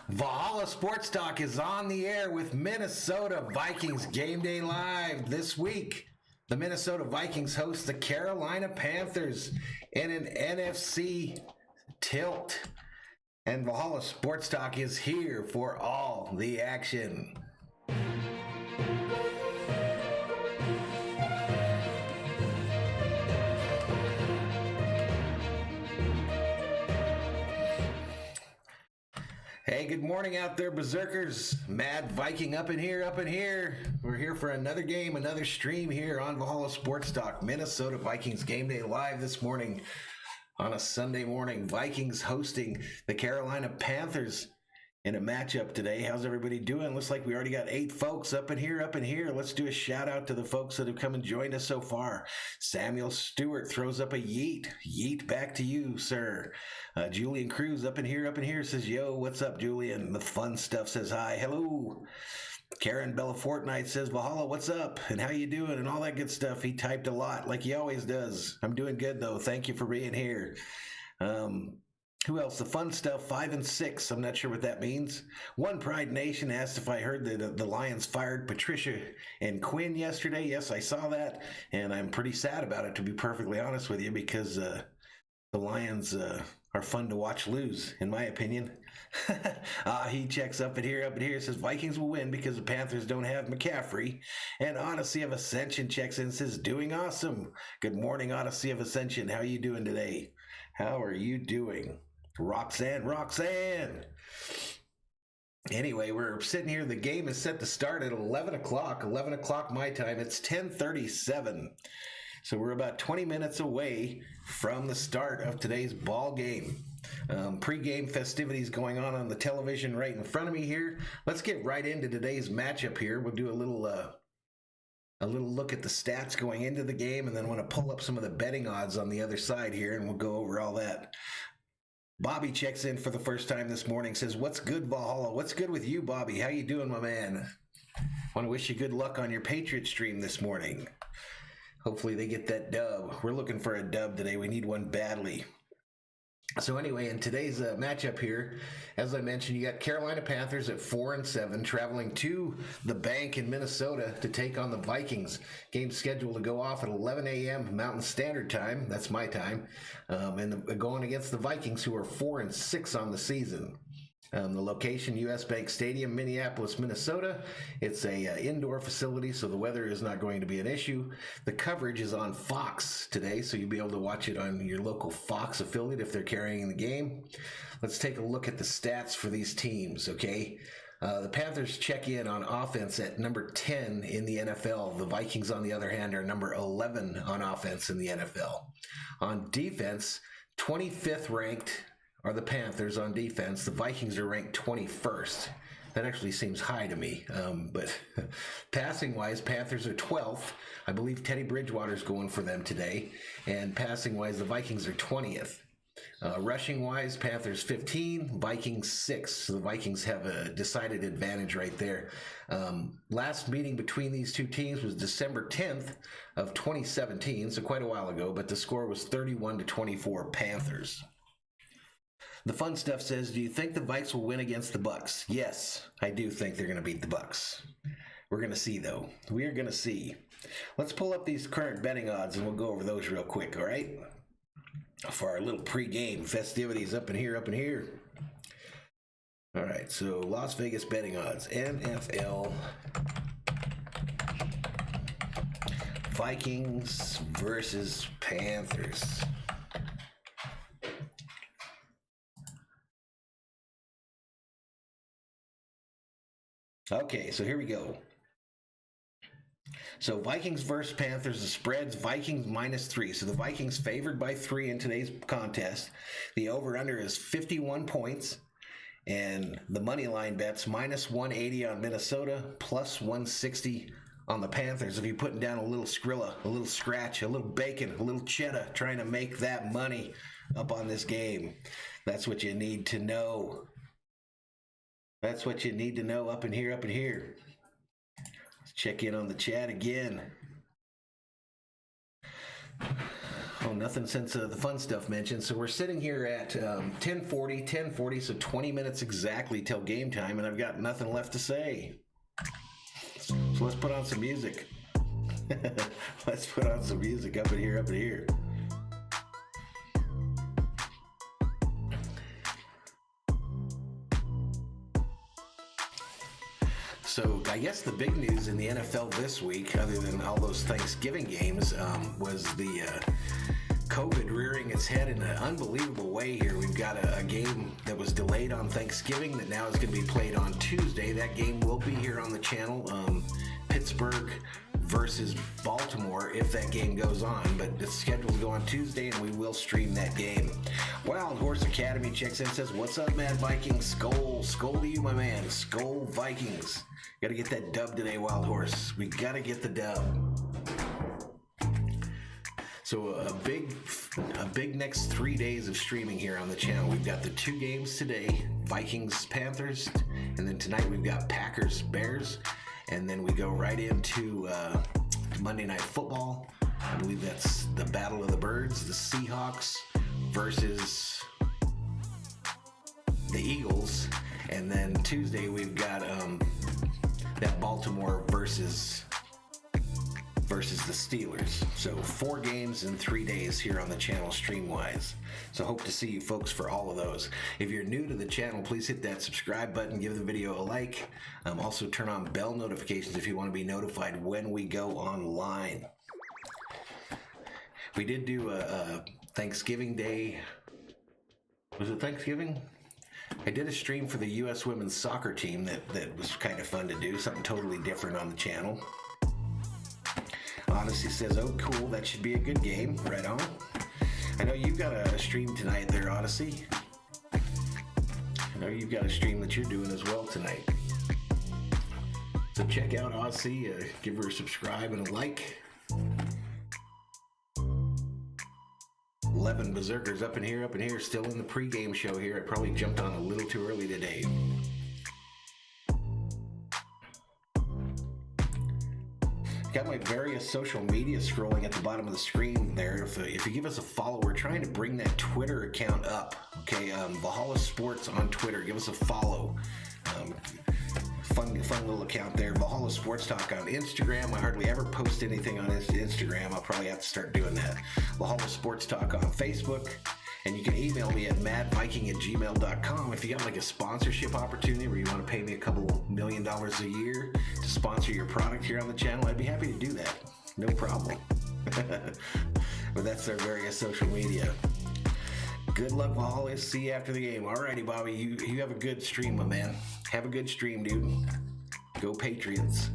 Valhalla Sports Talk is on the air with Minnesota Vikings Gameday Live this week. The Minnesota Vikings host the Carolina Panthers in an NFC tilt. And Valhalla Sports Talk is here for all the action. Hey, good morning out there, Berserkers. Mad Viking up in here. We're here for another game, another stream here on Valhalla Sports Talk. Minnesota Vikings Game Day Live this morning on a Sunday morning. Vikings hosting the Carolina Panthers in a matchup today. How's everybody doing? Looks like we already got 8 folks up in here. Let's do a shout out to the folks that have come and joined us so far. Samuel Stewart throws up a yeet. Yeet back to you, sir. Julian Cruz up in here says, yo, what's up, Julian? The fun stuff says hi. Hello. Karen Bella Fortnite says, Valhalla, what's up? And how you doing? And all that good stuff. He typed a lot like he always does. I'm doing good, though. Thank you for being here. Who else? The fun stuff, 5 and 6. I'm not sure what that means. One Pride Nation asked if I heard that the Lions fired Patricia and Quinn yesterday. Yes, I saw that, and I'm pretty sad about it, to be perfectly honest with you, because the Lions are fun to watch lose, in my opinion. He checks up in here, says Vikings will win because the Panthers don't have McCaffrey. And Odyssey of Ascension checks in and says, doing awesome. Good morning, Odyssey of Ascension. How are you doing today? How are you doing? Roxanne. Anyway, we're sitting here. The game is set to start at 11 o'clock my time. It's 10:37. So we're about 20 minutes away from the start of today's ball game. Pre-game festivities going on the television right in front of me here. Let's get right into today's matchup here. We'll do a little look at the stats going into the game, and then want to pull up some of the betting odds on the other side here, and we'll go over all that. Bobby checks in for the first time this morning, says, what's good, Valhalla? What's good with you, Bobby? How you doing, my man? Want to wish you good luck on your Patriot stream this morning. Hopefully they get that dub. We're looking for a dub today. We need one badly. So anyway, in today's matchup here, as I mentioned, you got Carolina Panthers at 4-7, traveling to the bank in Minnesota to take on the Vikings. Game scheduled to go off at 11 a.m. Mountain Standard Time. That's my time. And going against the Vikings, who are 4-6 on the season. The location, U.S. Bank Stadium, Minneapolis, Minnesota. It's a indoor facility, so the weather is not going to be an issue. The coverage is on Fox today, so you'll be able to watch it on your local Fox affiliate if they're carrying the game. Let's take a look at the stats for these teams, okay? The Panthers check in on offense at number 10 in the NFL. The Vikings, on the other hand, are number 11 on offense in the NFL. On defense, 25th ranked are the Panthers on defense. The Vikings are ranked 21st. That actually seems high to me. But passing-wise, Panthers are 12th. I believe Teddy Bridgewater's going for them today. And passing-wise, the Vikings are 20th. Rushing-wise, Panthers 15, Vikings 6. So the Vikings have a decided advantage right there. Last meeting between these two teams was December 10th of 2017, so quite a while ago. But the score was 31-24 Panthers. The fun stuff says, do you think the Vikes will win against the Bucks? Yes, I do think they're going to beat the Bucks. We're going to see, though. We are going to see. Let's pull up these current betting odds, and we'll go over those real quick, all right? For our little pre-game festivities up in here. All right, so Las Vegas betting odds. NFL Vikings versus Panthers. Okay, so here we go. So Vikings versus Panthers, the spread's Vikings -3. So the Vikings favored by 3 in today's contest. The over-under is 51 points. And the money line bets -180 on Minnesota, +160 on the Panthers. If you're putting down a little Skrilla, a little scratch, a little bacon, a little cheddar, trying to make that money up on this game, that's what you need to know. That's what you need to know up in here. Let's check in on the chat again. Oh, nothing since the fun stuff mentioned. So we're sitting here at 10:40, so 20 minutes exactly till game time, and I've got nothing left to say. So let's put on some music. Let's put on some music up in here. So I guess the big news in the NFL this week, other than all those Thanksgiving games, was the COVID rearing its head in an unbelievable way here. We've got a game that was delayed on Thanksgiving that now is going to be played on Tuesday. That game will be here on the channel. Pittsburgh versus Baltimore, if that game goes on, but it's scheduled to go on Tuesday, and we will stream that game. Wild Horse Academy checks in, says, "What's up, Mad Viking? Skol to you, my man. Skol Vikings. Gotta get that dub today, Wild Horse. We gotta get the dub." So a big next 3 days of streaming here on the channel. We've got the 2 games today, Vikings Panthers, and then tonight we've got Packers Bears, and then we go right into Monday Night Football. I believe that's the Battle of the Birds, the Seahawks versus the Eagles, and then Tuesday we've got that Baltimore versus the Steelers. So 4 games in 3 days here on the channel stream-wise. So hope to see you folks for all of those. If you're new to the channel, please hit that subscribe button, give the video a like. Also turn on bell notifications if you want to be notified when we go online. We did do a Thanksgiving Day. Was it Thanksgiving? I did a stream for the U.S. women's soccer team that was kind of fun to do, something totally different on the channel. Odyssey says, "Oh, cool, that should be a good game." Right on. I know you've got a stream tonight there, Odyssey. I know you've got a stream that you're doing as well tonight. So check out Odyssey, give her a subscribe and a like. 11 Berserkers up in here, still in the pregame show here. I probably jumped on a little too early today. Got my various social media scrolling at the bottom of the screen there. If you give us a follow, we're trying to bring that Twitter account up. Okay, Valhalla Sports on Twitter. Give us a follow. Fun little account there. Valhalla Sports Talk on Instagram. I hardly ever post anything on Instagram. I'll probably have to start doing that. Valhalla Sports Talk on Facebook. And you can email me at madviking@gmail.com if you got like a sponsorship opportunity where you want to pay me a couple $1 million a year to sponsor your product here on the channel. I'd be happy to do that. No problem. But that's our various social media. Good luck, Valhalla. See you after the game. Alrighty, Bobby. You have a good stream, my man. Have a good stream, dude. Go Patriots.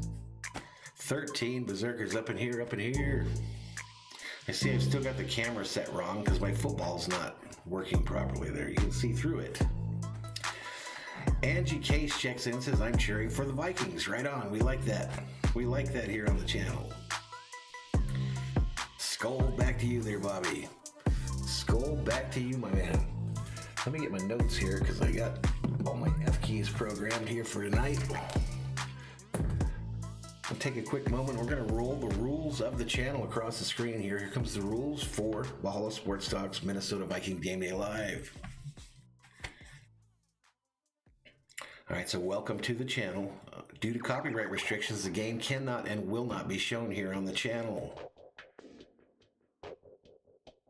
13 Berserkers up in here. I see I've still got the camera set wrong because my football's not working properly there. You can see through it. Angie Case checks in, says, "I'm cheering for the Vikings." Right on. We like that. We like that here on the channel. Skol back to you there, Bobby. Skol back to you, my man. Let me get my notes here because I got all my F keys programmed here for tonight. I'll take a quick moment. We're going to roll the rules of the channel across the screen here. Here comes the rules for Valhalla Sports Talk's Minnesota Vikings Gameday Live. All right, so welcome to the channel. Due to copyright restrictions, the game cannot and will not be shown here on the channel.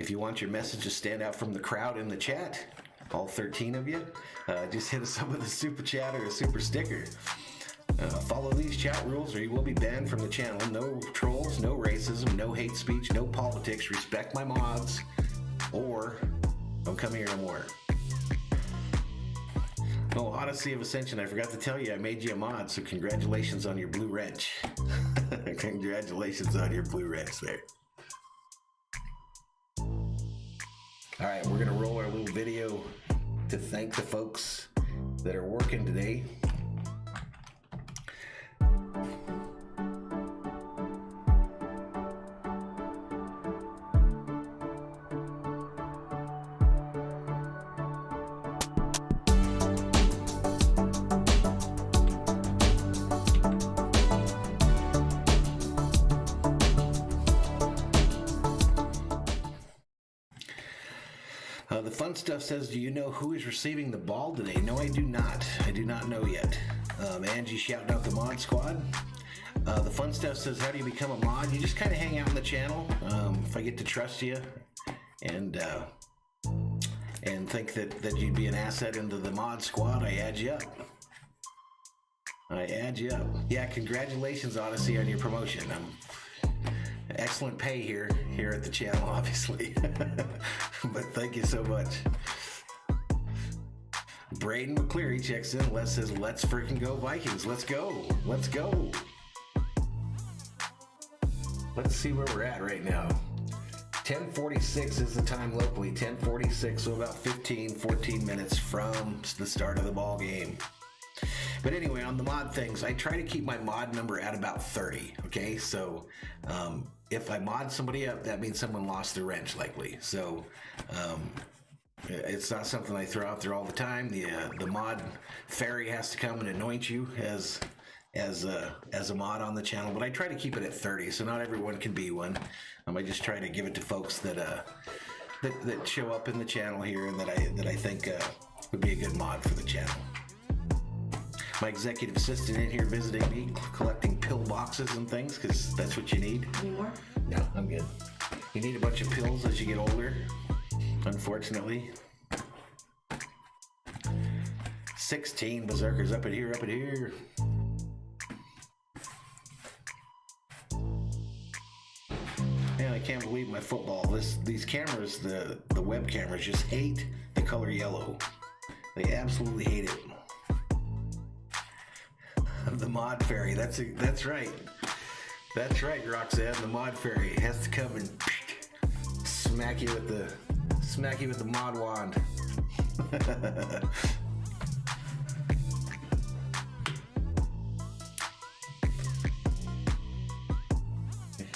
If you want your message to stand out from the crowd in the chat, all 13 of you, just hit us up with a super chat or a super sticker. Follow these chat rules or you will be banned from the channel. No trolls, no racism, no hate speech, no politics. Respect my mods or don't come here no more. Oh, Odyssey of Ascension, I forgot to tell you, I made you a mod, so congratulations on your blue wrench. Congratulations on your blue wrench there. All right, we're gonna roll our little video to thank the folks that are working today. Fun Stuff says, do you know who is receiving the ball today? No, I do not. I do not know yet. Angie shouting out the mod squad. The Fun Stuff says, how do you become a mod? You just kind of hang out on the channel. If I get to trust you and think that you'd be an asset into the mod squad, I add you up. Yeah, congratulations, Odyssey, on your promotion. Excellent pay here at the channel, obviously. But thank you so much. Braden McCleary checks in. Says, let's freaking go Vikings. Let's go. Let's see where we're at right now. 10:46 is the time locally. 10:46, so about 14 minutes from the start of the ball game. But anyway, on the mod things, I try to keep my mod number at about 30, okay? So if I mod somebody up, that means someone lost their wrench likely. So it's not something I throw out there all the time. The mod fairy has to come and anoint you as a mod on the channel, but I try to keep it at 30, so not everyone can be one. I just try to give it to folks that show up in the channel here and that I think would be a good mod for the channel. My executive assistant in here visiting me, collecting pill boxes and things, because that's what you need. Any more? No, I'm good. You need a bunch of pills as you get older, unfortunately. 16 berserkers up in here. Man, I can't believe my football. These cameras, the web cameras, just hate the color yellow. They absolutely hate it. The mod fairy. That's right. That's right, Roxanne. The mod fairy has to come and smack you with the mod wand.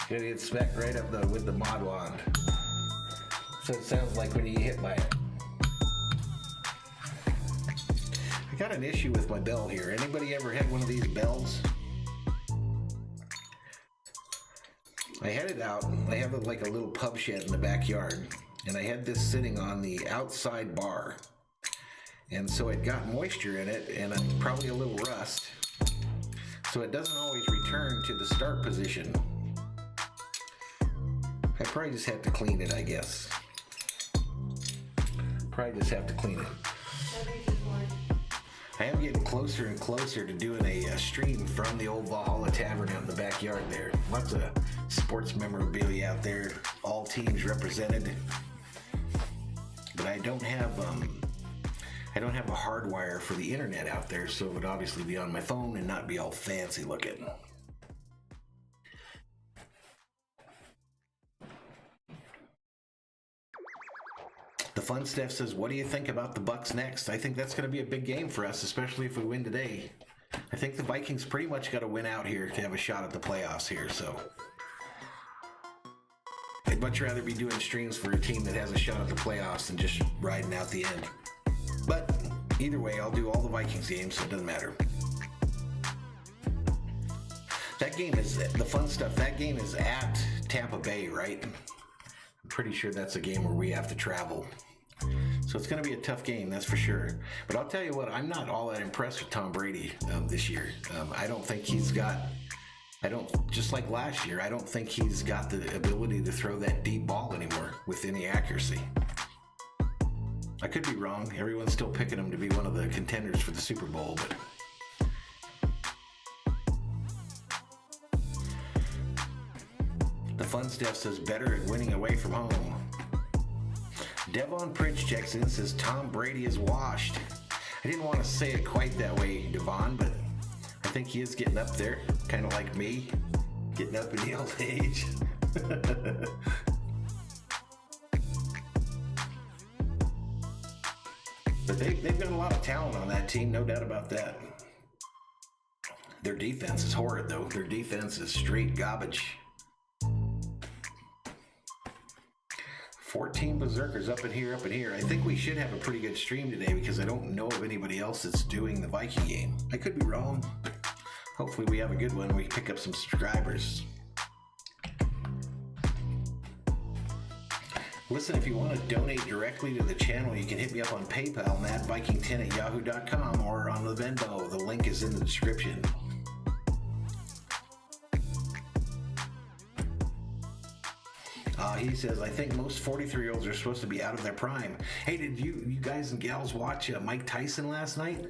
Gonna get smacked right up with the mod wand. So it sounds like when you get hit by it. I got an issue with my bell here. Anybody ever had one of these bells? I had it out. I have like a little pub shed in the backyard, and I had this sitting on the outside bar, and so it got moisture in it and probably a little rust, so it doesn't always return to the start position. I probably just have to clean it, I guess. I am getting closer and closer to doing a stream from the old Valhalla Tavern out in the backyard there. Lots of sports memorabilia out there, all teams represented. But I don't have a hardwire for the internet out there, so it would obviously be on my phone and not be all fancy looking. The Fun Stuff says, what do you think about the Bucks next? I think that's going to be a big game for us, especially if we win today. I think the Vikings pretty much got to win out here to have a shot at the playoffs here, so I'd much rather be doing streams for a team that has a shot at the playoffs than just riding out the end. But either way, I'll do all the Vikings games, so it doesn't matter. That game is, the Fun Stuff, that game is at Tampa Bay, right? I'm pretty sure that's a game where we have to travel. So it's going to be a tough game, that's for sure. But I'll tell you what, I'm not all that impressed with Tom Brady this year. I don't think just like last year, I don't think he's got the ability to throw that deep ball anymore with any accuracy. I could be wrong. Everyone's still picking him to be one of the contenders for the Super Bowl, but the Fun Stuff says better at winning away from home. Devon Pritch checks in, says Tom Brady is washed. I didn't want to say it quite that way, Devon, but I think he is getting up there, kind of like me, getting up in the old age. But they've got a lot of talent on that team, no doubt about that. Their defense is horrid, though. Their defense is straight garbage. 14 berserkers up in here. I think we should have a pretty good stream today because I don't know of anybody else that's doing the Viking game. I could be wrong. Hopefully we have a good one. We pick up some subscribers. Listen, if you want to donate directly to the channel, you can hit me up on PayPal, madviking10@yahoo.com, or on the Venmo. The link is in the description. He says, I think most 43-year-olds are supposed to be out of their prime. Hey, did you guys and gals watch Mike Tyson last night?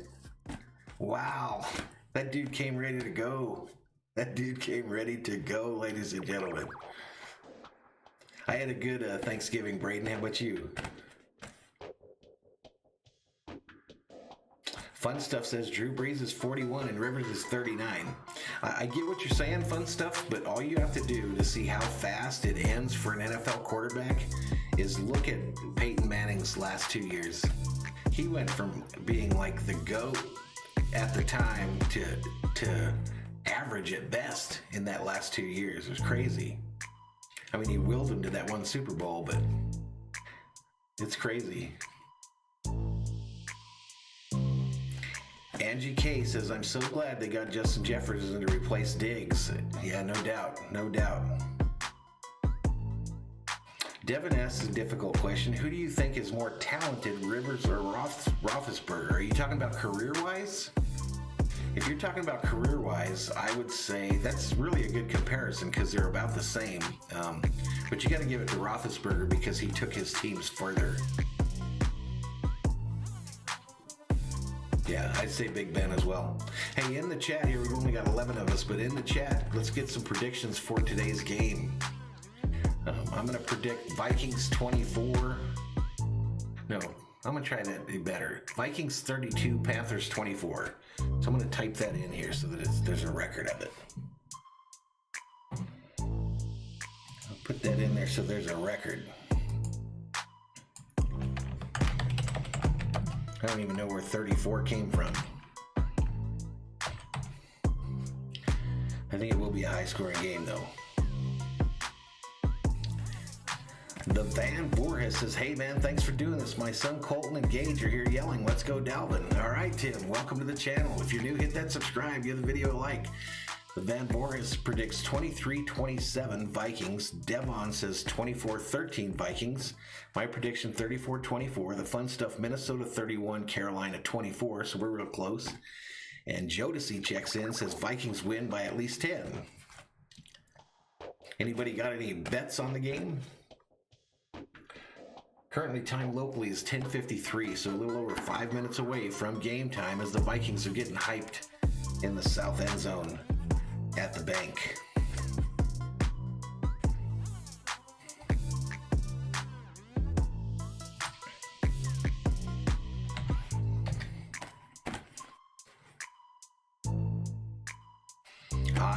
Wow. That dude came ready to go. That dude came ready to go, ladies and gentlemen. I had a good Thanksgiving, Braden. How about you? Fun Stuff says Drew Brees is 41 and Rivers is 39. I get what you're saying, Fun Stuff, but all you have to do to see how fast it ends for an NFL quarterback is look at Peyton Manning's last 2 years. He went from being like the GOAT at the time to average at best in that last 2 years. It was crazy. I mean, he willed him to that one Super Bowl, but it's crazy. Angie K says, I'm so glad they got Justin Jefferson to replace Diggs. Yeah, no doubt, no doubt. Devin asks a difficult question. Who do you think is more talented, Rivers or Roethlisberger? Are you talking about career-wise? If you're talking about career-wise, I would say that's really a good comparison because they're about the same. But you got to give it to Roethlisberger because he took his teams further. Yeah, I'd say Big Ben as well. Hey, in the chat here, we've only got 11 of us, but in the chat, let's get some predictions for today's game. I'm going to predict Vikings 24. No, I'm going to try that better. Vikings 32, Panthers 24. So I'm going to type that in here so that there's a record of it. I'll put that in there so there's a record. I don't even know where 34 came from. I think it will be a high-scoring game, though. The Van Voorhees says, hey, man, thanks for doing this. My son Colton and Gage are here yelling, let's go Dalvin. All right, Tim, welcome to the channel. If you're new, hit that subscribe. Give the video a like. The Van Voorhees predicts 23-27 Vikings. Devon says 24-13 Vikings. My prediction 34-24. The Fun Stuff Minnesota 31, Carolina 24. So we're real close. And Jodeci checks in, says Vikings win by at least 10. Anybody got any bets on the game? Currently, time locally is 10:53, so a little over 5 minutes away from game time as the Vikings are getting hyped in the south end zone at the bank.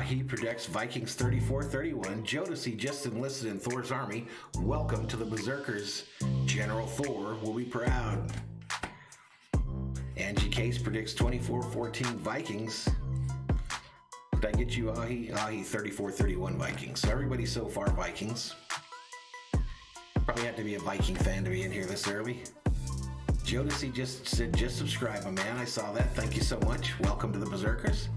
He predicts Vikings 34-31. Jodeci just enlisted in Thor's army. Welcome to the Berserkers. General Thor will be proud. Angie Case predicts 24-14 Vikings. Did I get you, Ahi? Ahi, 34-31 Vikings. So everybody so far Vikings. Probably have to be a Viking fan to be in here this early. Jodeci just said, just subscribe, my man. I saw that. Thank you so much. Welcome to the Berserkers.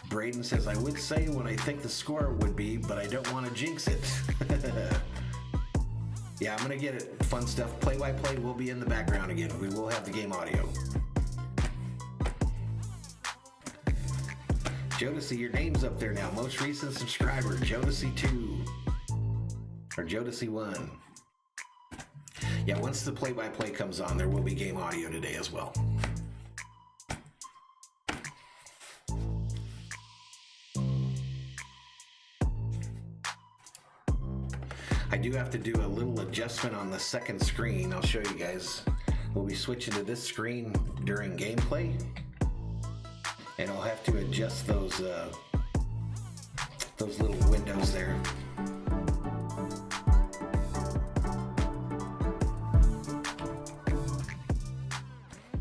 Braden says, I would say what I think the score would be, but I don't want to jinx it. Yeah, I'm going to get it. Fun Stuff. Play-by-play will be in the background again. We will have the game audio. Jodeci, your name's up there now. Most recent subscriber, Jodeci2. Or Jodeci1. Yeah, once the play-by-play comes on, there will be game audio today as well. I do have to do a little adjustment on the second screen. I'll show you guys. We'll be switching to this screen during gameplay, and I'll have to adjust those little windows there.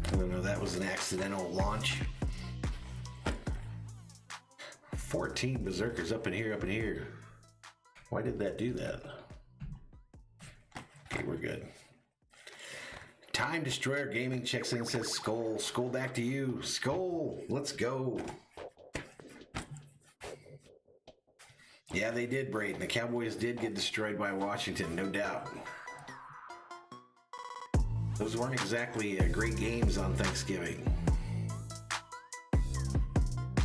I don't know, that was an accidental launch. 14 Berserkers up in here. Why did that do that? Okay, we're good. Time Destroyer Gaming checks in, says SKOL. SKOL, back to you. SKOL, let's go. Yeah, they did, Braden. The Cowboys did get destroyed by Washington, no doubt. Those weren't exactly great games on Thanksgiving.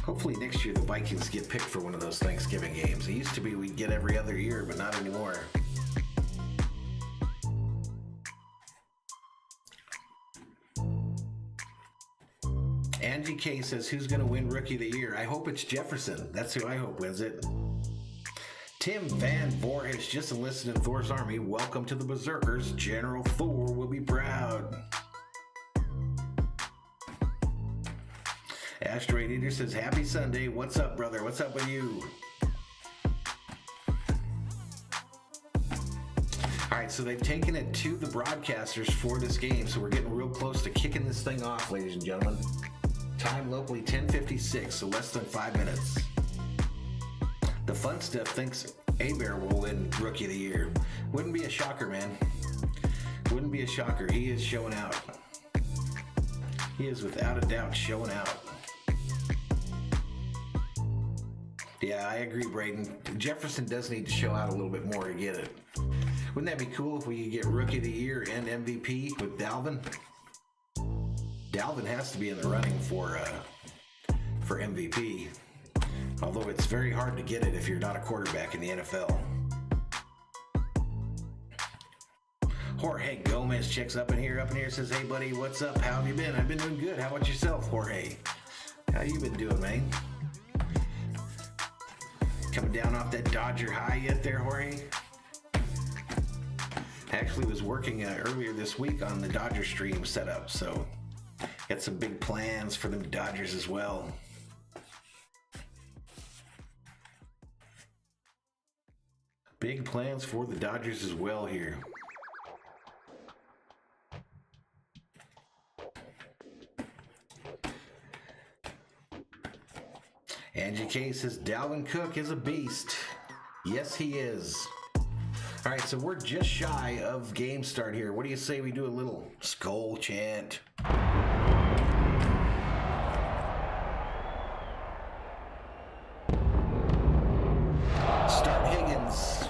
Hopefully next year the Vikings get picked for one of those Thanksgiving games. It used to be we'd get every other year, but not anymore. Angie K says, who's going to win Rookie of the Year? I hope it's Jefferson. That's who I hope wins it. Tim Van Voorhis just enlisted in Thor's army. Welcome to the Berserkers. General Thor will be proud. Asteroid Eater says, happy Sunday. What's up, brother? What's up with you? All right, so they've taken it to the broadcasters for this game, so we're getting real close to kicking this thing off, ladies and gentlemen. Time locally 10:56, so less than 5 minutes. The fun stuff thinks A-Bear will win Rookie of the Year. Wouldn't be a shocker, man. Wouldn't be a shocker. He is showing out. He is without a doubt showing out. Yeah, I agree, Braden. Jefferson does need to show out a little bit more to get it. Wouldn't that be cool if we could get Rookie of the Year and MVP with Dalvin? Dalvin has to be in the running for MVP. Although it's very hard to get it if you're not a quarterback in the NFL. Jorge Gomez checks up in here, says, hey buddy, what's up? How have you been? I've been doing good. How about yourself, Jorge? How you been doing, man? Coming down off that Dodger high yet there, Jorge? Actually was working earlier this week on the Dodger stream setup, so got some big plans for the Dodgers as well. Big plans for the Dodgers as well here. Angie K says, Dalvin Cook is a beast. Yes, he is. All right, so we're just shy of game start here. What do you say we do a little SKOL chant? Start Higgins.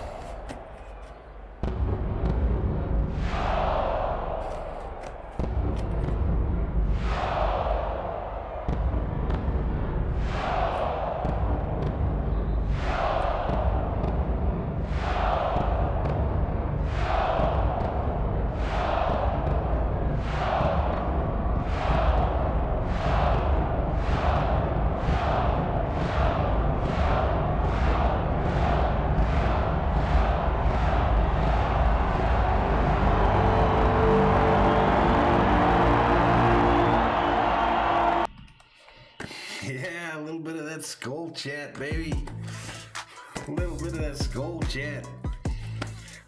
SKOL chant, baby. A little bit of that SKOL chant.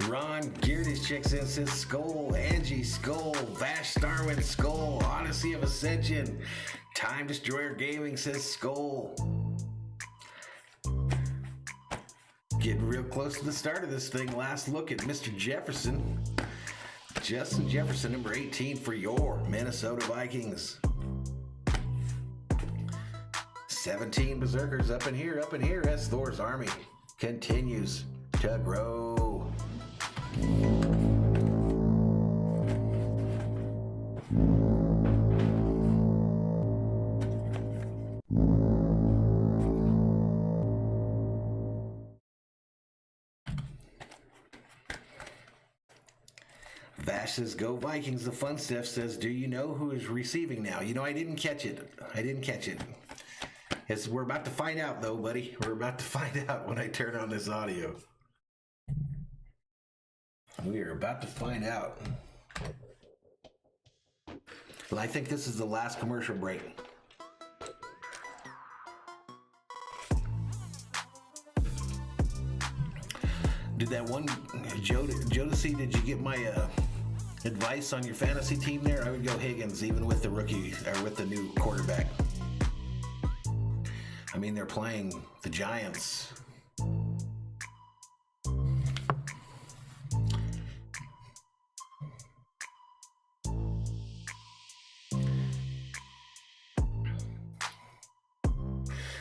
Ron Geardish checks in, says SKOL, Angie SKOL, Vash Starwin SKOL, Odyssey of Ascension, Time Destroyer Gaming says SKOL. Getting real close to the start of this thing. Last look at Mr. Jefferson. Justin Jefferson, number 18 for your Minnesota Vikings. 17 Berserkers up in here as Thor's army continues to grow. Vash says, go Vikings. The fun stuff says, do you know who is receiving now? You know, I didn't catch it. We're about to find out, though, buddy. We're about to find out when I turn on this audio. We are about to find out. Well, I think this is the last commercial break. Did that one, Jodeci, did you get my advice on your fantasy team there? I would go Higgins, even with the rookie, or with the new quarterback. I mean, they're playing the Giants.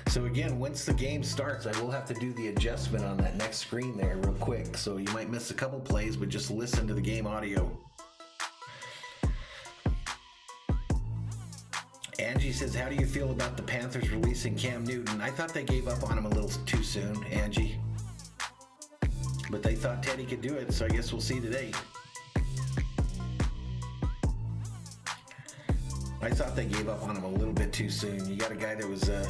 So again, once the game starts, I will have to do the adjustment on that next screen there real quick. So you might miss a couple plays, but just listen to the game audio. Angie says, how do you feel about the Panthers releasing Cam Newton? I thought they gave up on him a little too soon, Angie. But they thought Teddy could do it, so I guess we'll see today. I thought they gave up on him a little bit too soon. You got a guy that was, a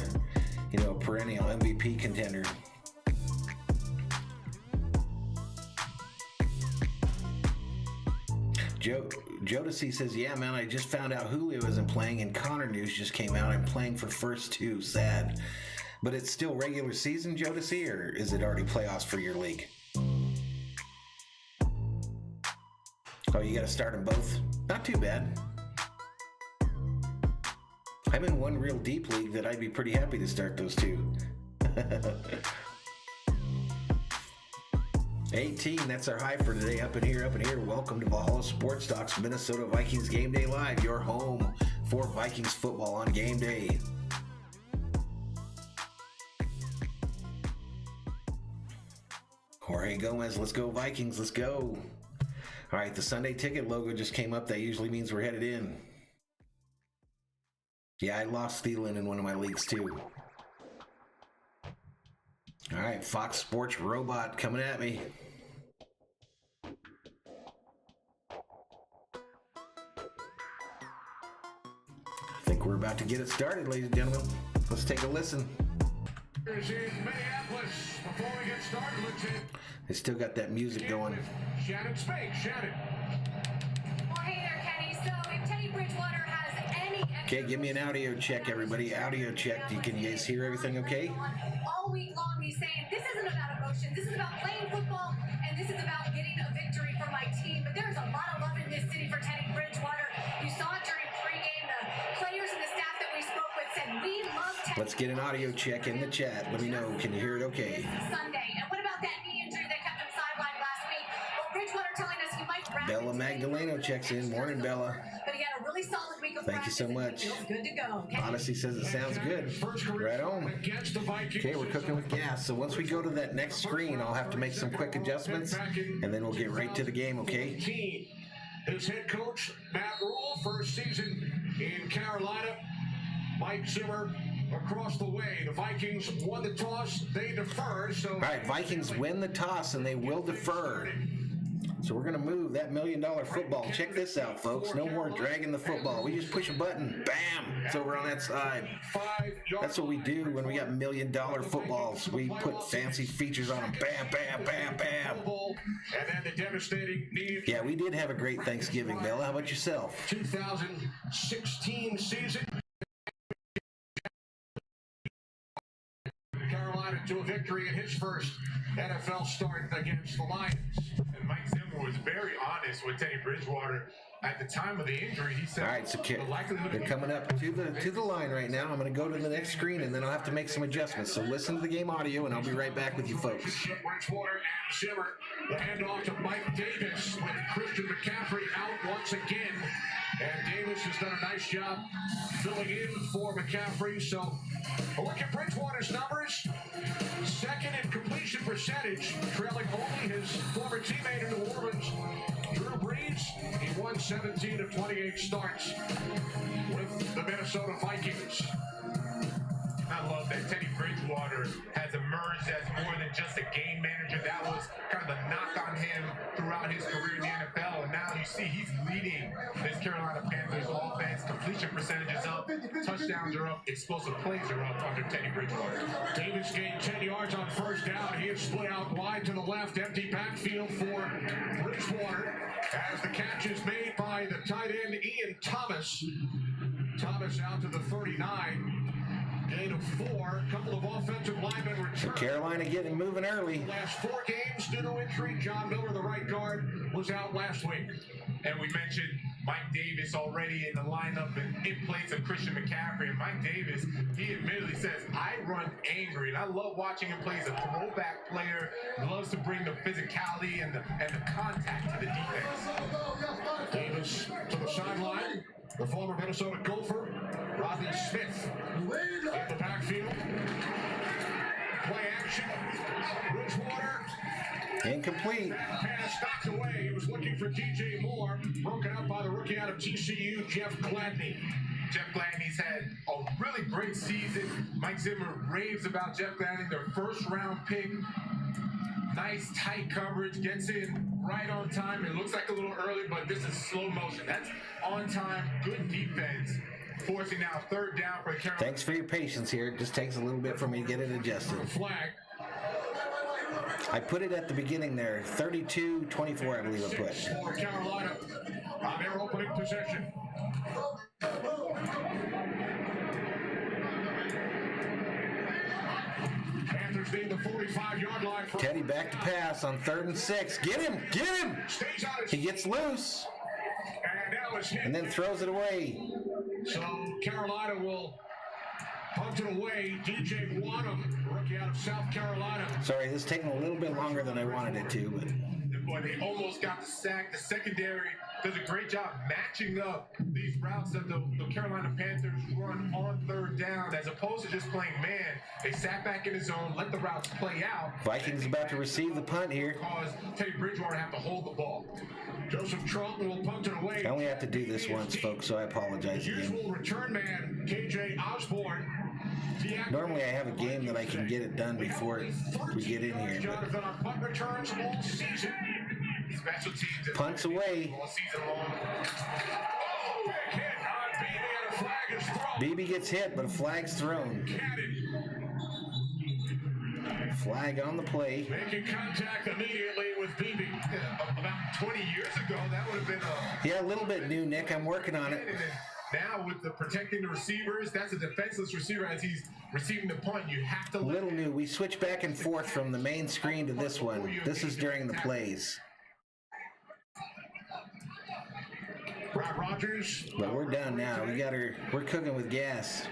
perennial MVP contender. Jodeci says, yeah, man, I just found out Julio isn't playing and Connor news just came out. I'm playing for first two. Sad. But it's still regular season, Jodeci, or is it already playoffs for your league? Oh, you got to start them both? Not too bad. I'm in one real deep league that I'd be pretty happy to start those two. 18, that's our high for today. Up in here. Welcome to Valhalla Sports Talk's Minnesota Vikings Game Day Live, your home for Vikings football on game day. Jorge Gomez, let's go Vikings, let's go. All right, the Sunday ticket logo just came up. That usually means we're headed in. Yeah, I lost Thielen in one of my leagues too. All right, Fox Sports Robot coming at me. I think we're about to get it started, ladies and gentlemen. Let's take a listen. Before we get started, they still got that music going. Shannon Spake, Shannon. Well, hey there, Kenny. So if Teddy Bridgewater has any... Okay, give me an audio check, everybody. Audio check. Can you guys hear everything okay? All week long, he's saying, this isn't about emotion. This is about playing football, and this is about getting a victory for my team. But there's a lot of love in this city for Teddy Bridgewater. You saw it during pregame. The players and the staff that we spoke with said, we love Teddy. Let's get an audio check in the chat. Let me know. Can you hear it okay? Sunday. And what about that knee injury that kept him sidelined last week? Well, Bridgewater telling us he might... Bella Magdaleno checks in. Morning, Bella. But he had a really solid week of Thank you so much. Good to go. Odyssey says it sounds good. Right on. Okay, we're cooking with gas. So once we go to that next screen, I'll have to make some quick adjustments, and then we'll get right to the game, okay? His head coach, Matt Rule, first season in Carolina. Mike Zimmer across the way. The Vikings won the toss. They defer. So all right, Vikings win the toss, and they will defer. So we're going to move that $1 million football. Check this out, folks. No more dragging the football. We just push a button. Bam! It's over on that side. That's what we do when we got $1 million footballs. We put fancy features on them. Bam, bam, bam, bam. And then the devastating knee. Yeah, we did have a great Thanksgiving, Bella. How about yourself? 2016 season. Carolina to a victory in his first NFL start against the Lions. And Mike Zimmer was very honest with Teddy Bridgewater at the time of the injury. He said, all right, so they're coming up to the line right now. I'm going to go to the next screen, and then I'll have to make some adjustments. So listen to the game audio, and I'll be right back with you folks. Bridgewater and Zimmer. The handoff to Mike Davis with Christian McCaffrey out once again. And Davis has done a nice job filling in for McCaffrey. So a look at Bridgewater's numbers. Second in completion percentage, trailing only his former teammate in New Orleans, Drew Brees. He won 17 of 28 starts with the Minnesota Vikings. I love that Teddy Bridgewater has emerged as more than just a game manager. That was kind of a knock on him throughout his career in the NFL. And now you see he's leading this Carolina Panthers offense. Completion percentages up, touchdowns are up, explosive plays are up under Teddy Bridgewater. Davis gained 10 yards on first down. He is split out wide to the left, empty backfield for Bridgewater as the catch is made by the tight end Ian Thomas. Thomas out to the 39. Gain of 4. Couple of offensive linemen return. Carolina getting moving early. Last 4 games due to injury. John Miller, the right guard, was out last week. And we mentioned Mike Davis already in the lineup and in place of Christian McCaffrey. And Mike Davis, he admittedly says, I run angry. And I love watching him play as a throwback player. Loves to bring the physicality and the contact to the defense. Davis to the sideline. The former Minnesota Gopher, Rodney Smith, in the backfield. Play action. Bridgewater. Incomplete. Pass stopped away. He was looking for DJ Moore. Broken up by the rookie out of TCU, Jeff Gladney. Jeff Gladney's had a really great season. Mike Zimmer raves about Jeff Gladney, their first-round pick. Nice, tight coverage, gets in right on time. It looks like a little early, but this is slow motion. That's on time, good defense. Forcing now third down for the Carolina. Thanks for your patience here. It just takes a little bit for me to get it adjusted. Flag. I put it at the beginning there. 32-24, I believe I put. For Carolina on their opening possession. Panthers need the 45-yard line. Teddy back to pass on 3rd and 6. Get him! Get him! He gets loose. And then throws it away. So Carolina will punt it away. DJ Wanham, rookie out of South Carolina. Sorry, this is taking a little bit longer than I wanted it to, but Boy, they almost got the sack. The secondary does a great job matching up these routes that the Carolina Panthers run on 3rd down, as opposed to just playing man. They sat back in his zone, let the routes play out. Vikings about to receive the punt here. Cause Teddy Bridgewater have to hold the ball. Joseph Trump will punt it away. I only have to do this once, folks, so I apologize again. Usual return man, KJ Osborne. Normally I have a game that I can get it done before we get in here. Jonathan on punt returns all season. Special teams Punts away. all season long. Oh, big hit on BB and a flag is thrown. BB gets hit, but a flag's thrown. Flag on the play. Making contact immediately with BB. About 20 years ago, that would have been a... Yeah, a little bit new, Nick. I'm working on it. Now with the protecting the receivers, that's a defenseless receiver as he's receiving the punt. You have to Little new. We switch back and forth from the main screen to this one. This is during the plays. Brad Rogers. But we're done now. We're cooking with gas.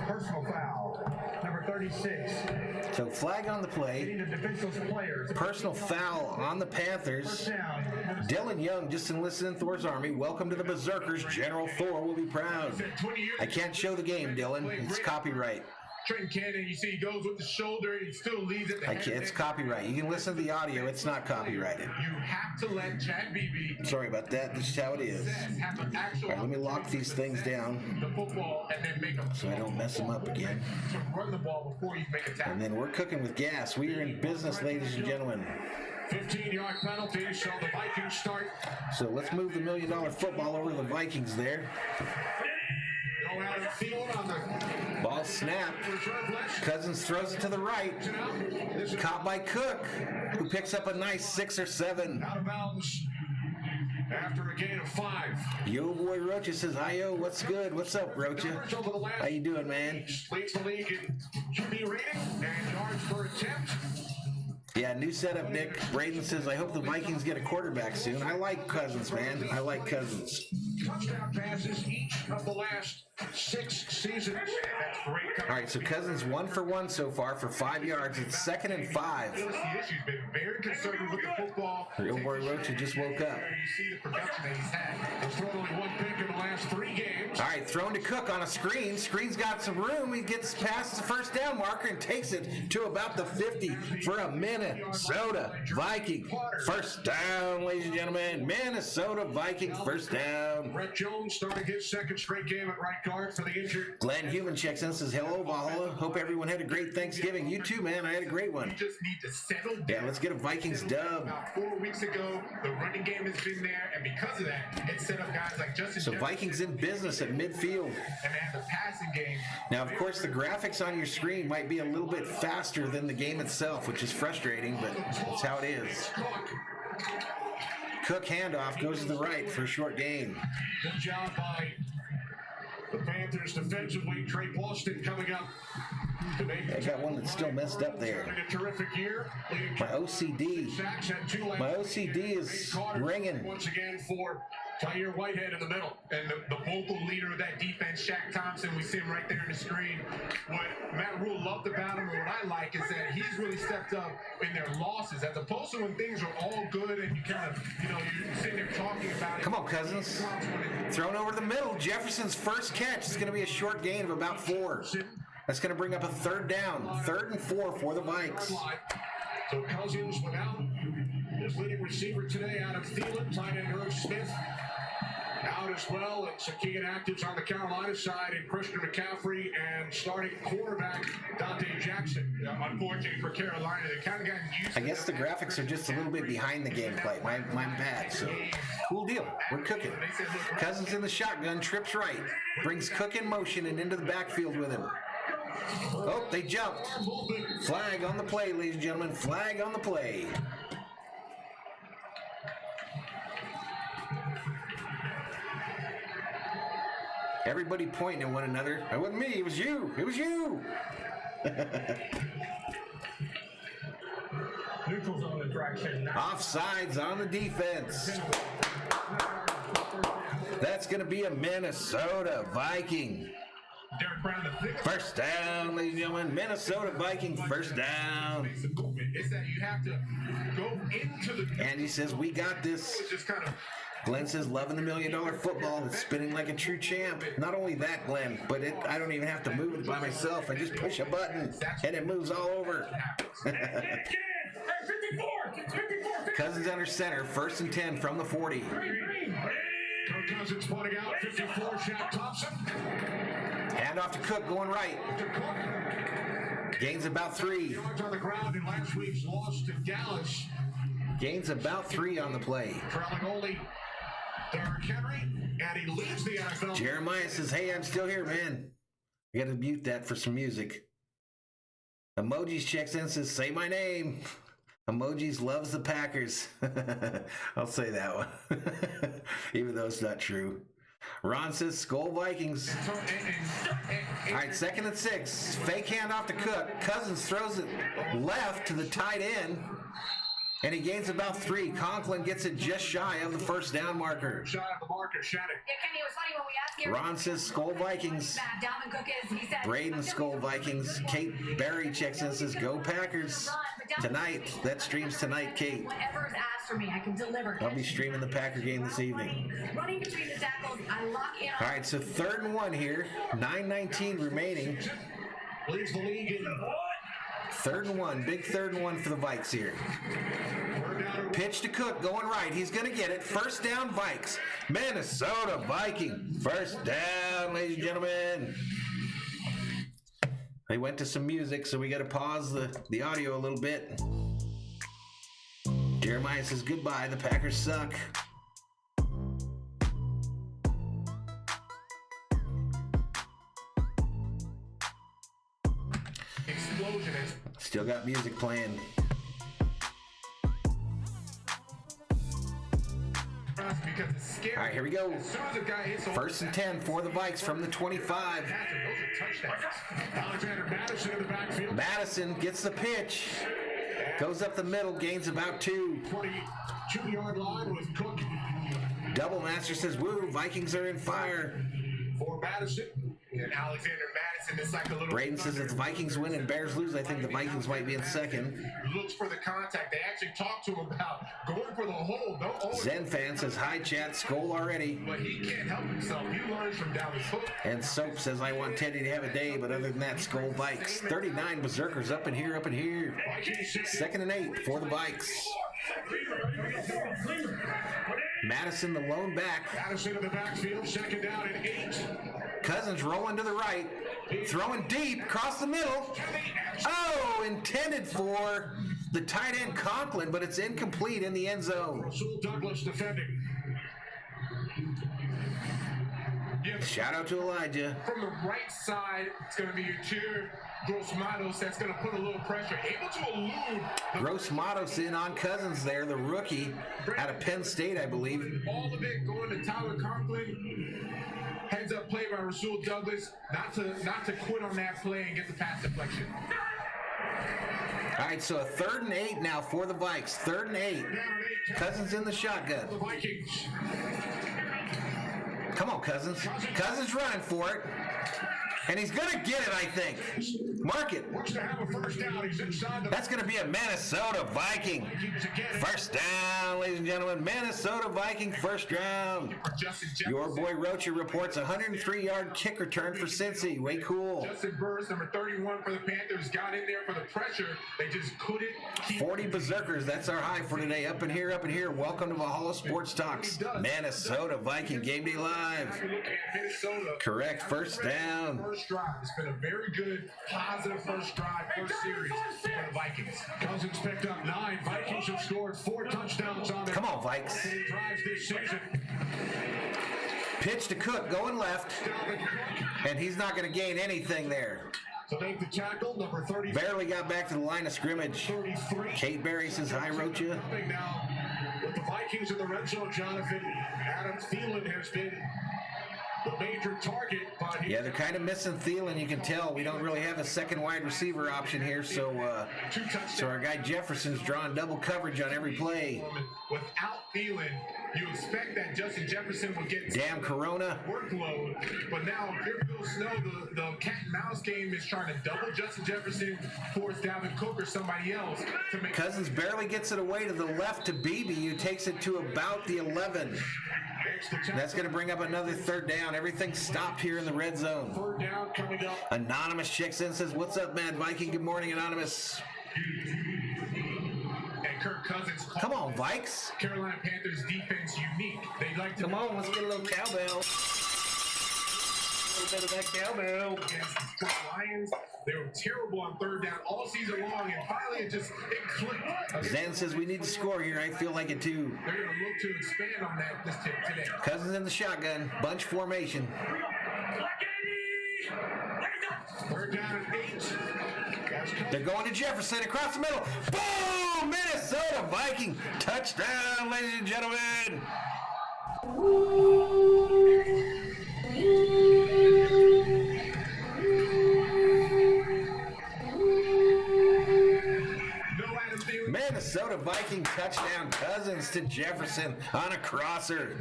Personal foul, number 36. So flag on the play. Hitting the defenseless players. Personal foul on the Panthers. First down. Dylan Young just enlisted in Thor's army. Welcome to the Berserkers. General Thor will be proud. I can't show the game, Dylan. It's copyright. Trenton Cannon, you see he goes with the shoulder, he still leads at the head. It's copyright. You can listen to the audio. It's not copyrighted. You have to let Chad Beebe Sorry about that. This is how it is. have an actual All right, let me lock these things down the football and then make a so I don't mess them up again. to run the ball before you make a tackle. And then we're cooking with gas. We are in business, ladies and gentlemen. 15-yard penalty, so the Vikings start. So let's move the $1 million football over to the Vikings there. Go out of the field on the Ball snapped. reserve list. Cousins throws it to the right. This is Caught by Cook, who picks up a nice 6 or 7. out of bounds after a gain of 5. Yo, boy, Rocha says, "Hi-yo, what's good? What's up, Rocha? Yards over the last How you doing, man?" leads the league in QB rating and yards per attempt. Yeah, new setup, Nick. Braden says, "I hope the Vikings get a quarterback soon." I like Cousins, man. I like Cousins. Touchdown passes each of the last 6 seasons. That's great. All right, so Cousins 1 for 1 so far for 5 yards. It's 2nd and 5. The issue's been very conservative with the football. Yo, boy, Rocha just woke up. You see the production that he's had. He's thrown only 1 pick in the last 3 games. All right, thrown to Cook on a screen. Screen's got some room. He gets past the first down marker and takes it to about the 50 for a Minnesota Viking first down, ladies and gentlemen. Minnesota Viking first down. Brett Jones starting his 2nd straight game at right guard for the injured. Glenn Human checks in and says, "Hello, Valhalla. Hope everyone had a great Thanksgiving." You too, man. I had a great one. You just need to settle down. Yeah, let's get a Vikings dub. About 4 weeks ago, the running game has been there, and because of that, it set up guys like Justin So Jefferson, Vikings in business at midfield. and they have the passing game. Now, of course, the graphics on your screen might be a little bit faster than the game itself, which is frustrating, but that's how it is. Cook handoff goes to the right for a short gain. Good job by the Panthers defensively. Trey Boston coming up. I got one that's still messed up there. Having a terrific year. My OCD. Sacks had 2 last My OCD is ringing. once again for Tyre Whitehead in the middle. And the vocal leader of that defense, Shaq Thompson, we see him right there on the screen. What Matt Rule loved about him, and what I like, is that he's really stepped up in their losses, as opposed to when things are all good and you kind of, you're sitting there talking about it. Come on, Cousins. Thrown over the middle. Jefferson's first catch is going to be a short gain of about 4. That's going to bring up a third down. 3rd and 4 for the Vikes. So Cousins without his leading receiver today, Adam Thielen, tight end Irv Smith out as well, and some key inactives on the Carolina side, and Christian McCaffrey and starting quarterback Dante Jackson. Unfortunately for Carolina, they kind of gotten used I guess the graphics are just a little bit behind the gameplay. My bad. So, cool deal. We're cooking. Cousins in the shotgun, trips right, brings Cook in motion and into the backfield with him. Oh, they jumped. Flag on the play, ladies and gentlemen. Flag on the play. Everybody pointing at one another. It wasn't me. It was you. It was you. Neutral zone infraction. Offsides on the defense. That's going to be a Minnesota Viking. Derek Brown, First down, ladies and gentlemen. Minnesota Viking, first down. it's that you have to go into the. Andy says, we got this. Just kind of. Glenn says, loving the $1 million football. It's spinning like a true champ. Not only that, Glenn, but I don't even have to move it by myself. I just push a button, and it moves all over. Cousins under center, 1st and 10 from the 40. Kirk Cousins pointing out 54, Shaq Thompson. Hand off to Cook, going right. Gains about 3. Yards on the ground in last week's loss to Dallas. Gains about 3 on the play. Trailing only Derrick Henry, and he leads the NFL. Jeremiah says, hey, I'm still here, man. I got to mute that for some music. Emojis checks in, says, say my name. Emojis loves the Packers. I'll say that one. Even though it's not true. Ron says, SKOL Vikings. All right, 2nd and 6. Fake handoff to Cook. Cousins throws it left to the tight end. And he gains about 3. Conklin gets it just shy of the first down marker. Shot at the marker, Shannon. Yeah, Kenny, it was funny when we asked you. Ron says SKOL Vikings. Dalvin Cook is. He said, Braden SKOL Vikings. Kate Berry checks in and says, go Packers. Tonight. That streams tonight, Kate. Whatever is asked for me, I can deliver. I'll be streaming the Packer game this evening. Running between the tackles, I lock in. All right, so 3rd and 1 here. 9:19 remaining. Leads the league in 3rd and 1. Big 3rd and 1 for the Vikes here. Pitch to Cook, going right. He's going to get it. First down, Vikes. Minnesota Viking. First down, ladies and gentlemen. They went to some music, so we got to pause the audio a little bit. Jeremiah says goodbye. The Packers suck. Explosion. Still got music playing. Because it's scary. All right, here we go. As soon as a guy hits 1st and 10 for the Vikes from the 25. those are touchdowns. Alexander Madison in the backfield. Madison gets the pitch. Goes up the middle, gains about 2. 22-yard line with Cook. Double Master says, woo, Vikings are in fire. For Madison. And Alexander Madison is like a little. Braden says if the Vikings win and Bears lose, I think the Vikings might be in 2nd. Looks for the contact. They actually talked to him about going for the hole. Don't always. Zen fan says, hi, chat, SKOL already. But he can't help himself. He learns from down his foot. And Soap says, I want Teddy to have a day, but other than that, SKOL Vikes. 39 Berserkers up in here, 2nd and 8 for the Vikes. Madison, the lone back. Madison in the backfield, 2nd down and 8. Cousins rolling to the right, throwing deep across the middle. Oh, intended for the tight end Conklin, but it's incomplete in the end zone. Rasul Douglas defending. Shout out to Elijah. From the right side, it's going to be your cheer. Gross Matos, that's going to put a little pressure. Able to elude. Gross Matos in on Cousins there, the rookie out of Penn State, I believe. All of it going to Tyler Conklin. Heads up play by Rasul Douglas. Not to quit on that play and get the pass deflection. All right, so a 3rd and 8 now for the Vikes. 3rd and 8. Cousins in the shotgun. The Vikings. Come on, Cousins. Cousins running for it. And he's going to get it, I think. Mark it. Looks to have a first down. He's inside the That's going to be a Minnesota Viking. Vikings again. First down, ladies and gentlemen. Minnesota Viking first round. Your boy Rocha reports a 103-yard kick return for Cincy. Way cool. Justin Burris, number 31 for the Panthers, got in there for the pressure. They just couldn't keep 40 berserkers. That's our high for today. Up in here, up in here. Welcome to Valhalla Sports Talks. Minnesota Viking Game Day Live. If you're looking at Minnesota. Correct. First down. First drive. It's been a very good, positive first drive, first series for the Vikings. Cousins picked up 9. Vikings have scored 4 touchdowns on their Come on, Vikes. drives this season. Pitch to Cook going left. And he's not going to gain anything there. To make the tackle, number 30. Barely got back to the line of scrimmage. 33. Kate Berry says hi, Rocha. Now, with the Vikings in the red zone, Jonathan, Adam Thielen has been the major target. But Yeah, they're kind of missing Thielen. You can tell we don't really have a second wide receiver option here. So our guy Jefferson's drawing double coverage on every play. Without Thielen, you expect that Justin Jefferson would get Damn Corona. workload, but now here Bill Snow, the cat and mouse game is trying to double Justin Jefferson, force Dalvin Cook or somebody else to make. Cousins barely gets it away to the left to Beebe, who takes it to about the 11. That's going to bring up another third down. Everything stopped here in the red zone. third down coming up. Anonymous checks in, says, "What's up, Mad Viking?" Good morning, Anonymous. And Kirk Cousins. Come on, Vikes. Carolina Panthers defense unique. They like to Come on, let's get a little cowbell. A little bit of that cowbell. against the Lions. They were terrible on third down all season long, and finally it clicked. Zen says we need to score here. I feel like it too. They're going to look to expand on that this today. Cousins in the shotgun. Bunch formation. Third down at 8. They're going to Jefferson across the middle. Boom! Minnesota Viking touchdown, ladies and gentlemen. Minnesota Viking touchdown. Cousins to Jefferson on a crosser.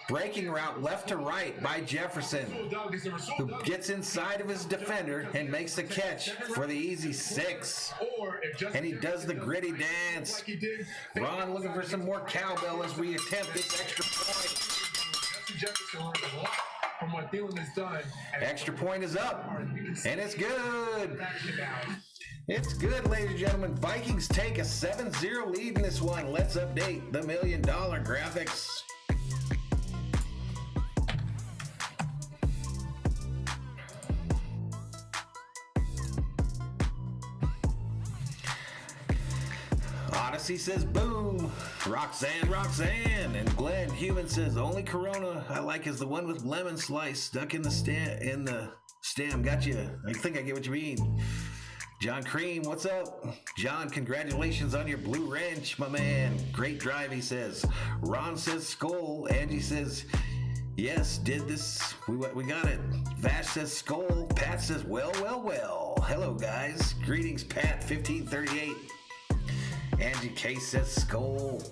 Breaking route left to right by Jefferson, who gets inside of his defender and makes the catch for the easy 6. And he does the gritty dance. Ron looking for some more cowbell as we attempt this extra point. Jefferson learned a lot from what Thielen has done. Extra point is up, and it's good. It's good, ladies and gentlemen. Vikings take a 7-0 lead in this one. Let's update the $1 million graphics. Odyssey says boom. Roxanne. And Glenn Human says only Corona I like is the one with lemon slice stuck in the stem. Gotcha. I think I get what you mean. John Cream, what's up? John, congratulations on your blue wrench, my man. Great drive, he says. Ron says SKOL. Angie says yes, did this. We got it. Vash says SKOL. Pat says well. Hello, guys. Greetings, Pat, 1538. Angie K says SKOL.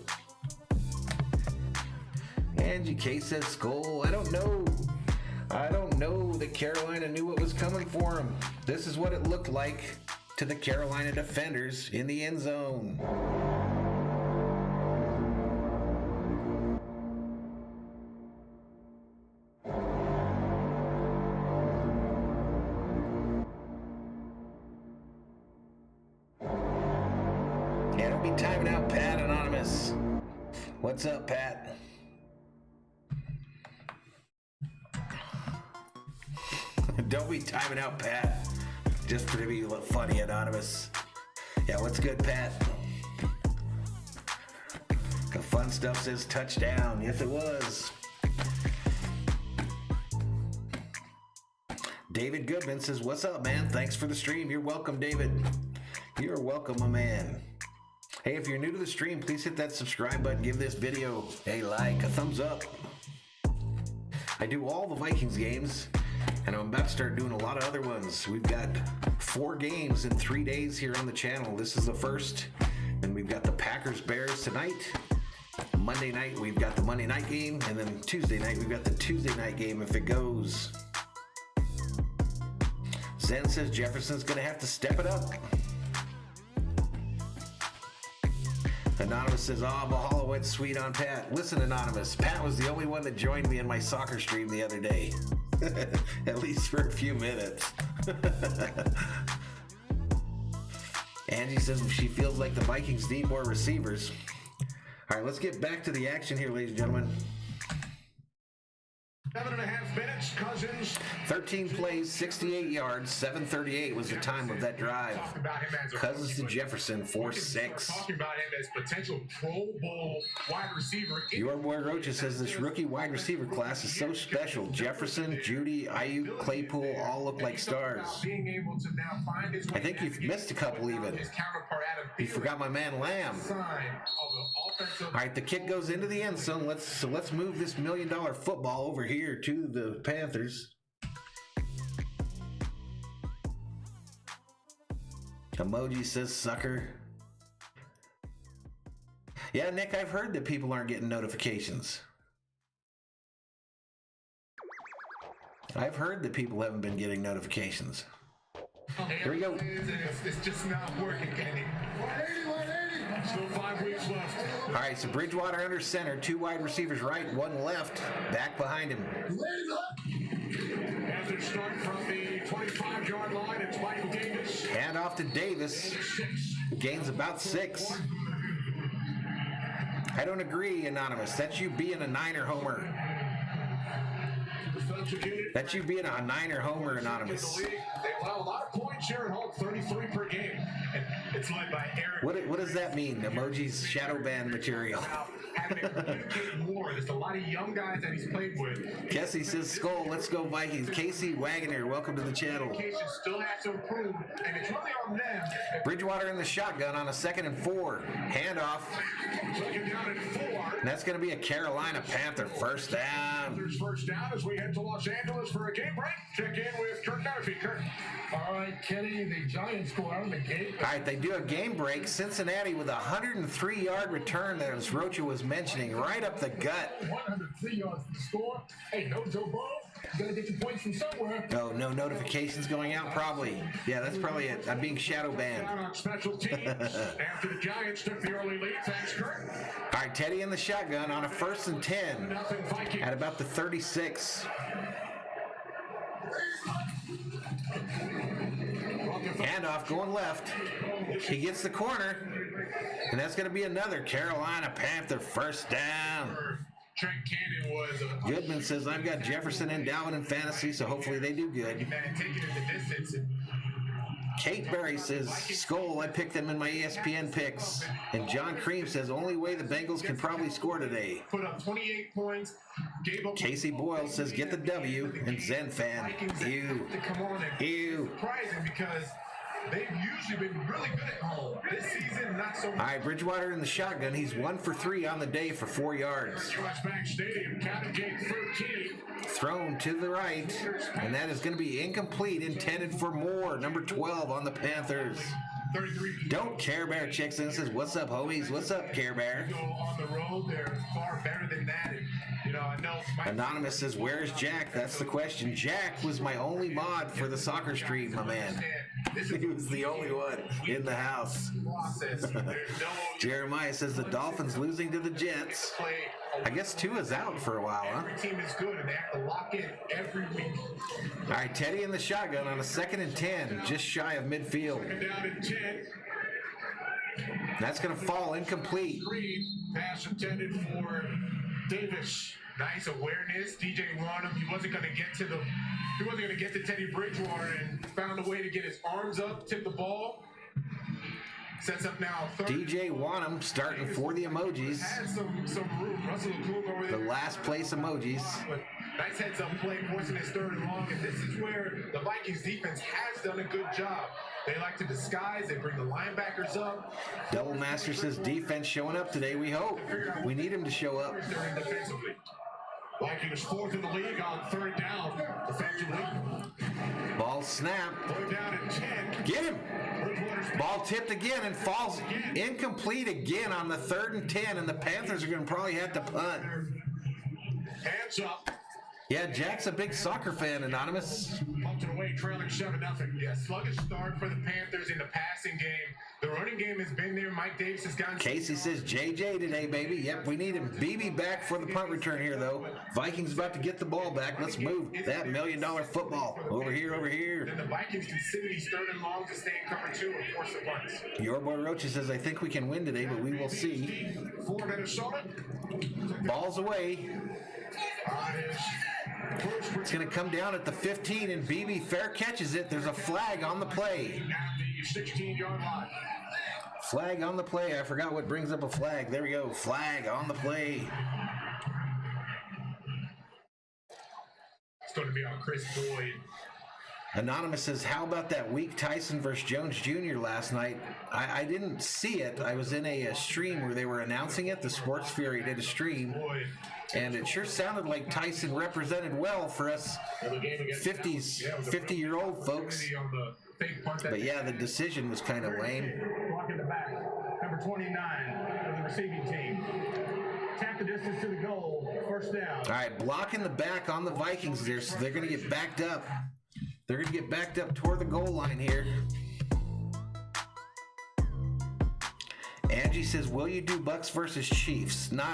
Angie K says SKOL. I don't know that Carolina knew what was coming for him. This is what it looked like to the Carolina defenders in the end zone. Yeah, don't be timing out Pat, Anonymous. What's up, Pat? Don't be timing out Pat. Just to be funny, Anonymous. Yeah, what's good, Pat? The fun stuff says touchdown. Yes, it was. David Goodman says, what's up, man? Thanks for the stream. You're welcome, David. You're welcome, my man. Hey, if you're new to the stream, please hit that subscribe button. Give this video a like, a thumbs up. I do all the Vikings games, and I'm about to start doing a lot of other ones. We've got 4 games in 3 days here on the channel. This is the first. And we've got the Packers-Bears tonight. Monday night, we've got the Monday night game. And then Tuesday night, we've got the Tuesday night game if it goes. Zen says Jefferson's going to have to step it up. Anonymous says, oh, Valhalla went sweet on Pat. Listen, Anonymous, Pat was the only one that joined me in my soccer stream the other day. At least for a few minutes. Angie says she feels like the Vikings need more receivers. All right, let's get back to the action here, ladies and gentlemen. 7.5 minutes, Cousins. 13 plays, 68 yards, 7:38 was the time of that drive. Cousins to Jefferson, 4-6. Talking about him as potential Pro Bowl wide receiver. Your boy Rocha says this rookie wide receiver class is so special. Jefferson, Judy, Ayuk, Claypool all look like stars. I think you've missed a couple even. You forgot my man Lamb. All right, the kick goes into the end zone. Let's move this $1 million football over here to the Panthers. Emoji says sucker. Yeah, Nick, I've heard that people aren't getting notifications. I've heard that people haven't been getting notifications. Here we go. It's just not working, Kenny. 180. Still 5 weeks left. All right, so Bridgewater under center, 2 wide receivers right, 1 left, back behind him. Panthers start from the 25-yard line. It's Mike Davis. Hand off to Davis. Gains about 6. I don't agree, Anonymous. That's you being a Niner homer. That's you being a Niner homer, Anonymous. They allow a lot of points here at home, 33 per game. And it's led by Eric. What does that mean? Emoji's shadow band material. Having to communicate more. There's a lot of young guys that he's played with. Casey says, SKOL, let's go Vikings. Casey Wagoner, welcome to the channel. Communication still has to improve, and it's really on them. Bridgewater in the shotgun on a 2nd and 4. Handoff. Second down and 4. And that's going to be a Carolina Panther first down. Panthers first down as we head to Los Angeles for a game break. Check in with Kirk Murphy. Kirk. All right, Kenny, the Giants go out of the gate. All right, they do a game break. Cincinnati with a 103-yard return that, as Rocha was mentioning, right up the gut. 103 yards to score. Hey, no Joe Burrow. You gotta get your points from somewhere. No notifications going out, probably. Yeah, that's probably it. I'm being shadow banned. Down on special teams after the Giants took the early lead. Thanks, Kirk. All right, Teddy in the shotgun on a 1st and 10 Nothing Vikings. at about the 36. Handoff going left. He gets the corner, and that's going to be another Carolina Panther first down. Trent Cannon was Goodman says, I've got Jefferson and Dalvin in fantasy, so hopefully they do good. man taking it the distance. Kate Berry says, SKOL, I picked them in my ESPN picks. And John Cream says, only way the Bengals can probably score today. Put up 28 points. Gave up Casey Boyle says, get the W. And Zen fan, ew. Come on and Ew. surprising because they've usually been really good at home. This season, not so much. All right, Bridgewater in the shotgun. He's 1 for 3 on the day for 4 yards. US Bank Stadium, County Gate 13. Thrown to the right, and that is going to be incomplete, intended for more. Number 12 on the Panthers. 33 Don't Care Bear checks in and says, what's up, homies? What's up, Care Bear? go on the road. They're far better than that. And, I know. Anonymous says, where's Jack? That's the question. Jack was my only mod for the soccer stream, my man. He was the only one in the house. Jeremiah says the Dolphins losing to the Jets. I guess Tua's out for a while, huh? Every team is good, and they have to lock in every week. All right, Teddy in the shotgun on a 2nd and 10, just shy of midfield. Down in 10. That's going to fall incomplete. Green, pass intended for Davis. Nice awareness. DJ Wanham, he wasn't going to get to Teddy Bridgewater and found a way to get his arms up, tip the ball. Sets up now. DJ Wanham starting for the emojis. Had some room. Russell Okung over The there. last place emojis. But nice heads up play, forcing his 3rd and long. And this is where the Vikings defense has done a good job. They like to disguise. They bring the linebackers up. Double Master says defense showing up today, we hope. We need him to show up. They're defensively. Vikings 4th in the league on 3rd down defensively. Ball snap. 3rd down and 10. Get him. Bridgewater's Ball tipped again and falls incomplete again on the 3rd and 10, and the Panthers are going to probably have to punt. hands up. Yeah, Jack's a big soccer fan, Anonymous. Pumped it away already trailing 7-0. Yeah, sluggish start for the Panthers in the passing game. The running game has been there. Mike Davis has gotten... Casey says JJ today, baby. Yep, we need him. BB back for the punt return here, though. Vikings about to get the ball back. Let's move that $1 million football. Over here, over here. Then the Vikings consider these 3rd and long to stay in cover 2 and force the punts. Your boy Rocha says, I think we can win today, but we will see. For Minnesota. Ball's away. It's going to come down at the 15, and BB fair catches it. There's a flag on the play. At the 16-yard line. Flag on the play. I forgot what brings up a flag. There we go. Flag on the play. It's going to be on Chris Boyd. Anonymous says, how about that weak Tyson versus Jones Jr. last night? I didn't see it. I was in a stream where they were announcing it. The Sports Fury did a stream. And it sure sounded like Tyson represented well for us 50-year-old folks. But yeah, the decision was kind of lame. Block in the back. Number 29 of the receiving team. Tap the distance to the goal. First down. All right, block in the back on the Vikings there, so they're going to get backed up. They're going to get backed up toward the goal line here. Angie says, will you do Bucks versus Chiefs? No.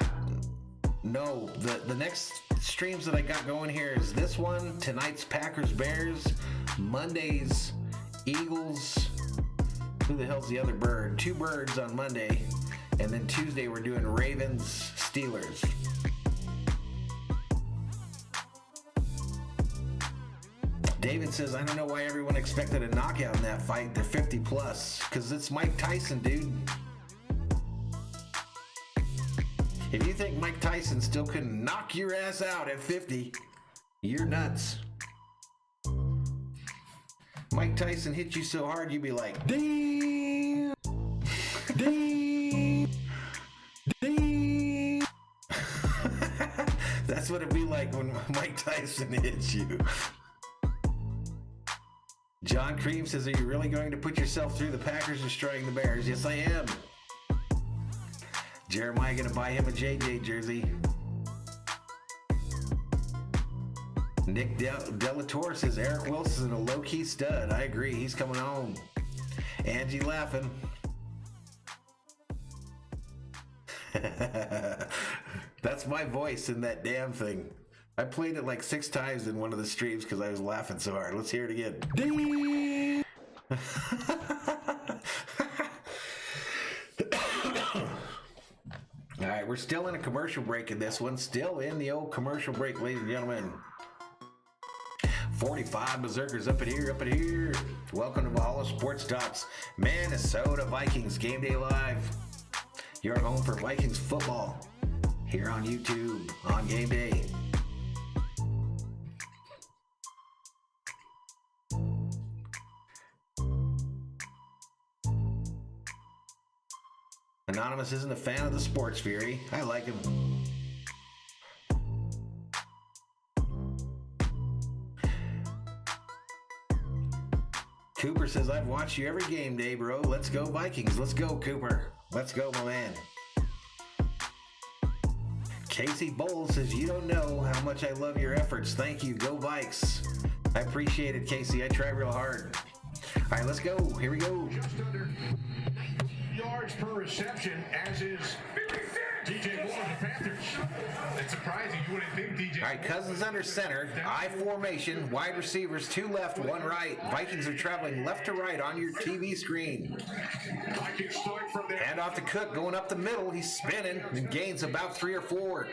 The next streams that I got going here is this one, tonight's Packers Bears, Monday's Eagles. Who the hell's the other bird? 2 birds on Monday. And then Tuesday we're doing Ravens Steelers. David says, I don't know why everyone expected a knockout in that fight. They're 50 plus. Because it's Mike Tyson, dude. If you think Mike Tyson still couldn't knock your ass out at 50, you're nuts. Mike Tyson hit you so hard, you'd be like, damn, damn, damn. That's what it'd be like when Mike Tyson hits you. John Cream says, are you really going to put yourself through the Packers destroying the Bears? Yes, I am. Jeremiah going to buy him a JJ jersey. Nick Delatorre says, Eric Wilson is a low-key stud. I agree. He's coming home. Angie laughing. That's my voice in that damn thing. I played it like 6 times in one of the streams because I was laughing so hard. Let's hear it again. Ding! All right, we're still in a commercial break in this one. Still in the old commercial break, ladies and gentlemen. 45 Berserkers up in here, up in here. Welcome to Valhalla Sports Talk's Minnesota Vikings Game Day Live. Your home for Vikings football here on YouTube on Game Day. Anonymous isn't a fan of the Sports Fury. I like him. Cooper says, I've watched you every game day, bro. Let's go Vikings. Let's go, Cooper. Let's go, my man. Casey Bowles says, you don't know how much I love your efforts. Thank you. Go Vikes. I appreciate it, Casey. I try real hard. All right, let's go. Here we go. Just under 19 yards per reception, as is DJ Moore of the Panthers. It's surprising. You wouldn't think DJ... All right, Cousins under center. I formation. Wide receivers, 2 left, 1 right. Vikings are traveling left to right on your TV screen. Vikings start from there. Hand off to Cook, going up the middle. He's spinning and gains about 3 or 4.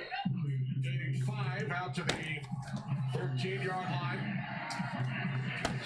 Gaining 5 out to the 13-yard line.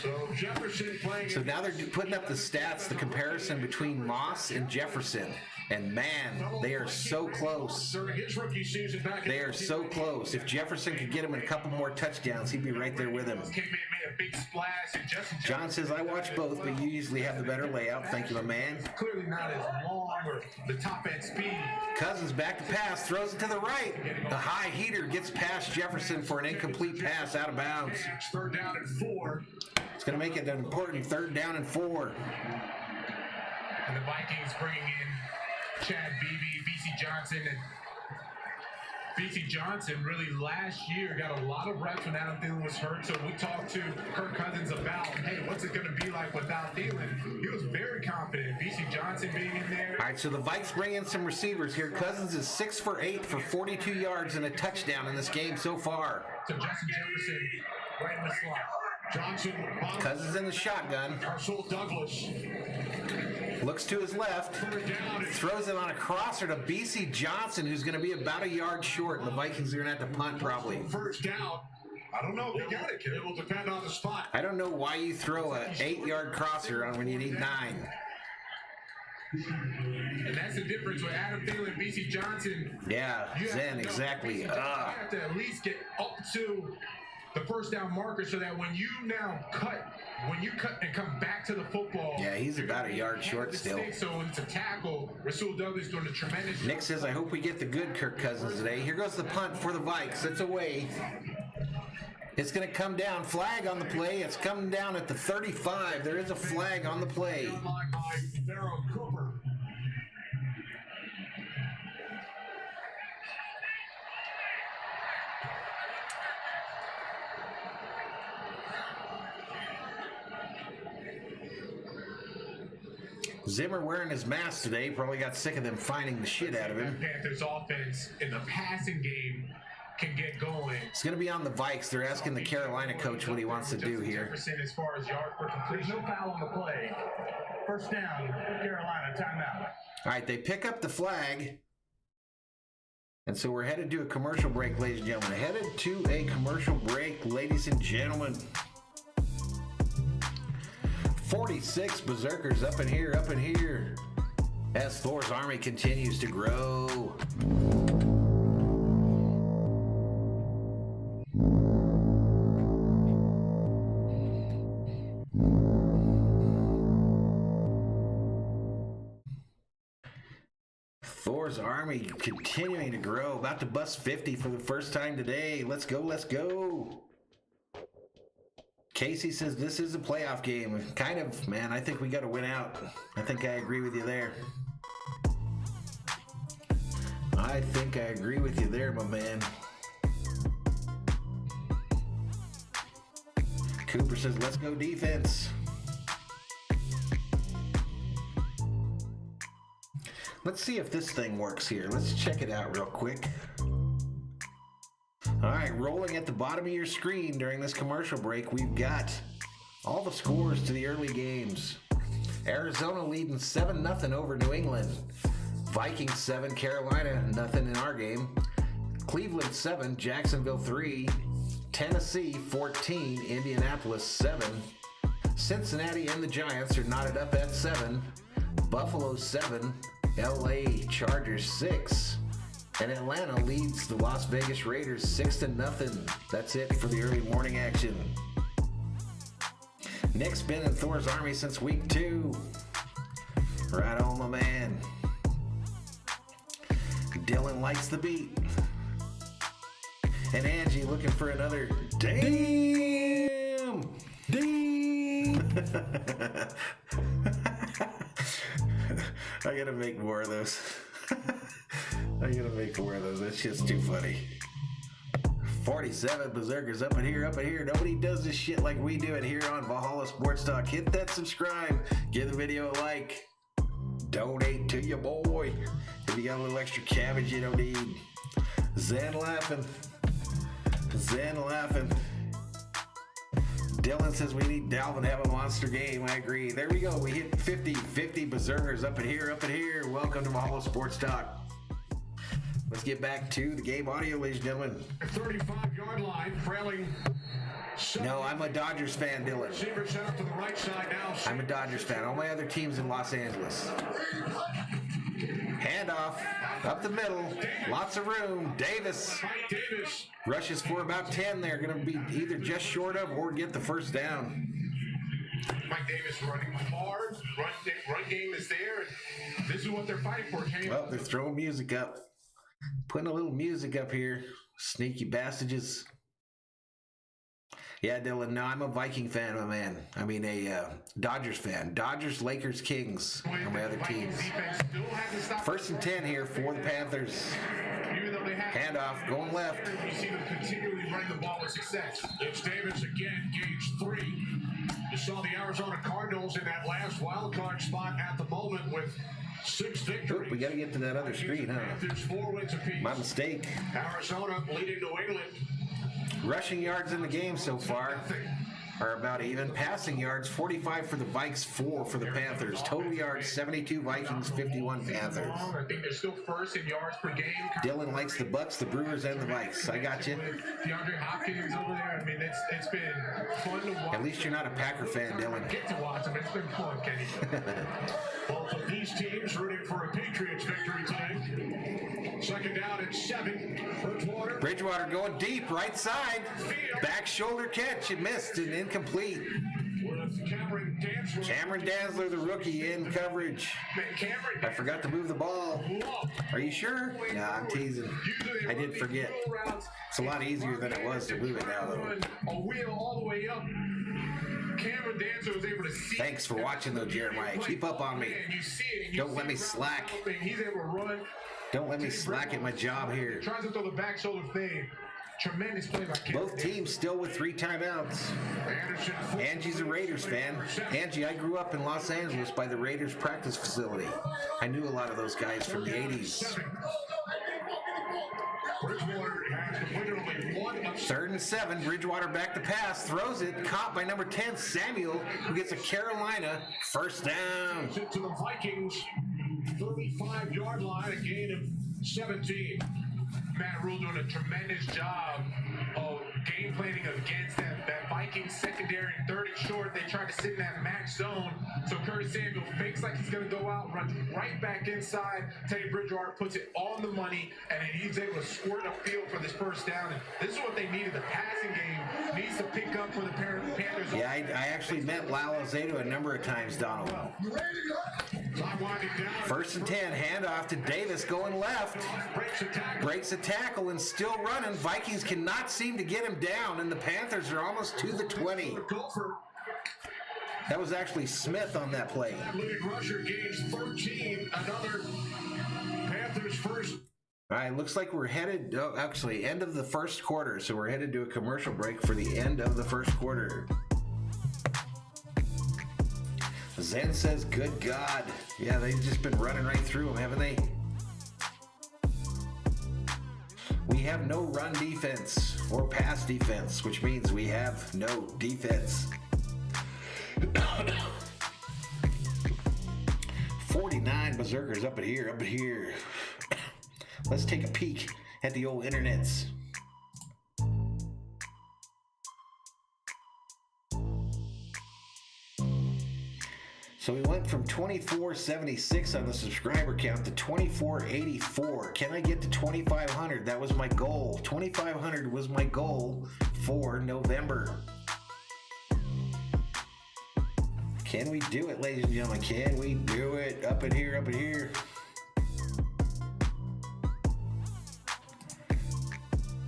So Jefferson playing. So now they're putting up the stats, the comparison between Moss and Jefferson. And man, they are so close. During his rookie season back They are so close. If Jefferson could get him in a couple more touchdowns, he'd be right there with him. Came in, made a big splash, and Justin John says, I watch both, but you usually have the better layout. Thank you, my man. clearly not as long or the top end speed. Cousins back to pass, throws it to the right. The high heater gets past Jefferson for an incomplete pass out of bounds. It's 3rd down and 4. It's going to make it an important 3rd down and 4. And the Vikings bringing in Chad Beebe, BC Johnson, and BC Johnson really last year got a lot of reps when Adam Thielen was hurt. So we talked to Kirk Cousins about, hey, what's it going to be like without Thielen? He was very confident. BC Johnson being in there. All right, so the Vikes bring in some receivers here. Cousins is 6 for 8 for 42 yards and a touchdown in this game so far. So Justin Jefferson right in the slot. Johnson. Cousins in the shotgun. Arcel Douglas. Looks to his left. Throws it on a crosser to BC Johnson, who's going to be about a yard short. And the Vikings are going to have to punt probably. First down. I don't know if he got it. It will depend on the spot. I don't know why you throw an 8-yard crosser on when you need 9. And that's the difference with Adam Thielen and BC Johnson. Yeah, Zen, exactly. You have to at least get up to the first down marker so that when you cut and come back to the football. Yeah, he's about a yard short still. So when it's a tackle, Rasul Douglas doing a tremendous Nick says, I hope we get the good Kirk Cousins today. Here goes the punt for the Vikes. It's away. It's going to come down. Flag on the play. It's coming down at the 35. There is a flag on the play. Zimmer wearing his mask today. Probably got sick of them finding the shit out of him. Panthers offense in the passing game can get going. It's going to be on the Vikes. They're asking the Carolina coach what he wants to do here. As far as yard per There's completion. no foul on the play. First down, Carolina, timeout. All right, they pick up the flag. And so we're headed to a commercial break, ladies and gentlemen. Headed to a commercial break, ladies and gentlemen. 46 Berserkers up in here, as Thor's army continues to grow. Thor's army continuing to grow, about to bust 50 for the first time today. Let's go, let's go. Casey says this is a playoff game. Kind of, man. I think we got to win out. I think I agree with you there. I think I agree with you there, my man. Cooper says, let's go defense. Let's see if this thing works here. Let's check it out real quick. All right, rolling at the bottom of your screen during this commercial break, we've got all the scores to the early games. Arizona leading 7-0 over New England. Vikings 7, Carolina nothing in our game. Cleveland 7, Jacksonville 3. Tennessee 14, Indianapolis 7. Cincinnati and the Giants are knotted up at 7. Buffalo 7, LA Chargers 6. And Atlanta leads the Las Vegas Raiders 6-0. That's it for the early morning action. Nick's been in Thor's army since week 2. Right on, my man. Dylan likes the beat. And Angie looking for another damn. I gotta make more of those. I gotta make more of those. That's just too funny. 47 Berserkers up in here. Nobody does this shit like we do it here on Valhalla Sports Talk. Hit that subscribe. Give the video a like. Donate to your boy. If you got a little extra cabbage you don't need. Zen laughing. Dylan says we need Dalvin to have a monster game. I agree. There we go. We hit 50 Berserkers up in here. Welcome to Valhalla Sports Talk. Let's get back to the game audio, ladies and gentlemen. 35-yard line, trailing. No, I'm a Dodgers fan, Dylan. Receiver set up to the right side now. I'm a Dodgers fan. All my other teams in Los Angeles. Handoff, up the middle, lots of room. Davis rushes for about 10 there. Going to be either just short of or get the first down. Mike Davis running hard. Run game is there. And this is what they're fighting for. Well, they're throwing music up. Putting a little music up here. Sneaky bastards. Yeah, Dylan, no, I'm a Viking fan, my man. I mean, a Dodgers fan. Dodgers, Lakers, Kings are my other teams. First and 10 here for the Panthers. Even though they Handoff, going left. You see them continually running the ball with success. It's Davis again, gauge 3. You saw the Arizona Cardinals in that last wild card spot at the moment with 6 victories. Oop, we got to get to that other screen, huh? Panthers 4 wins apiece. My mistake. Arizona leading New England. Rushing yards in the game so far are about even. Passing yards, 45 for the Vikes, 4 for the Panthers. Total yards, 72 Vikings, 51 Panthers. I think they're still first in yards per game. Dylan likes the Bucks, the Brewers, and the Vikes. I got you. DeAndre Hopkins over there. I mean, it's been fun to watch. At least you're not a Packer fan, Dylan. Get to watch them. It's been fun, Kenny. Both of these teams rooting for a Patriots victory today. Second down and 7. Bridgewater going deep, right side. Back shoulder catch. It missed and incomplete. With Cameron Dazzler, the rookie, in coverage. I forgot to move the ball. Are you sure? Nah, I'm teasing. I did forget. It's a lot easier than it was to move it now, though. A wheel all the way up. Cameron Dancer was able to see. Thanks for watching, though, Jeremiah. Keep up on me. Don't let me slack. He's able to run. Don't let me slack at my job here. Tries to throw the back shoulder fade. Tremendous play by Cameron. Both teams still with 3 timeouts. Angie's a Raiders fan. Angie, I grew up in Los Angeles by the Raiders practice facility. I knew a lot of those guys from the 80s. Bridgewater has completed only 1 of 3rd and 7. Bridgewater back to pass. Throws it. Caught by number 10, Samuel, who gets a Carolina first down. to the Vikings 35-yard line, a gain of 17. Matt Rule doing a tremendous job of game planning against that Vikings secondary. 3rd and short, they try to sit in that max zone. So Curtis Samuel fakes like he's going to go out, runs right back inside. Teddy Bridgewater puts it on the money, and then he's able to squirt upfield for this first down. And this is what they needed. The passing game needs to pick up for the Panthers. Yeah, I actually met Lalo Zato a number of times, Donald. First and 10, handoff to Davis going left. Breaks a tackle and still running. Vikings cannot seem to get him down, and the Panthers are almost to the 20. That was actually Smith on that play. Leading rusher gains 13. Another Panthers first. All right, looks like we're headed, actually, end of the first quarter. So we're headed to a commercial break for the end of the first quarter. Zen says, good God. Yeah, they've just been running right through them, haven't they? We have no run defense or pass defense, which means we have no defense. 49 berserkers up at here. Let's take a peek at the old internets. So we went from 2476 on the subscriber count to 2484. Can I get to 2500? That was my goal. 2500 was my goal for November. Can we do it, ladies and gentlemen? Can we do it? Up in here.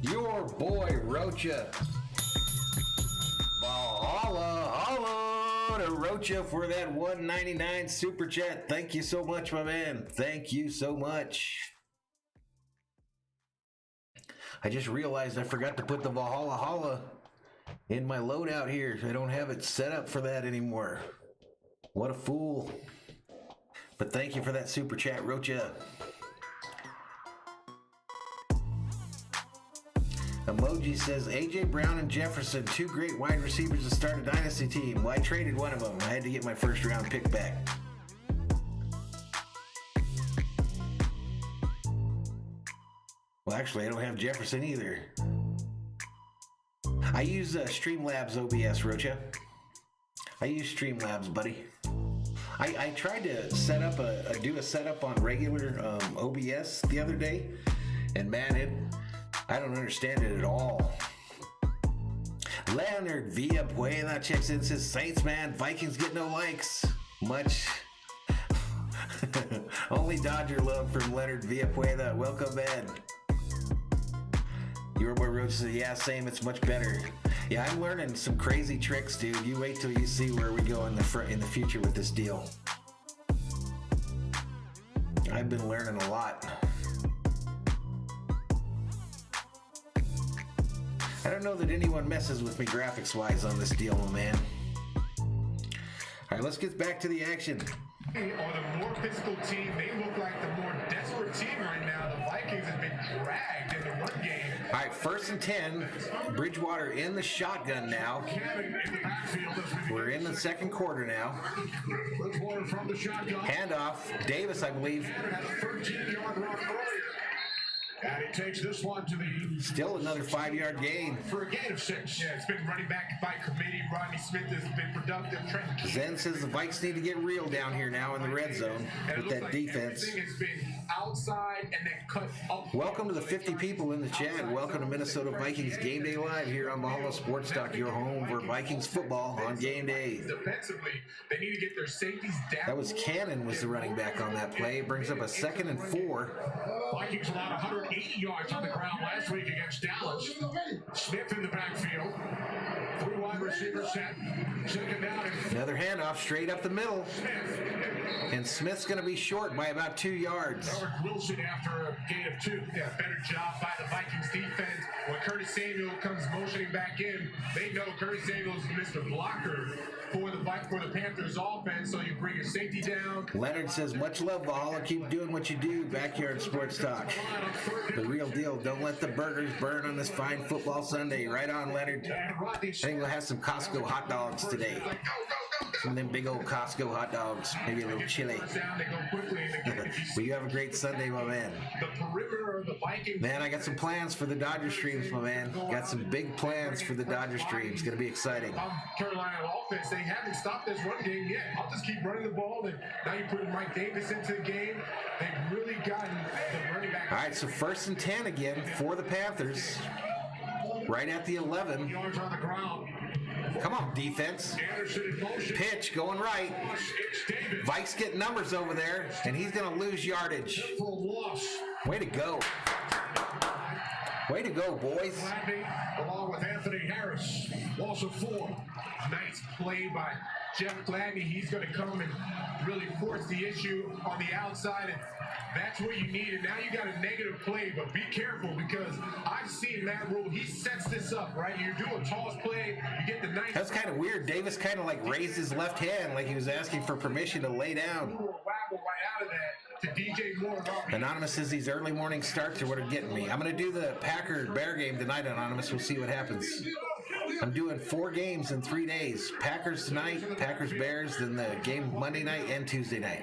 Your boy Rocha. Holla to Rocha for that $1.99 super chat. Thank you so much, my man. Thank you so much. I just realized I forgot to put the Valhalla in my loadout here. I don't have it set up for that anymore. What a fool. But thank you for that super chat, Rocha. Emoji says, A.J. Brown and Jefferson, 2 great wide receivers to start a dynasty team. Well, I traded one of them. I had to get my first round pick back. Well, actually, I don't have Jefferson either. I use Streamlabs OBS, Rocha. I use Streamlabs, buddy. I tried to set up do a setup on regular OBS the other day, and man, I don't understand it at all. Leonard Villapueda checks in, says, Saints, man, Vikings get no likes. Much. Only Dodger love from Leonard Villapueda. Welcome, man. Your boy Roach says, yeah, same, it's much better. Yeah, I'm learning some crazy tricks, dude. You wait till you see where we go in the future with this deal. I've been learning a lot. I don't know that anyone messes with me graphics-wise on this deal, my man. All right, let's get back to the action. Are the more physical team. They look like the more desperate team right now. The Vikings have been dragged in the run game. All right, 1st and 10. Bridgewater in the shotgun now. We're in the second quarter now. Bridgewater from the shotgun. Handoff. Davis, I believe. Had a 13-yard run earlier. And he takes this one to the... Still another 5-yard gain. For a gain of 6. Yeah, it's been running back by committee. Rodney Smith has been productive. Zen says the Vikes need to get real down here now in the red zone with that defense. Everything has been outside and then cut up. Welcome to the 50 people in the chat. Welcome to Minnesota Vikings Game Day Live here on Valhalla Sports Talk, your home for Vikings football on game day. Defensively, they need to get their safeties down. That was Cannon was the running back on that play. It brings up a 2nd and 4. Vikings allowed 180 yards on the ground last week against Dallas. Smith in the backfield. 3 wide receivers set. Second down. Another handoff straight up the middle. And Smith's going to be short by about 2 yards. Eric Wilson after a gain of 2. Yeah, better job by the Vikings defense. When Curtis Samuel comes motioning back in, they know Curtis Samuel's Mr. Blocker for the Panthers offense, so you bring your safety down. Leonard says, much love, Valhalla. Keep doing what you do. Backyard Sports Talk. The real deal. Don't let the burgers burn on this fine football Sunday. Right on, Leonard. I think we'll have some Costco hot dogs today. Some of them big old Costco hot dogs. Maybe a little chili. Well, you have a great Sunday, my man. The perimeter of the Vikings. Man, I got some plans for the Dodger streams, my man. Got some big plans for the Dodger streams. Gonna be exciting. Carolina offense, they haven't stopped this run game yet. I'll just keep running the ball, and now you put Mike Davis into the game. They've really gotten the running back. All right, so 1st and 10 again for the Panthers. Right at the 11. Yards on the ground. Come on, defense. Anderson in motion. Pitch going right. It's Davis. Vikes get numbers over there, and he's going to lose yardage. For a loss. Way to go. Way to go, boys. Gladney along with Anthony Harris. Loss of 4. Nice play by Jeff Gladney. He's going to come and really force the issue on the outside, and that's what you need. And now you got a negative play, but be careful because I've seen Matt Rule. He sets this up, right? You do a toss play, you get the nice. That's kind of weird. Davis kind of like raised his left hand like he was asking for permission to lay down. Waggle right out of that to DJ Moore. Anonymous says these early morning starts are what are getting me. I'm going to do the Packer-Bear game tonight, Anonymous. We'll see what happens. I'm doing 4 games in 3 days. Packers tonight, Packers-Bears, then the game Monday night and Tuesday night.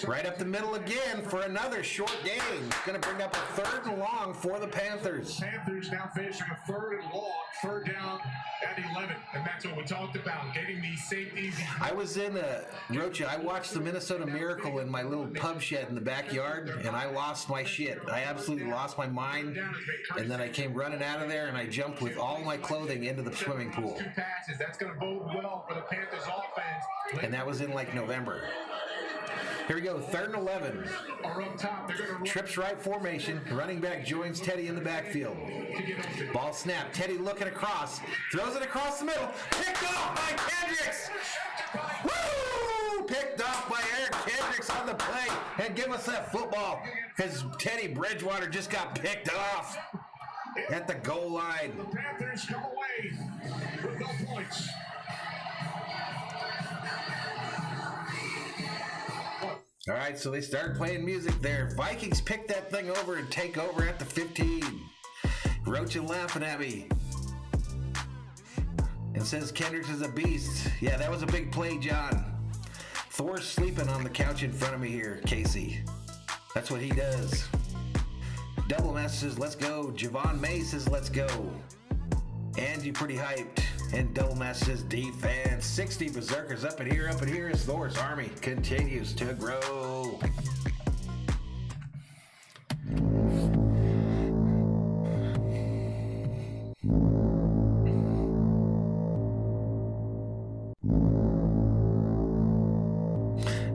Right up the middle again for another short game. It's going to bring up a 3rd and long for the Panthers. Panthers now facing a 3rd and long. 3rd down at 11. And that's what we talked about, getting these safeties. I was in Rocha. I watched the Minnesota Miracle in my little pub shed in the backyard, and I lost my shit. I absolutely lost my mind. And then I came running out of there, and I jumped with all my clothing into the swimming pool. 2 passes. That's going to bode well for the Panthers offense. And that was in like November. Here we go, 3rd and 11. Are up top. They're going to Trips right formation. Running back joins Teddy in the backfield. Ball snap. Teddy looking across. Throws it across the middle. Picked off by Kendricks. Woo! Picked off by Eric Kendricks on the play. And give us that football because Teddy Bridgewater just got picked off at the goal line. The Panthers come away with no points. All right, so they start playing music there. Vikings pick that thing over and take over at the 15. Roach laughing at me. And says Kendricks is a beast. Yeah, that was a big play, John. Thor's sleeping on the couch in front of me here, Casey. That's what he does. Double Master says, let's go. Javon May says, let's go. Angie pretty hyped. And Double Master says, defense. 60 Berserkers up in here as Thor's army continues to grow.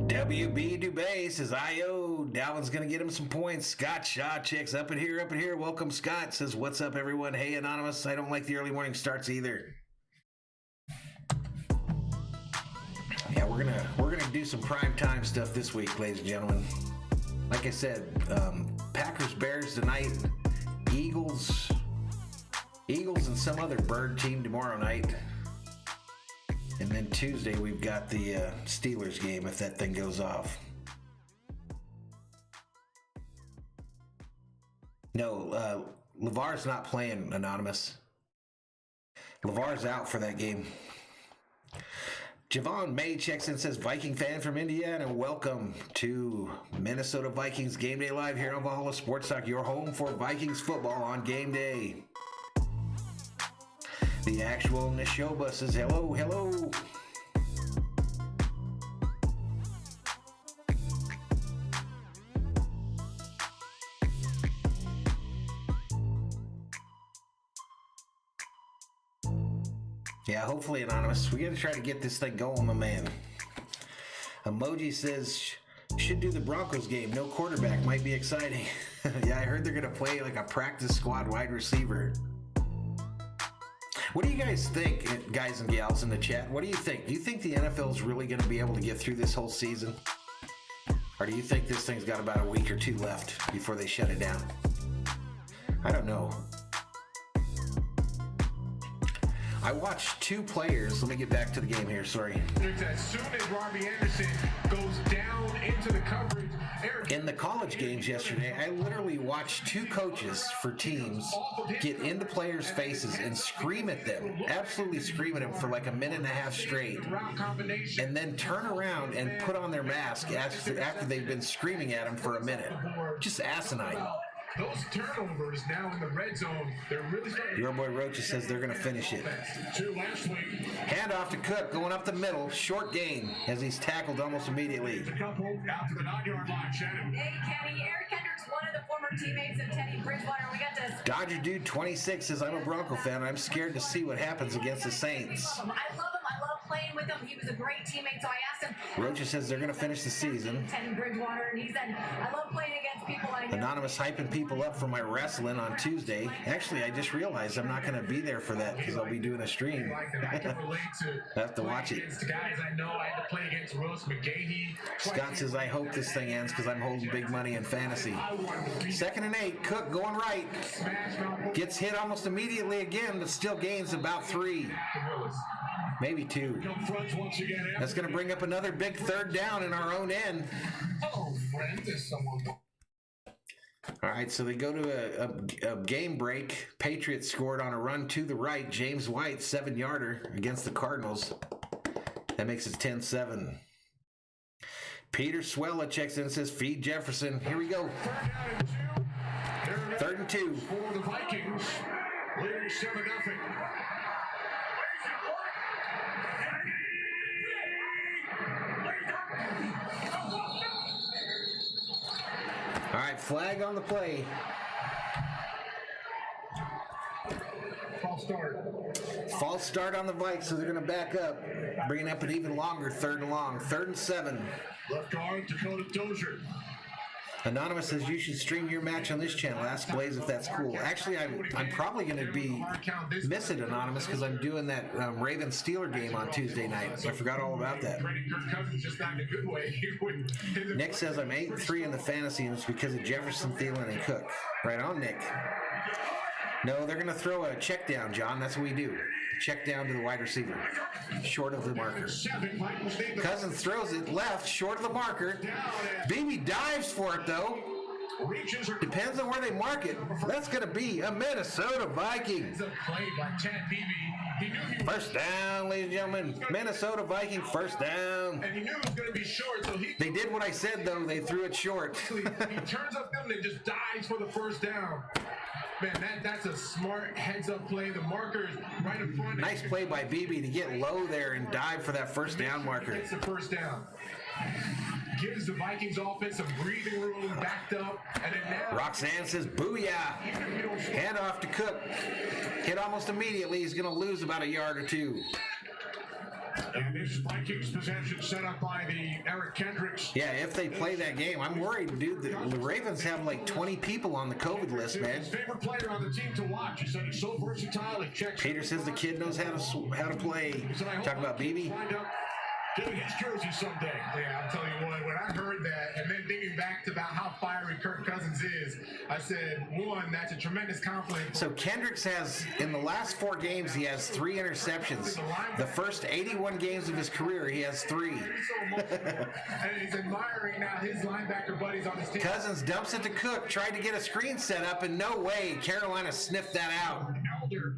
WB Dubay says, IO, Dalvin's going to get him some points. Scott Shaw chicks up in here. Welcome, Scott. Says, what's up, everyone? Hey, Anonymous. I don't like the early morning starts either. Yeah, we're gonna do some prime time stuff this week, ladies and gentlemen. Like I said, Packers Bears tonight, Eagles Eagles and some other bird team tomorrow night. And then Tuesday we've got the Steelers game if that thing goes off. No, LeVar's not playing, Anonymous. LeVar's out for that game. Javon May checks in and says, Viking fan from Indiana, welcome to Minnesota Vikings Game Day Live here on Valhalla Sports Talk, your home for Vikings football on game day. The actual Neshoba says, hello, hello. Yeah, hopefully, Anonymous. We got to try to get this thing going, my man. Emoji says, should do the Broncos game. No quarterback. Might be exciting. Yeah, I heard they're going to play like a practice squad wide receiver. What do you guys think, guys and gals in the chat? What do you think? Do you think the NFL is really going to be able to get through this whole season? Or do you think this thing's got about a week or two left before they shut it down? I don't know. I watched two players. Let me get back to the game here. Sorry. As soon as Robbie Anderson goes down into the coverage, in the college games yesterday, I literally watched two coaches for teams get into players' faces and scream at them, absolutely scream at them for like a minute and a half straight, and then turn around and put on their mask after they've been screaming at them for a minute. Just asinine. Those turnovers now in the red zone, they're really starting. Your boy Rocha says they're going to finish it. Handoff to Cook, going up the middle, short gain as he's tackled almost immediately. A couple out to the 9-yard line, Shannon. Hey, Kenny. Eric Hendricks, one of the former teammates of Teddy Bridgewater. We got to. Dodger Dude 26 says, I'm a Bronco fan. I'm scared to see what happens against the Saints. I love him. I love playing with him. He was a great teammate, so I asked him. Rocha says they're going to finish the season. Teddy Bridgewater, and he said, I love playing against people I know. Anonymous hyping people up for my wrestling on Tuesday. Actually, I just realized I'm not going to be there for that because I'll be doing a stream. I can relate to I have to watch it. against guys I know. I had to play against Willis McGahee. Scott says, I hope this thing ends because I'm holding big money in fantasy. 2nd and 8, Cook going right. Gets hit almost immediately again, but still gains about 3. Maybe 2. That's going to bring up another big 3rd down in our own end. Oh, friend, there's someone. All right, so they go to a game break. Patriots scored on a run to the right. James White, 7-yarder against the Cardinals. That makes it 10-7. Peter Swella checks in and says, feed Jefferson. Here we go. 3rd and 2. For the Vikings, leading 7-0. All right, flag on the play. False start on the Vikes, so they're going to back up, bringing up an even longer 3rd and long. 3rd and 7. Left guard, Dakota Dozier. Anonymous says you should stream your match on this channel. Ask Blaze if that's cool. Actually, I'm probably going to be miss it, Anonymous, because I'm doing that Ravens-Steeler game on Tuesday night. So I forgot all about that. Nick says I'm 8-3 in the fantasy, and it's because of Jefferson, Thielen, and Cook. Right on, Nick. No, they're going to throw a check down, John. That's what we do. Check down to the wide receiver, short of the marker. Cousins throws it left, short of the marker. Beebe dives for it, though. Depends on where they mark it. That's going to be a Minnesota Viking. First down, ladies and gentlemen. Minnesota Viking, first down. And he knew it was going to be short, so they did what I said, though. They threw it short. He turns up them and just dives for the first down. Man, that's a smart heads-up play. The marker's right in front. Nice play by Beebe to get low there and dive for that first down marker. It's the first down. Gives the Vikings offense some breathing room, backed up, and then now Roxanne says, booyah. Hand off to Cook. Hit almost immediately. He's going to lose about a yard or 2. And this Vikings possession set up by the Eric Kendricks. Yeah, if they play that game, I'm worried, dude. The Ravens have like 20 people on the COVID list, man. His favorite player on the team to watch. He said he's so versatile. He checks. Peter says the kid knows how to play. Talk about Beebe. getting his jersey someday. Yeah, I'm telling you what, when I heard that, and then thinking back to about how fiery Kirk Cousins is, I said, one, that's a tremendous compliment. So Kendricks has, in the last 4 games, he has 3 interceptions. The first 81 games of his career, he has 3. And he's admiring now his linebacker buddies on his team. Cousins dumps it to Cook, tried to get a screen set up, and no way. Carolina sniffed that out. Elder,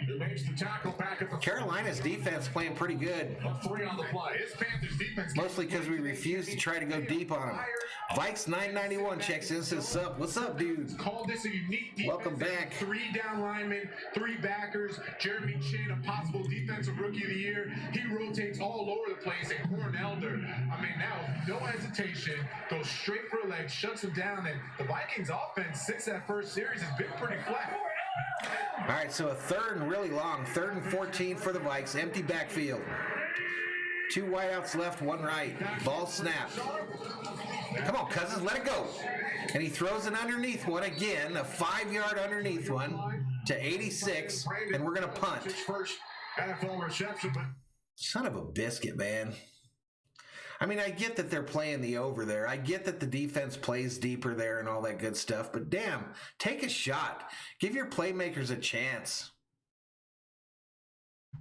who makes the tackle back at the Carolina's defense playing pretty good. 3 on the play. His Panthers defense. Mostly because we refuse to try to go deep on them. Vikes 991 checks in, says, "Sup? What's up, dude?" Called this a unique defense. Welcome back. 3 down linemen, 3 backers. Jeremy Chin, a possible defensive rookie of the year. He rotates all over the place. And Corn Elder, I mean, now no hesitation, goes straight for a leg, shuts him down. And the Vikings offense, since that first series, has been pretty flat. All right, so a third and really long, 3rd and 14 for the Vikes, empty backfield. 2 wideouts left, 1 right. Ball snapped. Come on, Cousins, let it go. And he throws an underneath one again, a 5-yard underneath one to 86, and we're going to punt. His first NFL reception, but Son of a biscuit, man. I mean, I get that they're playing the over there. I get that the defense plays deeper there and all that good stuff, but damn, take a shot. Give your playmakers a chance.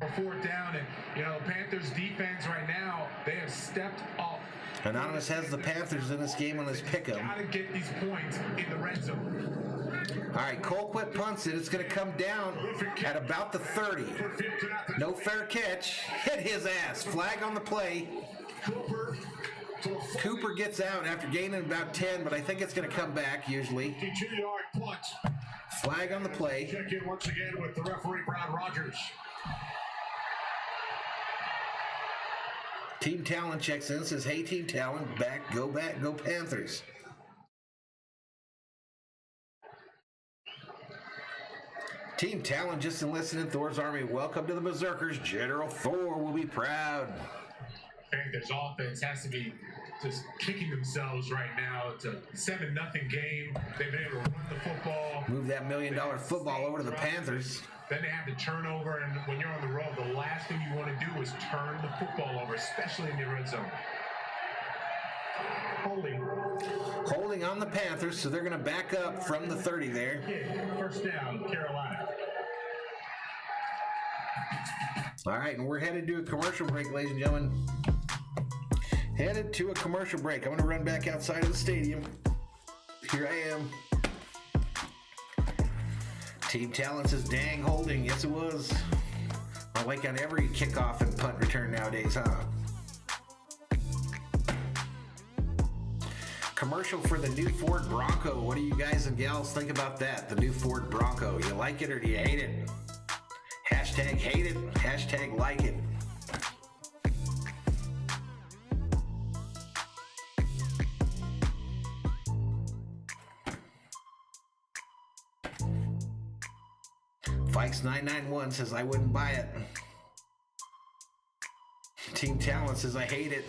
4th down, and you know, Panthers defense right now, they have stepped up. Anonymous has the Panthers in this game on his pick'em. Gotta get these points in the red zone. All right, Colquitt punts it. It's going to come down at about the 30. No fair catch. Hit his ass. Flag on the play. Cooper gets out after gaining about 10, but I think it's going to come back usually. 52-yard punt. Flag on the play. Check in once again with the referee, Brad Rogers. Team Talon checks in, says, "Hey, Team Talon, back, go Panthers." Team Talon just enlisted in Thor's army. Welcome to the Berserkers. General Thor will be proud. Panthers offense has to be just kicking themselves right now. It's a 7-0 game. They've been able to run the football. Move that $1 million football over to the Panthers. Then they have the turnover, and when you're on the road, the last thing you want to do is turn the football over, especially in the red zone. Holding on the Panthers, so they're going to back up from the 30 there. First down, Carolina. All right, and we're headed to a commercial break, ladies and gentlemen. Headed to a commercial break. I'm going to run back outside of the stadium. Here I am. Team Talent says, "Dang, holding." Yes, it was. Like on every kickoff and punt return nowadays, huh? Commercial for the new Ford Bronco. What do you guys and gals think about that? The new Ford Bronco. You like it or do you hate it? Hashtag hate it. Hashtag like it. Vikes 991 says, "I wouldn't buy it." Team Talent says, "I hate it."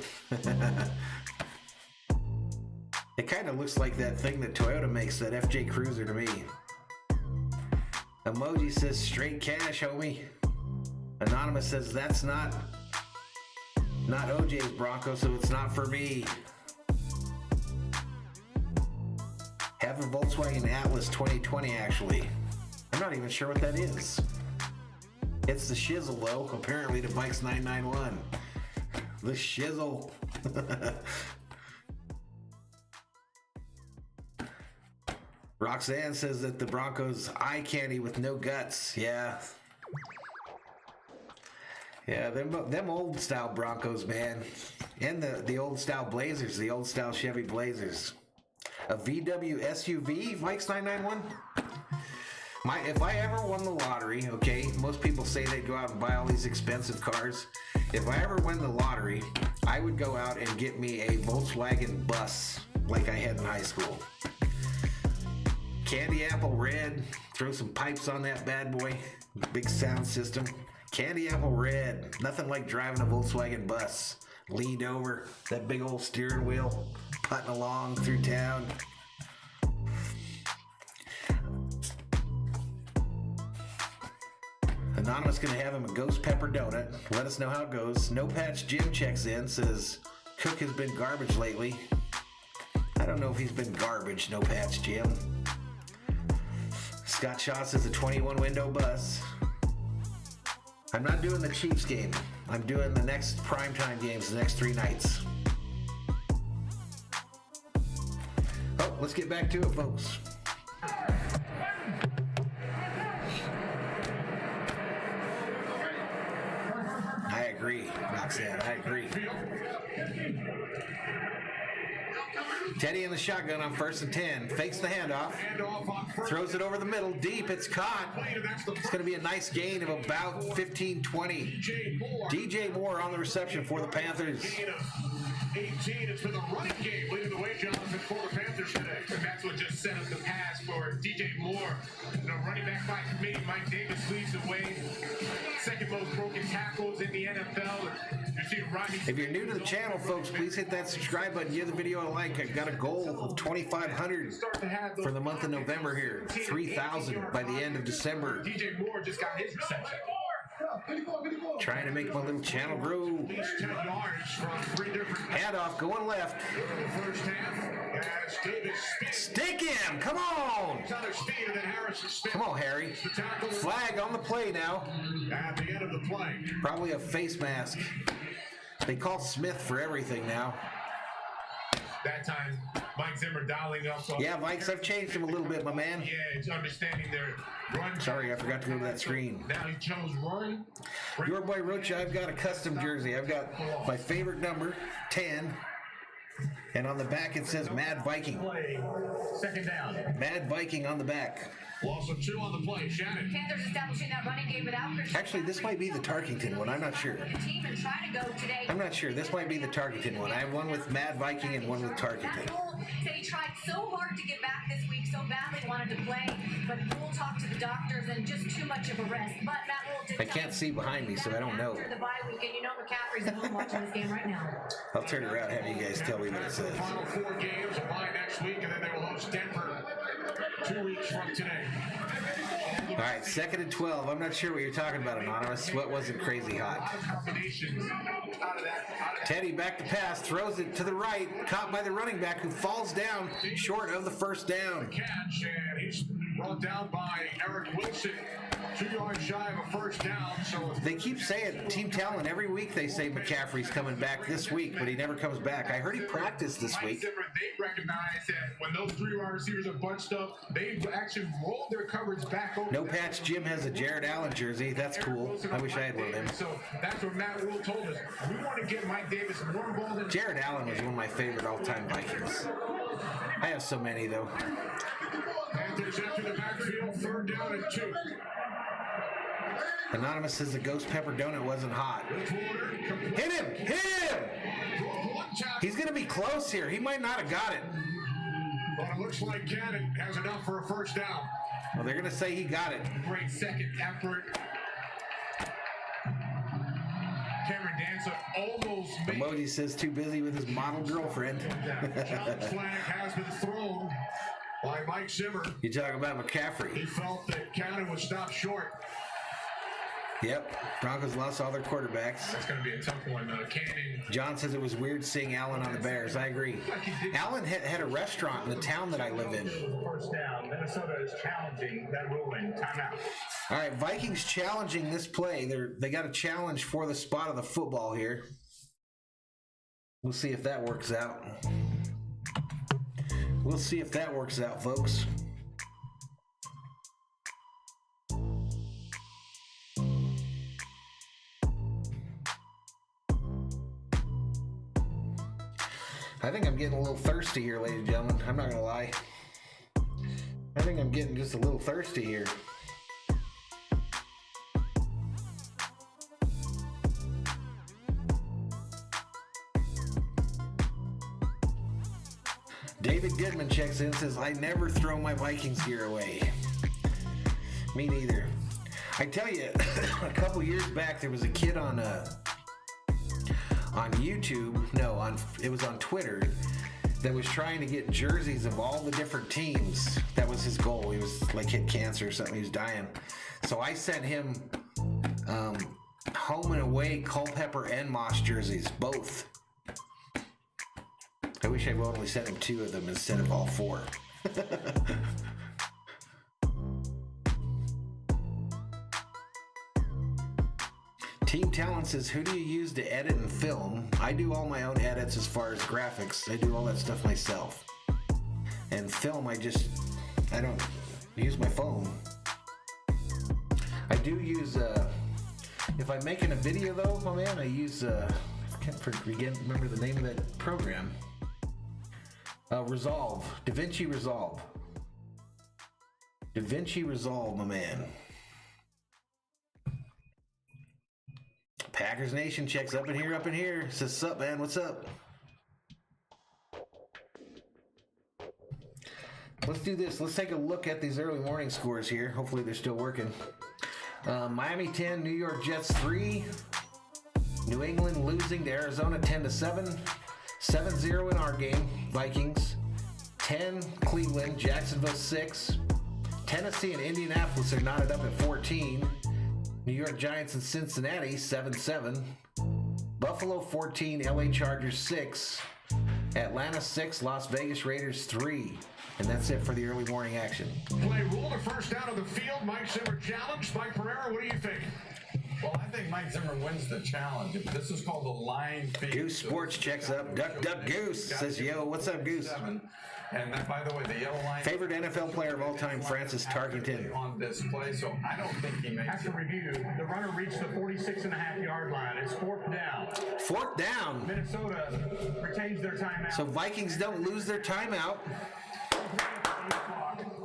It kind of looks like that thing that Toyota makes, that FJ Cruiser to me. Emoji says, "Straight cash, homie." Anonymous says, "That's not OJ's Bronco, so it's not for me." Have a Volkswagen Atlas 2020, actually. I'm not even sure what that is. It's the shizzle, though, apparently, to Vikes 991. The shizzle. Roxanne says that the Broncos eye candy with no guts. Yeah. Yeah, them old style Broncos, man. And the old style Blazers, the old style Chevy Blazers. A VW SUV, Vikes 991? If I ever won the lottery, okay, most people say they'd go out and buy all these expensive cars. If I ever win the lottery, I would go out and get me a Volkswagen bus like I had in high school. Candy apple red, throw some pipes on that bad boy, big sound system. Candy apple red, nothing like driving a Volkswagen bus. Leaned over, that big old steering wheel, putting along through town. Anonymous going to have him a ghost pepper donut. Let us know how it goes. No Patch Jim checks in, says Cook has been garbage lately. I don't know if he's been garbage, No Patch Jim. Scott Shaw says a 21 window bus. I'm not doing the Chiefs game. I'm doing the next primetime games the next 3 nights. Oh, let's get back to it, folks. I agree, Roxanne. I agree. Teddy in the shotgun on 1st and 10. Fakes the handoff. Throws it over the middle. Deep. It's caught. It's going to be a nice gain of about 15-20. DJ Moore on the reception for the Panthers. 18. It's been the running game leading the way, Jonathan, for the Panthers today. And that's what just set up the pass for DJ Moore. The running back by committee, Mike Davis leads the way. Second most broken tackles in the NFL. If you're new to the channel, folks, please hit that subscribe button. Give the video a like. I've got a goal of 2,500 for the month of November here. 3,000 by the end of December. DJ Moore just got his reception. Trying to make my little channel grow. Handoff going left. Stick him! Come on! Come on, Harry. Flag on the play now. At the end of the play. Probably a face mask. They call Smith for everything now. That time, Mike Zimmer dialing up. Yeah, Vikes, I've changed him a little bit, my man. Yeah, it's understanding their run. Sorry, I forgot to go to that screen. Now he chose run. Your boy Rocha, I've got a custom jersey. I've got my favorite number, 10. And on the back it says Mad Viking. Second down. Mad Viking on the back. Loss of 2 on the play. Shannon. Panthers establishing that running game without Christian. Actually, this might be the Tarkington one. I'm not sure. I'm not sure. This might be the Tarkington one. I have one with Mad Viking and one with Tarkington. They tried so hard to get back this week, so badly wanted to play, but Rule talked to the doctors and just too much of a rest. But Matt Rule did. I can't see behind me, so I don't know. After the bye week, and you know McCaffrey's at home watching this game right now. I'll turn it around and have you guys tell me what it says. Final 4 games, a bye next week, and then they will host Denver 2 weeks from today. All right, 2nd and 12. I'm not sure what you're talking about, Anonymous. What wasn't crazy hot? Teddy back to pass, throws it to the right, caught by the running back who falls down short of the first down. Catch, and he's brought down by Eric Wilson. 2 yards shy of a first down. So they keep saying, Team Talent, every week they say McCaffrey's coming back this week, but he never comes back. I heard he practiced this week. They recognize that when those 3 wide receivers are bunched up, they actually rolled their coverage back over. No Patch Jim has a Jared Allen jersey. That's cool. I wish I had one of them. So that's what Matt Rule told us. We want to get Mike Davis more involved in. Jared Allen was one of my favorite all-time Vikings. I have so many, though. Panthers after the backfield, 3rd down and 2. Anonymous says the ghost pepper donut wasn't hot. Hit him! Hit him! He's going to be close here. He might not have got it. But it looks like Cannon has enough for a first down. Well, they're going to say he got it. Great second effort. Cameron Dancer almost made. Emoji says too busy with his model girlfriend. Challenge flag has been thrown by Mike Zimmer. You talking about McCaffrey. He felt that Cannon was stopped short. Yep. Broncos lost all their quarterbacks. That's going to be a tough one. Cannon. John says it was weird seeing Allen on the Bears. I agree. Allen had a restaurant in the town that I live in. First down. Minnesota is challenging that ruling. Timeout. All right, Vikings challenging this play. They got a challenge for the spot of the football here. We'll see if that works out. We'll see if that works out, folks. I think I'm getting a little thirsty here, ladies and gentlemen. I'm not gonna lie. I think I'm getting just a little thirsty here. David Goodman checks in and says, I never throw my Vikings gear away. Me neither. I tell you, a couple years back, there was a kid on YouTube, it was on Twitter, that was trying to get jerseys of all the different teams. That was his goal. He was like had cancer or something. He was dying. So I sent him home and away Culpepper and Moss jerseys, both. I wish I would only sent him 2 of them instead of all 4. Team Talent says, who do you use to edit and film? I do all my own edits as far as graphics. I do all that stuff myself. And film, I don't use my phone. I do use, if I'm making a video though, my man, I use, I can't remember the name of that program. Resolve, DaVinci Resolve. DaVinci Resolve, my man. Packers Nation checks up in here. Says, sup, man, what's up? Let's do this. Let's take a look at these early morning scores here. Hopefully they're still working. Miami 10, New York Jets 3. New England losing to Arizona 10-7. 7-0 in our game, Vikings. 10, Cleveland, Jacksonville 6. Tennessee and Indianapolis are knotted up at 14. New York Giants and Cincinnati 7-7. Buffalo 14, LA Chargers 6. Atlanta 6, Las Vegas Raiders 3. And that's it for the early morning action. Play rule, the first down of the field. Mike Zimmer challenge. Mike Pereira, what do you think? Well, I think Mike Zimmer wins the challenge. This is called the line feed. Goose Sports checks up. Duck Goose says, yo, what's up, Goose? And that, by the way, the yellow line. Favorite NFL player of all time, Francis Tarkenton. On this play, so I don't think he makes After review, the runner reached the 46.5-yard line. It's 4th down. 4th down. Minnesota retains their timeout. So Vikings don't lose their timeout.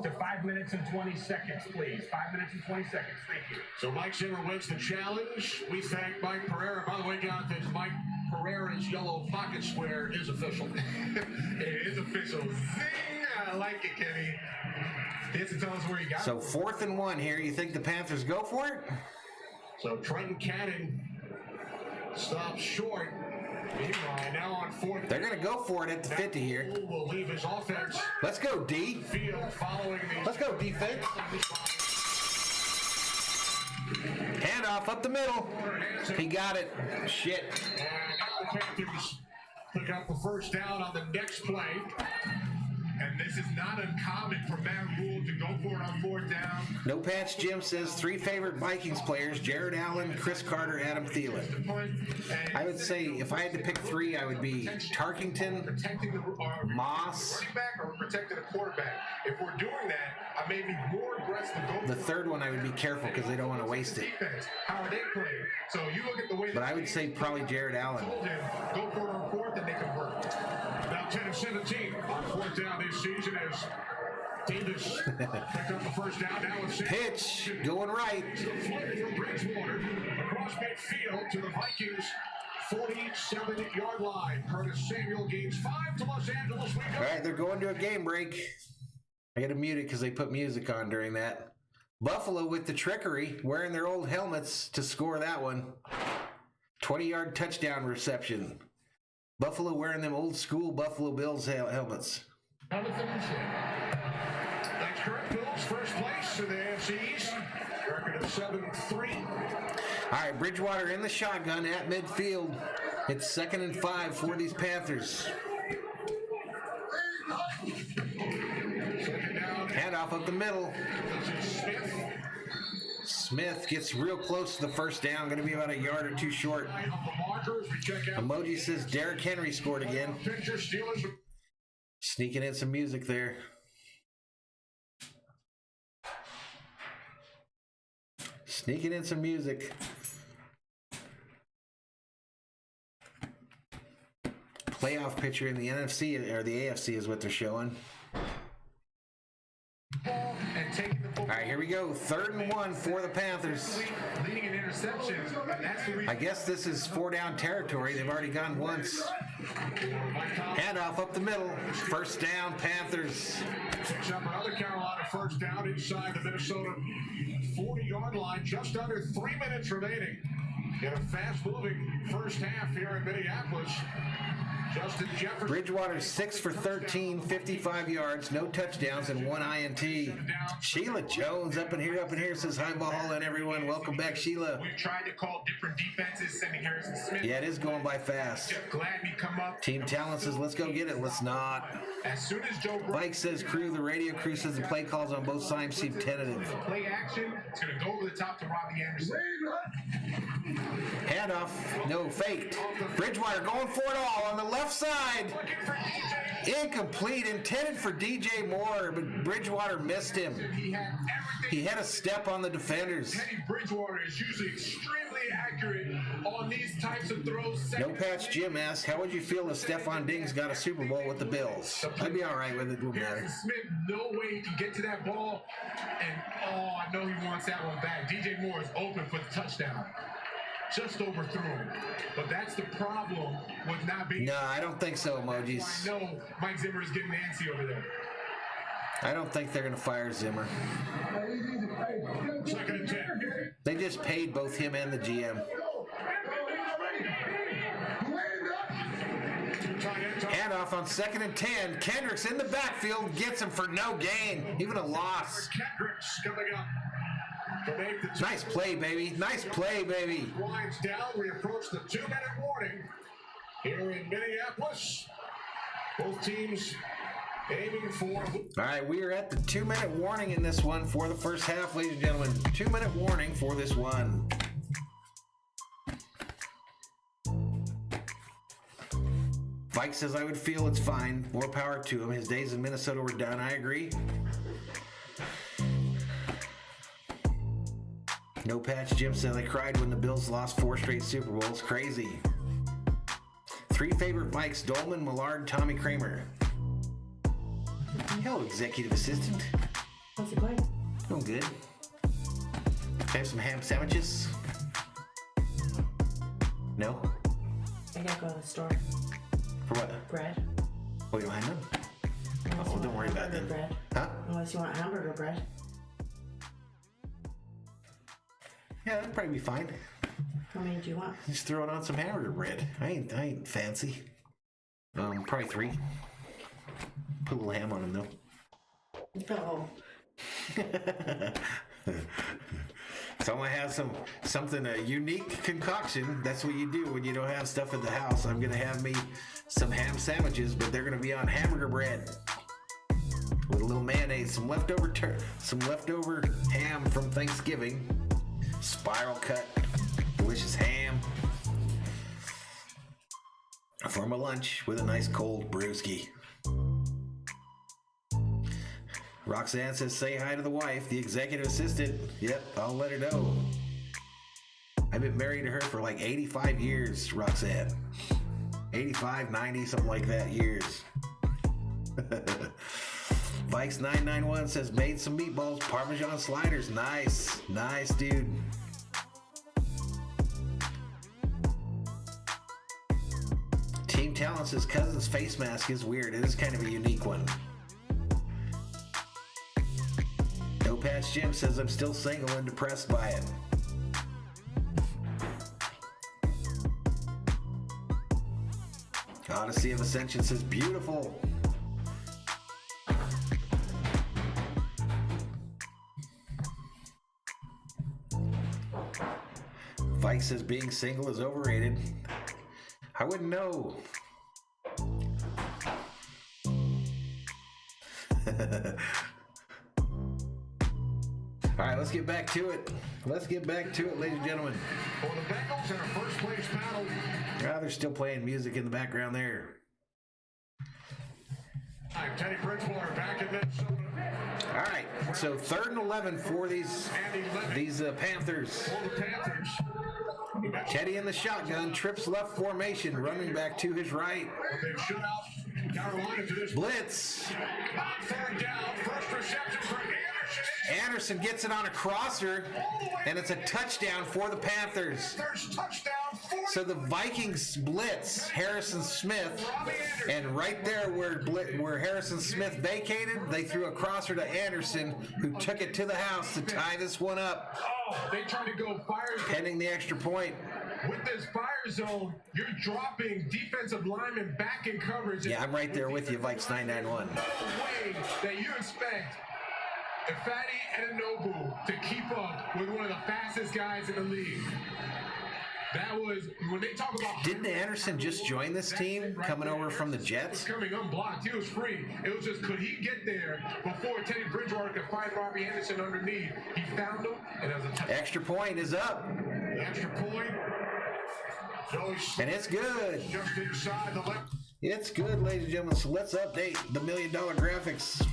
To 5 minutes and 20 seconds, please. 5 minutes and 20 seconds. Thank you. So Mike Zimmer wins the challenge. We thank Mike Pereira. By the way, Jonathan, Mike Pereira's yellow pocket square is official. It is official. Zing! I like it, Kenny. He has to tell us where he got So it. 4th and 1 here. You think the Panthers go for it? So Trenton Cannon stops short. And now on 4th. They're going to go for it at the 50 here. Will leave his offense Let's go, D. field following the. Let's go, defense. Handoff up the middle. He got it. Shit. And now the Panthers pick up the first down on the next play. And this is not uncommon for Matt Rule to go for it on 4th down. No Patch Jim says 3 favorite Vikings players: Jared Allen, Chris Carter, Adam Thielen. I would say if I had to pick 3, I would be Tarkenton, Protecting the Moss. running back or protecting the quarterback. If we're doing that, I may be more aggressive to go. The 3rd one I would be careful because they don't want to waste it. Defense. How are they playing? So you look at the way. But I would say probably Jared Allen. Told him, go for it on 4th, and they convert. Now 10-17 on 4th down this season as Davis picked up the first down. Now it's Pitch going right. play for Bridgewater across midfield to the Vikings 47-yard line. Curtis Samuel gains 5 to Los Angeles. We go. All right, they're going to a game break. I got to mute it because they put music on during that. Buffalo with the trickery, wearing their old helmets to score that one. 20-yard touchdown reception. Buffalo wearing them old school Buffalo Bills helmets. Thanks, Kurt. Bills first place in the AFC East. Record of 7-3. All right, Bridgewater in the shotgun at midfield. It's 2nd and 5 for these Panthers. Second down. Handoff up the middle. This is Smith. Smith gets real close to the first down. Going to be about a yard or 2 short. Up the markers. We check out. Emoji says Derrick Henry scored again. Picture Steelers. Sneaking in some music there. Sneaking in some music. Playoff picture in the NFC or the AFC is what they're showing. And taking the All right, here we go. 3rd and 1 for the Panthers. leading in interceptions, and that's the reason. I guess this is 4-down territory. They've already gone once. Handoff up the middle. First down, Panthers. Picks up another Carolina first down inside the Minnesota 40-yard line. Just under 3 minutes remaining in a fast-moving first half here in Minneapolis. Justin Jefferson. Bridgewater 6 for 13, 55 yards, no touchdowns, and 1 INT. Sheila Jones up in here says, hi, Valhalla, and everyone. Welcome back, Sheila. We've tried to call different defenses, sending Harrison Smith. Yeah, it is going by fast. Jeff Gladney come up. Team Talent says, let's go get it. Let's not. As soon as Joe Mike says, crew, the radio crew says the play calls on both sides seem tentative. play action, it's going to go over the top to Robbie Anderson. Handoff, no, faked. Bridgewater going for it all on the left side. Incomplete, intended for DJ Moore, but Bridgewater missed him. He had everything. He had a step on the defenders. Teddy Bridgewater is usually extremely accurate on these types of throws. No Patch Jim asks, how would you feel if Stephon Diggs got a Super Bowl with the Bills? I'd be all right with it. Wouldn't matter. Harrison Smith, no way he can get to that ball. And, I know he wants that one back. DJ Moore is open for the touchdown. Just overthrew him. But that's the problem with not being... No, I don't think so, emojis. I know Mike Zimmer is getting antsy over there. I don't think they're going to fire Zimmer. Second and 10. They just paid both him and the GM. Handoff on 2nd and 10. Kendricks in the backfield gets him for no gain, even a loss. Kendricks coming up. Nice play, baby. Nice play, baby. Winds down. We approach the 2-minute warning here in Minneapolis. Both teams aiming for... All right, we are at the 2-minute warning in this one for the first half, ladies and gentlemen. 2-minute warning for this one. Mike says, I would feel it's fine. More power to him. His days in Minnesota were done. I agree. No Patch Jim says, I cried when the Bills lost 4 straight Super Bowls. Crazy. 3 favorite Vikes, Dolman, Millard, Tommy Kramer. Hello, executive assistant. How's it going? Doing good. Have some ham sandwiches? No? I gotta go to the store. For what? Bread. Oh, you don't have none? Unless Oh, you don't want worry about hamburger that. bread. Huh? Unless you want hamburger bread. Yeah, that'd probably be fine. How many do you want? Just throw it on some hamburger bread. I ain't fancy. Probably 3. Put a little ham on them though. No. So I have something a unique concoction. That's what you do when you don't have stuff in the house. I'm gonna have me some ham sandwiches, but they're gonna be on hamburger bread with a little mayonnaise, some leftover ham from Thanksgiving, spiral cut, delicious ham for my lunch with a nice cold brewski. Roxanne says, say hi to the wife, the executive assistant. Yep, I'll let her know. I've been married to her for like 85 years, Roxanne. 85, 90, something like that years. Vikes991 says, made some meatballs, Parmesan sliders. Nice. Nice, dude. Team Talent says, Cousins' face mask is weird. It is kind of a unique one. No Patch Jim says, I'm still single and depressed by it. Odyssey of Ascension says, beautiful. Vike says, being single is overrated. I wouldn't know. All right, let's get back to it. Let's get back to it, ladies and gentlemen. For the Bengals in a first place battle. Ah, they're still playing music in the background there. Teddy Bridgewater back in Minnesota. All right, so 3rd and 11 for these Panthers. For the Panthers. Teddy in the shotgun, trips left formation, running back to his right. They shut out Carolina to this Blitz. on 3rd down. First reception for Anderson. Anderson gets it on a crosser, and it's a touchdown for the Panthers. There's touchdown for So the Vikings blitz Harrison Smith, and right there where Harrison Smith vacated, they threw a crosser to Anderson, who took it to the house to tie this one up, they tried to go fire. pending the extra point. with this fire zone, you're dropping defensive linemen back in coverage. Yeah, I'm right there with you, Vikes 991. No way that you expect Fatty and Nobu to keep up with one of the fastest guys in the league. That was when they talk about. Didn't Anderson just join this team, coming over from the Jets? Coming unblocked, he was free. It was just, could he get there before Teddy Bridgewater could find Robbie Anderson underneath? He found him, and it was a touchdown. Extra point is up. Extra point. And it's good. Just inside the left. It's good, ladies and gentlemen. So let's update the $1 million graphics.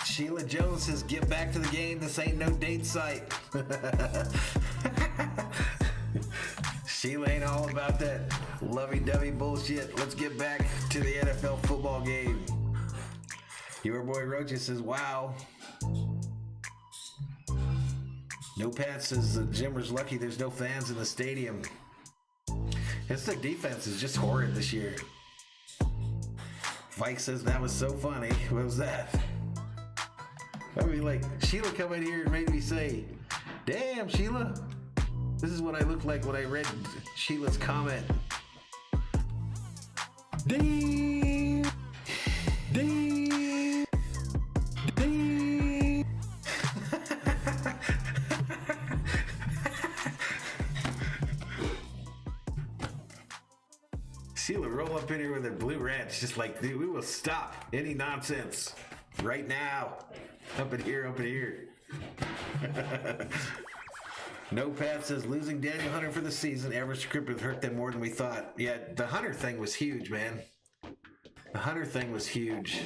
Sheila Jones says, get back to the game. This ain't no date site. Sheila ain't all about that lovey-dovey bullshit. Let's get back to the NFL football game. Your boy Rocha says, wow. No Pat says, Jimmer's lucky there's no fans in the stadium. It's the defense is just horrid this year. Mike says, that was so funny. What was that? I mean, like, Sheila come in here and made me say, damn, Sheila, this is what I looked like when I read Sheila's comment. Damn, damn, damn. Sheila roll up in here with her blue ranch, just like, dude, we will stop any nonsense right now. Up in here, up in here. No Pat says, losing Daniel Hunter for the season, average script would hurt them more than we thought. Yeah, the Hunter thing was huge, man. The Hunter thing was huge.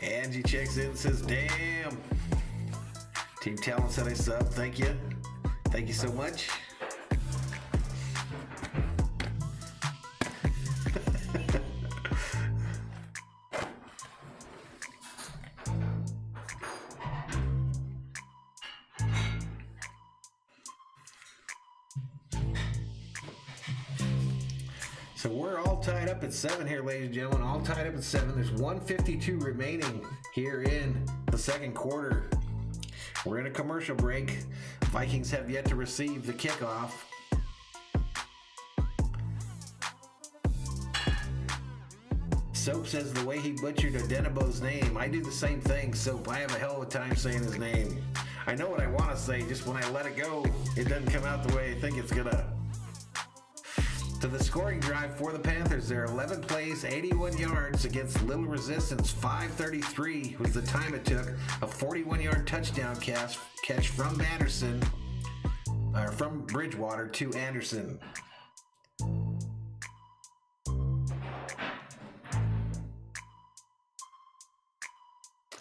Angie checks in and says, damn. Team Talent said I sub. Thank you. Thank you so much. So we're all tied up at 7 here, ladies and gentlemen. All tied up at 7. There's 1:52 remaining here in the second quarter. We're in a commercial break. Vikings have yet to receive the kickoff. Soap says the way he butchered Adenebo's name. I do the same thing, Soap. I have a hell of a time saying his name. I know what I want to say, just when I let it go, it doesn't come out the way I think it's gonna. To the scoring drive for the Panthers, there are 11 plays, 81 yards against little resistance. 5:33 was the time it took. A 41-yard touchdown catch from Anderson, or from Bridgewater to Anderson.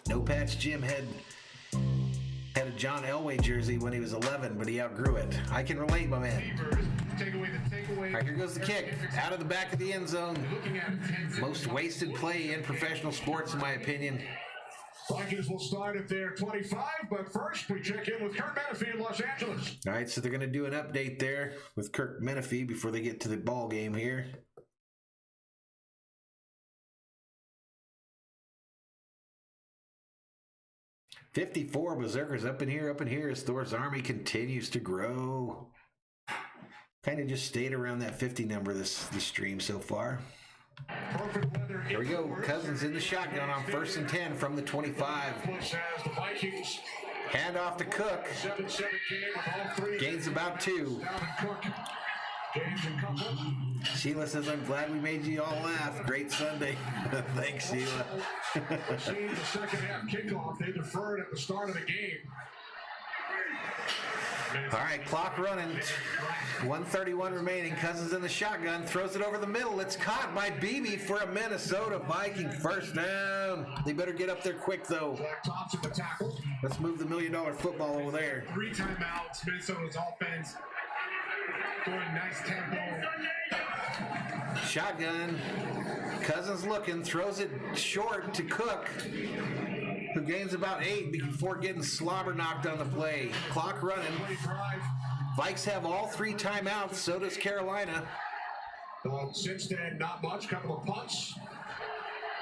No Patch Jim had a John Elway jersey when he was 11, but he outgrew it. I can relate, my man. All right, here goes the kick. Out of the back of the end zone. Most wasted play in professional sports, in my opinion. Vikings will start at their 25, but first we check in with Kirk Menefee in Los Angeles. All right, so they're going to do an update there with Kirk Menefee before they get to the ball game here. $54 Berserkers up in here as Thor's army continues to grow. Kind of just stayed around that 50 number this stream so far. Here we go. Cousins in the shotgun on 1st and 10 from the 25. Hand off to Cook. Gains about 2. Sheila says, I'm glad we made you all laugh. Great Sunday. Thanks, Sheila. Seeing the second half kickoff, they deferred at the start of the game. All right, clock running. 1:31 remaining. Cousins in the shotgun. Throws it over the middle. It's caught by Beebe for a Minnesota Viking first down. They better get up there quick, though. Let's move the $1 million football over there. 3 timeouts. Minnesota's offense going nice tempo. Shotgun. Cousins looking. Throws it short to Cook. who gains about 8 before getting slobber knocked on the play. Clock running. Vikes have all 3 timeouts, so does Carolina. Since then, not much. Couple of punts.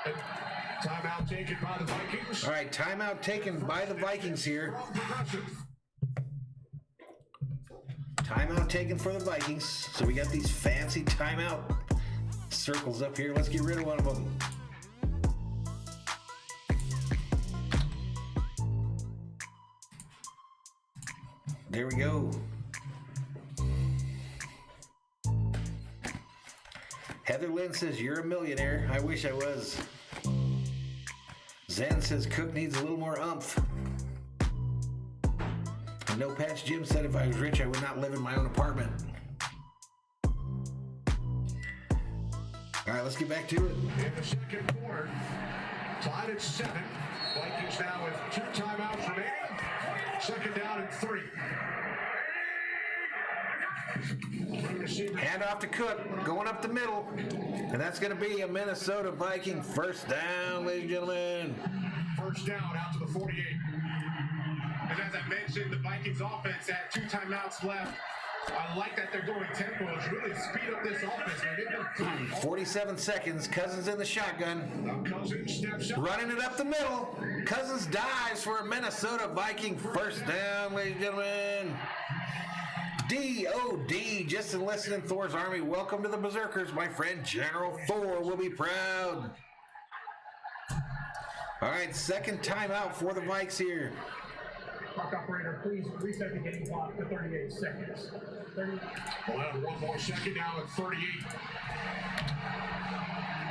And timeout taken by the Vikings. All right, timeout taken by the Vikings here. Timeout taken for the Vikings. So we got these fancy timeout circles up here. Let's get rid of one of them. There we go. Heather Lynn says, you're a millionaire. I wish I was. Zen says, Cook needs a little more umph. And No Patch Jim said, if I was rich, I would not live in my own apartment. All right, let's get back to it. In the second quarter, tied at 7. Vikings now with 2 timeouts remaining. Second down and 3. Hand off to Cook, going up the middle. And that's going to be a Minnesota Viking first down, ladies and gentlemen. First down out to the 48. And as I mentioned, the Vikings offense had 2 timeouts left. I like that they're going tempo. It's really speed up this offense. Man. 47 seconds. Cousins in the shotgun. Cousins steps up. Running it up the middle. Cousins dives for a Minnesota Viking first down, ladies and gentlemen. D.O.D. just enlisted in Thor's army. Welcome to the Berserkers, my friend. General Thor will be proud. All right, second timeout for the Vikes here. Clock operator, please reset the game clock to 38 seconds. 30. We'll have 1 more second now at 38.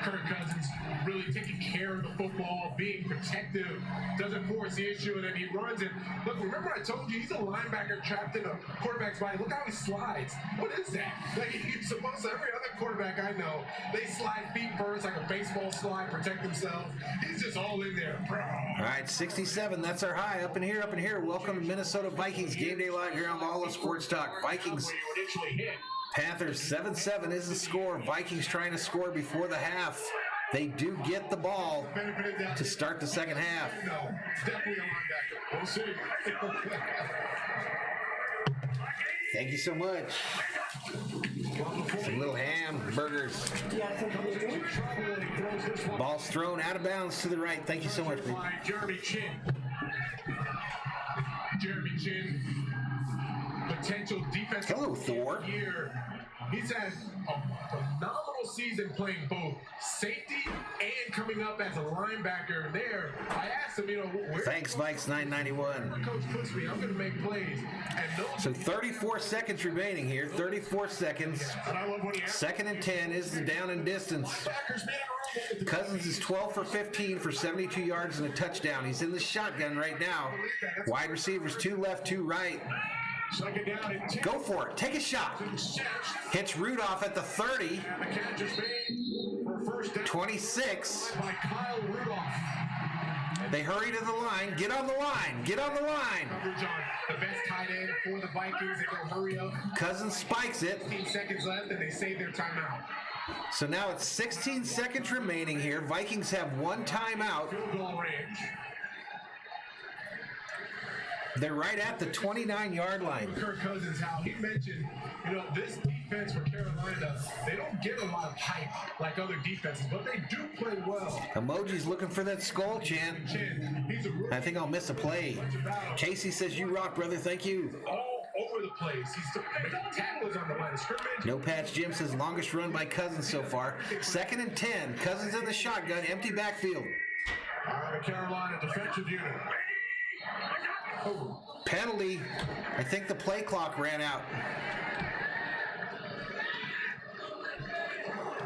Kirk Cousins really taking care of the football, being protective, doesn't force the issue, and then he runs it. Look, remember I told you he's a linebacker trapped in a quarterback's body. Look how he slides. What is that? Like, he's supposed to, every other quarterback I know, they slide feet first like a baseball slide, protect themselves. He's just all in there. All right, 67, that's our high. Up in here, up in here. Welcome to Minnesota Vikings Game Day Live here on Valhalla Sports Talk. Vikings. Where you initially hit. Panthers 7-7 is the score. Vikings trying to score before the half. They do get the ball to start the second half. No, definitely a linebacker. We'll see. Thank you so much. Some little hamburgers. Ball's thrown out of bounds to the right. Thank you so much, man. By Jeremy Chin. Jeremy Chin, potential defensive Hello, Thor. Here. He's had a phenomenal season playing both safety and coming up as a linebacker there. I asked him, where Thanks, Vikes 991. coach puts me, I'm going to make plays. And So 34 seconds remaining here. 34 seconds. And I love when he Second and 10 is the down and distance. Linebackers made a room. Cousins is 12 for 15 for 72 yards and a touchdown. He's in the shotgun right now. Wide receivers, 2 left, 2 right. Second down and 10. Go for it. Take a shot. Hits Rudolph at the 30. And the catch is made for first down 26. by Kyle Rudolph. They hurry to the line. Get on the line. Get on the line. coverage on the best tight end for the Vikings. They go hurry up. Cousins spikes it. 15 seconds left, and they save their timeout. So now it's 16 seconds remaining here. Vikings have 1 timeout. Field goal range. They're right at the 29-yard line. Kirk Cousins, how he mentioned, this defense for Carolina, they don't get a lot of hype like other defenses, but they do play well. Emoji's looking for that skull chant. He's a rookie. I think I'll miss a play. Casey says, you rock, brother. Thank you. All over the place. He's making tackles on the line of scrimmage. No Patch Jim says, longest run by Cousins so far. Second and 10. Cousins in the shotgun. Empty backfield. All right, Carolina defensive unit. Penalty. I think the play clock ran out.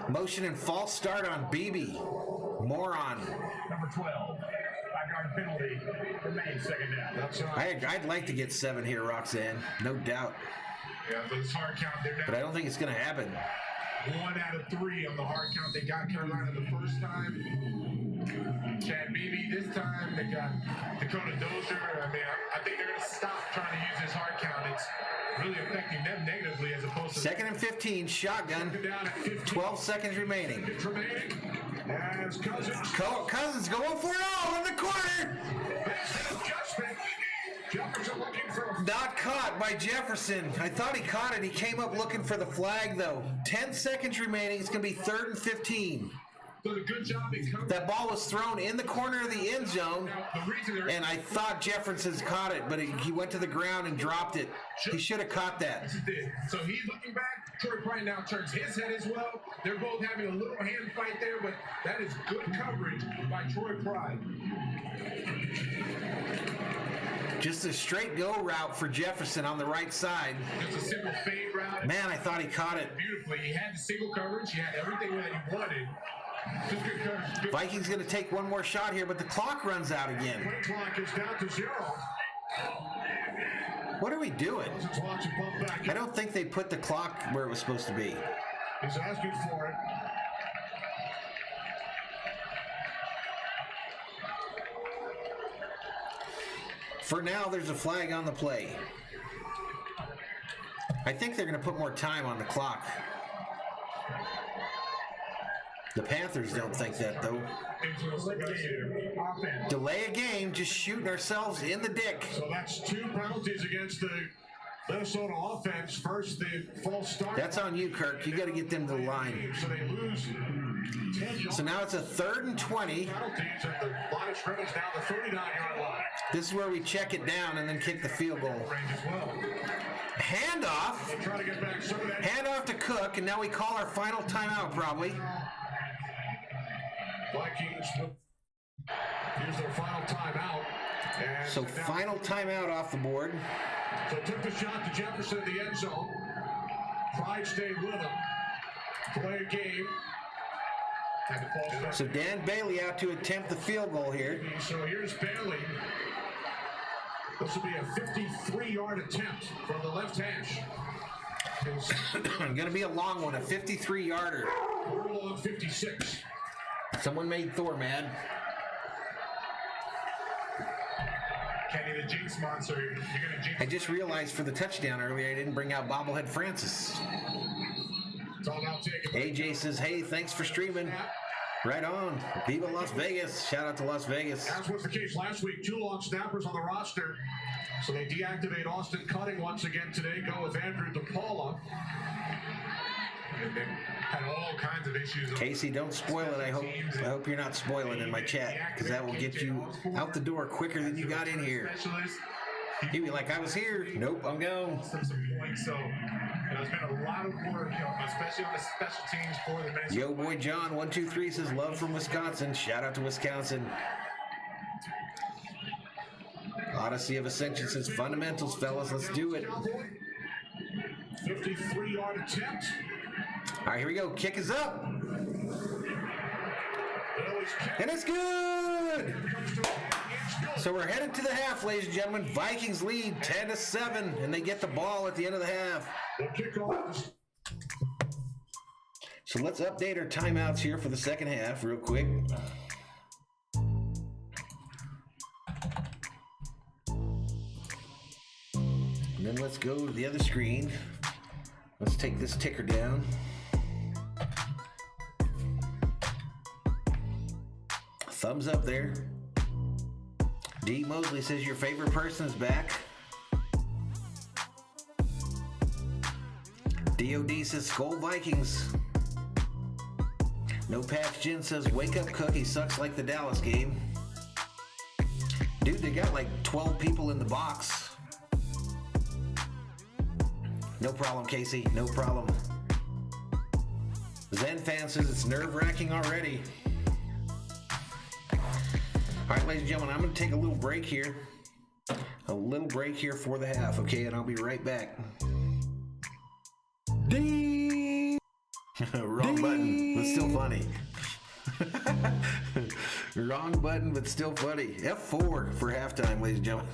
Motion and false start on BB. Moron. Number 12. 5-yard penalty. Remains second down. That's right. I'd like to get 7 here, Roxanne. No doubt. Yeah, those hard count, they're But I don't think it's going to happen. 1 out of 3 on the hard count. They got Carolina the first time. Chad Beebe this time. They got Dakota Dozier. I think they're going to stop trying to use this hard count. really affecting them negatively as opposed to... Second and 15, shotgun. Down at 15. 12 seconds remaining. As Cousins. Cousins going for it all in the corner. Adjustment. Jefferson looking for. Not caught by Jefferson. I thought he caught it. He came up looking for the flag, though. 10 seconds remaining. It's going to be 3rd and 15. Does a good job in covering. That ball was thrown in the corner of the end zone, and I thought Jefferson caught it, but he went to the ground and dropped it. He should have caught that. So he's looking back. Troy Pride now turns his head as well. They're both having a little hand fight there, but that is good coverage by Troy Pride. Just a straight go route for Jefferson on the right side. Just a simple fade route. Man, I thought he caught it. Beautifully. He had the single coverage. He had everything that he wanted. Just good coverage. Good. Vikings going to take one more shot here, but the clock runs out again. Play clock is down to 0. What are we doing? Cousins wants to bump back I in. don't think they put the clock where it was supposed to be. He's asking for it. For now, there's a flag on the play. I think they're going to put more time on the clock. The Panthers don't think that, though. Offense. Delay a game, just shooting ourselves in the dick. So that's 2 penalties against the Minnesota offense. First, the false start. That's on you, Kirk. You got to get them to the line. So they lose 10 yards. So now it's a 3rd and 20. Penalties at the line of scrimmage down the 39-yard line. This is where we check it down and then kick the field goal. Range as well. Handoff. They try to get back some of that. Handoff to Cook, and now we call our final timeout, probably. Vikings. Here's their final timeout. And So final timeout off the board. So took the shot to Jefferson in the end zone. Pride stayed with him. Play a game. Had the false start. So Dan Bailey out to attempt the field goal here. So here's Bailey. This will be a 53-yard attempt from the left hash. Going to be a long one, a 53-yarder. We're along 56. Someone made Thor mad. Kenny the Jinx monster. You're going to jinx. I just realized for the touchdown earlier, I didn't bring out bobblehead Francis. It's all now taken. AJ says, hey, thanks for streaming. Right on. Viva Las Vegas. Shout out to Las Vegas. As was the case last week, 2 long snappers on the roster. So they deactivate Austin Cutting once again today. Go with Andrew DePaula. And they had all kinds of issues. Casey, don't spoil it. I hope you're not spoiling in my chat, because that will get you out the door quicker than you got in here. Specialist. You'd be like, I was here. Nope, I'm gone. Some points. So there's been a lot of work, especially on the special teams for the Minnesota. Yo, boy, John, 123 says love from Wisconsin. Shout out to Wisconsin. Odyssey of Ascension says fundamentals, fellas. Let's do it. 53-yard attempt. All right, here we go. Kick is up. Bailey's kick. And it's good. So we're headed to the half, ladies and gentlemen. Vikings lead 10-7, and they get the ball at the end of the half. The kickoff. So let's update our timeouts here for the second half real quick. And then let's go to the other screen. Let's take this ticker down. Thumbs up there. D. Mosley says your favorite person is back. DOD says SKOL Vikings. No Patch Gin says wake up Cook, he sucks like the Dallas game. Dude, they got like 12 people in the box. No problem, Casey. No problem. Zen fan says it's nerve-wracking already. All right, ladies and gentlemen, I'm going to take a little break here. A little break here for the half, okay? And I'll be right back. Ding! Wrong button, but still funny. Wrong button, but still funny. F4 for halftime, ladies and gentlemen.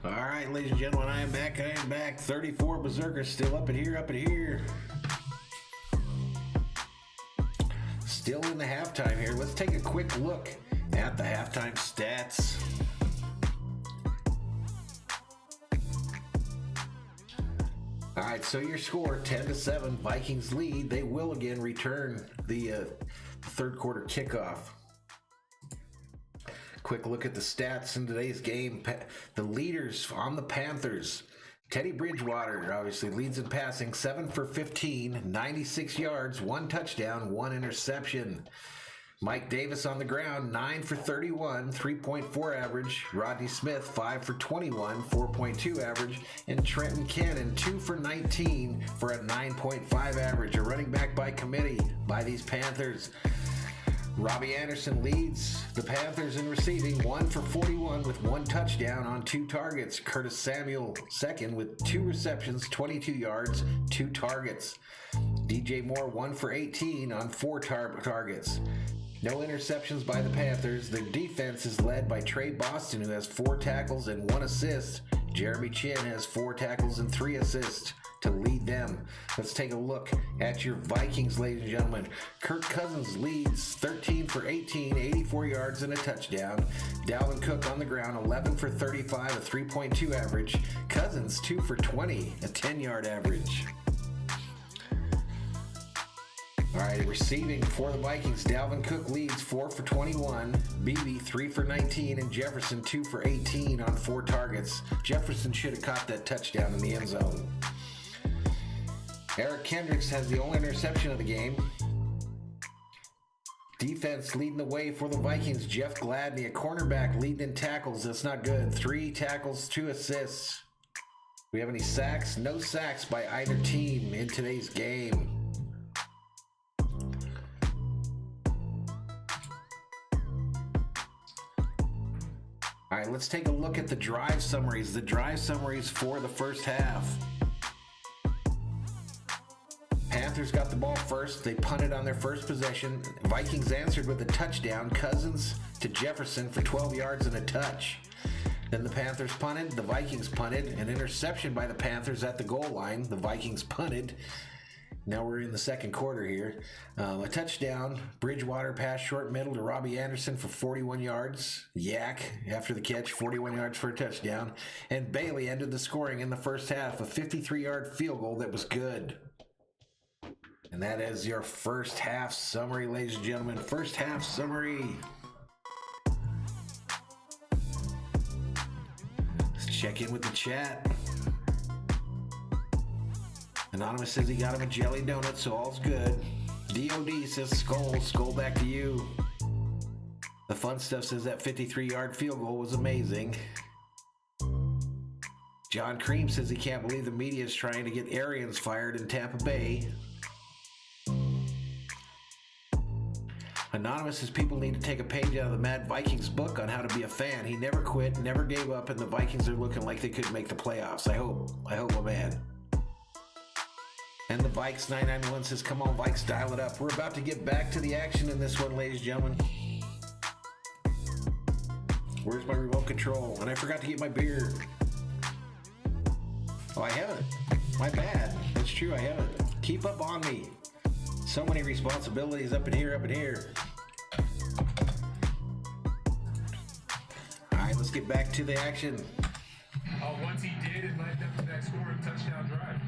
All right, ladies and gentlemen, I am back. 34 Berserkers still up in here. Still in the halftime here. Let's take a quick look at the halftime stats. All right, so your score 10-7, Vikings lead. They will again return the third quarter kickoff. Quick look at the stats in today's game. The leaders on the Panthers. Teddy Bridgewater obviously leads in passing, 7 for 15, 96 yards, 1 touchdown, 1 interception. Mike Davis on the ground, 9 for 31, 3.4 average. Rodney Smith, 5 for 21, 4.2 average. And Trenton Cannon, 2 for 19 for a 9.5 average. A running back by committee by these Panthers. Robbie Anderson leads the Panthers in receiving, 1 for 41 with 1 touchdown on 2 targets. Curtis Samuel second with 2 receptions, 22 yards, 2 targets. DJ Moore 1 for 18 on 4 targets. No interceptions by the Panthers. Their defense is led by Trey Boston, who has 4 tackles and 1 assist. Jeremy Chin has 4 tackles and 3 assists to lead them. Let's take a look at your Vikings, ladies and gentlemen. Kirk Cousins leads 13 for 18, 84 yards and a touchdown. Dalvin Cook on the ground, 11 for 35, a 3.2 average. Cousins 2 for 20, a 10-yard average. All right, receiving for the Vikings, Dalvin Cook leads 4 for 21, Beebe 3 for 19, and Jefferson 2 for 18 on 4 targets. Jefferson should have caught that touchdown in the end zone. Eric Kendricks has the only interception of the game. Defense leading the way for the Vikings. Jeff Gladney, a cornerback, leading in tackles. That's not good. 3 tackles, 2 assists. We have any sacks? No sacks by either team in today's game. All right, let's take a look at the drive summaries. The drive summaries for the first half. Panthers got the ball first. They punted on their first possession. Vikings answered with a touchdown. Cousins to Jefferson for 12 yards and a touch. Then the Panthers punted. The Vikings punted. An interception by the Panthers at the goal line. The Vikings punted. Now we're in the second quarter here. A touchdown. Bridgewater pass short middle to Robbie Anderson for 41 yards. Yak after the catch, 41 yards for a touchdown. And Bailey ended the scoring in the first half. A 53-yard field goal that was good. And that is your first half summary, ladies and gentlemen. First half summary. Let's check in with the chat. Anonymous says he got him a jelly donut, so all's good. DOD says SKOL. SKOL back to you. The fun stuff says that 53-yard field goal was amazing. John Cream says he can't believe the media is trying to get Arians fired in Tampa Bay. Anonymous says people need to take a page out of the Mad Vikings book on how to be a fan. He never quit, never gave up, and the Vikings are looking like they could make the playoffs. I hope, my man. And the Vikes 991 says, come on, Vikes, dial it up. We're about to get back to the action in this one, ladies and gentlemen. Where's my remote control? And I forgot to get my beer. Oh, I haven't. My bad. That's true, I haven't. Keep up on me. So many responsibilities up in here. All right, let's get back to the action. Once he did, it led them to that scoring touchdown drive.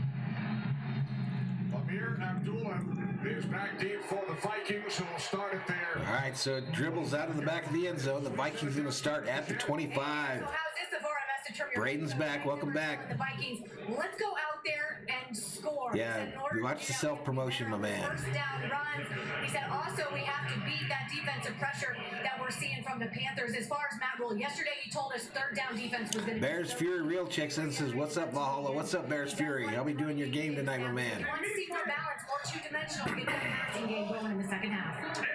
Amir Abdullah is back deep for the Vikings, who will start it there. All right, so it dribbles out of the back of the end zone. The Vikings going to start at the 25. So how's this before I message from your Braden's back. Welcome back. The Vikings, let's go out there and score. Yeah, we watch the self-promotion, my man. First down runs. He said also we have to beat that defensive pressure that we're seeing from the Panthers. As far as Matt Rule, yesterday he told us third down defense was going to be Bears Fury Real checks in and says, what's up, Valhalla? What's up, Bears Fury? I'll be doing your game tonight, my man. You want to see more balance, more two-dimensional, get that passing game going in the second half.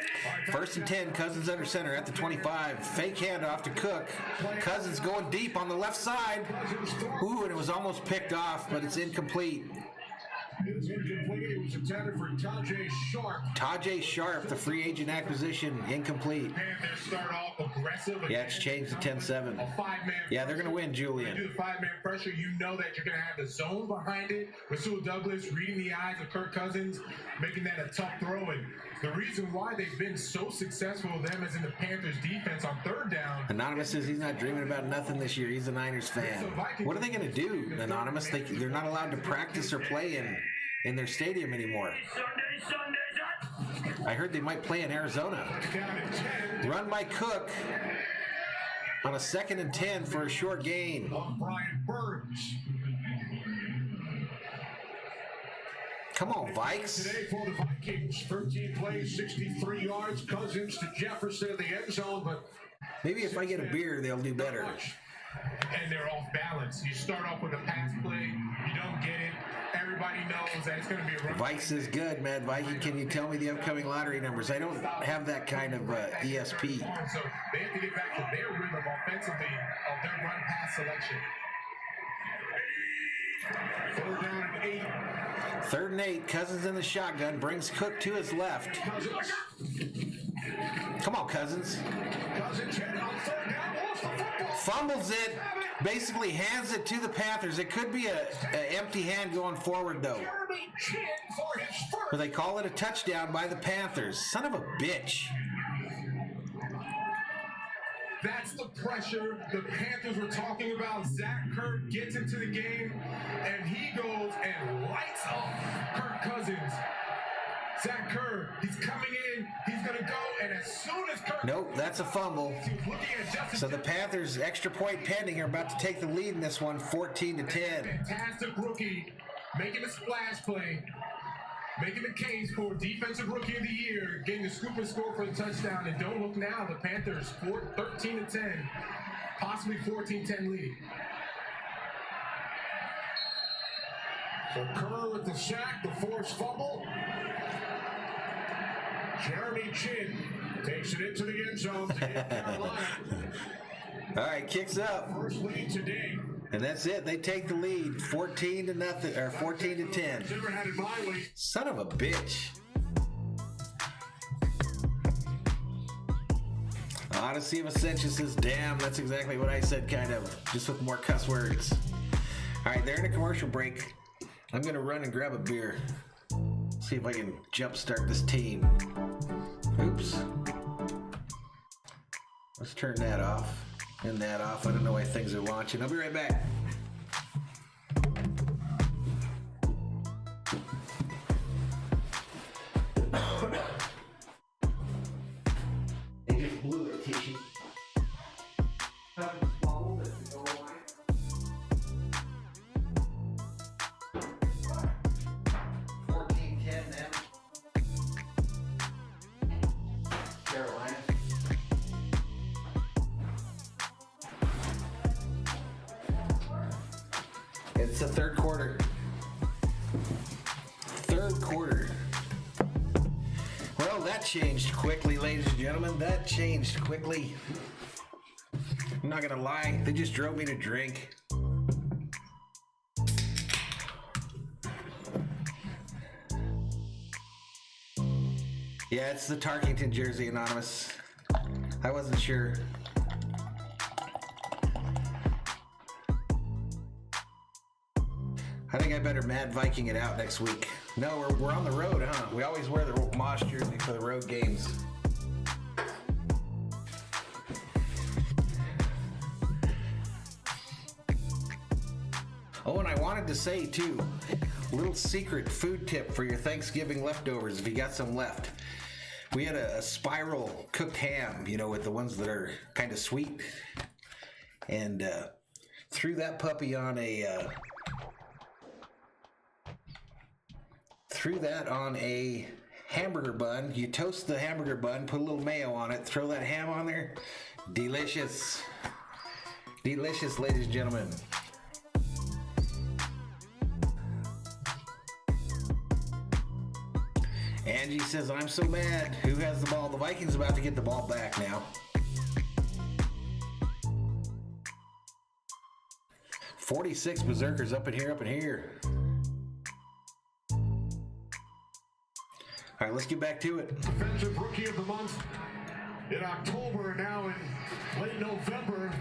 First and 10, Cousins under center at the 25. Fake handoff to Cook. Cousins going deep on the left side. Ooh, and it was almost picked off, but it's incomplete. It is incomplete. It was intended for Tajay Sharp. Tajay Sharp, the free agent acquisition, incomplete. Panthers start off aggressive. Yeah, it's changed to 10-7. A five-man. Yeah, they're going to win, Julian. When you do the five-man pressure, you know that you're going to have the zone behind it. Rasul Douglas reading the eyes of Kirk Cousins, making that a tough throw. And the reason why they've been so successful with them is in the Panthers' defense on third down. Anonymous says he's not dreaming about nothing this year. He's a Niners fan. What are they going to do, Anonymous? They're not allowed to practice or play in their stadium anymore. I heard they might play in Arizona. Run by Cook on a 2nd and 10 for a short gain. Brian Burns. Come on, Vikes. Today for the Vikings, 13 plays, 63 yards. Cousins to Jefferson in the end zone, but Maybe if I get a beer, they'll do better. And they're off balance. You start off with a pass play, you don't get it. Everybody knows that it's going to be a run. Vikes is good, Mad Viking. Can you tell me the upcoming lottery numbers? I don't have that kind of ESP. So they have to get back to their rhythm offensively of their run pass selection. 3rd down and 8. 3rd and 8. Cousins in the shotgun. Brings Cook to his left. Cousins. Come on, Cousins. Cousins hit on 3rd down. Lost the football. Fumbles it. Basically hands it to the Panthers. It could be a empty hand going forward, though. Jeremy Chin for his first. But they call it a touchdown by the Panthers. Son of a bitch. That's the pressure the Panthers were talking about. Zach Kirk gets into the game, and he goes and lights up Kirk Cousins. Zach Kirk, he's coming in, he's going to go, and as soon as Kirk... Nope, that's a fumble. So the Panthers, extra point pending, are about to take the lead in this one, 14-10. Fantastic rookie, making a splash play, making the case for Defensive Rookie of the Year, getting the scoop and score for the touchdown. And don't look now, the Panthers 13-10, possibly 14-10 lead. So Kerr with the sack, the forced fumble. Jeremy Chin takes it into the end zone to get Carolina. All right, kicks up. First lead today. And that's it. They take the lead, 14-0 or 14-10. Never had it my way. Son of a bitch. Odyssey of Ascension says, damn, that's exactly what I said, kind of, just with more cuss words. All right, they're in a commercial break. I'm going to run and grab a beer. See if I can jumpstart this team. Oops. Let's turn that off and that off. I don't know why things are launching. I'll be right back. They just blew it, Tishy. It's the third quarter. Well, that changed quickly, ladies and gentlemen. That changed quickly. I'm not gonna lie, they just drove me to drink. Yeah, it's the Tarkington jersey, Anonymous. I wasn't sure. I think I better Mad Viking it out next week. No, we're on the road, huh? We always wear the Moss jersey for the road games. Oh, and I wanted to say, too, little secret food tip for your Thanksgiving leftovers if you got some left. We had a spiral cooked ham, you know, with the ones that are kind of sweet. And threw that puppy on a... Threw that on a hamburger bun. You toast the hamburger bun, put a little mayo on it, throw that ham on there. Delicious. Delicious, ladies and gentlemen. Angie says, I'm so mad. Who has the ball? The Vikings about to get the ball back now. 46 Berserkers up in here, up in here. All right, let's get back to it. Defensive Rookie of the Month in October, and now in late November,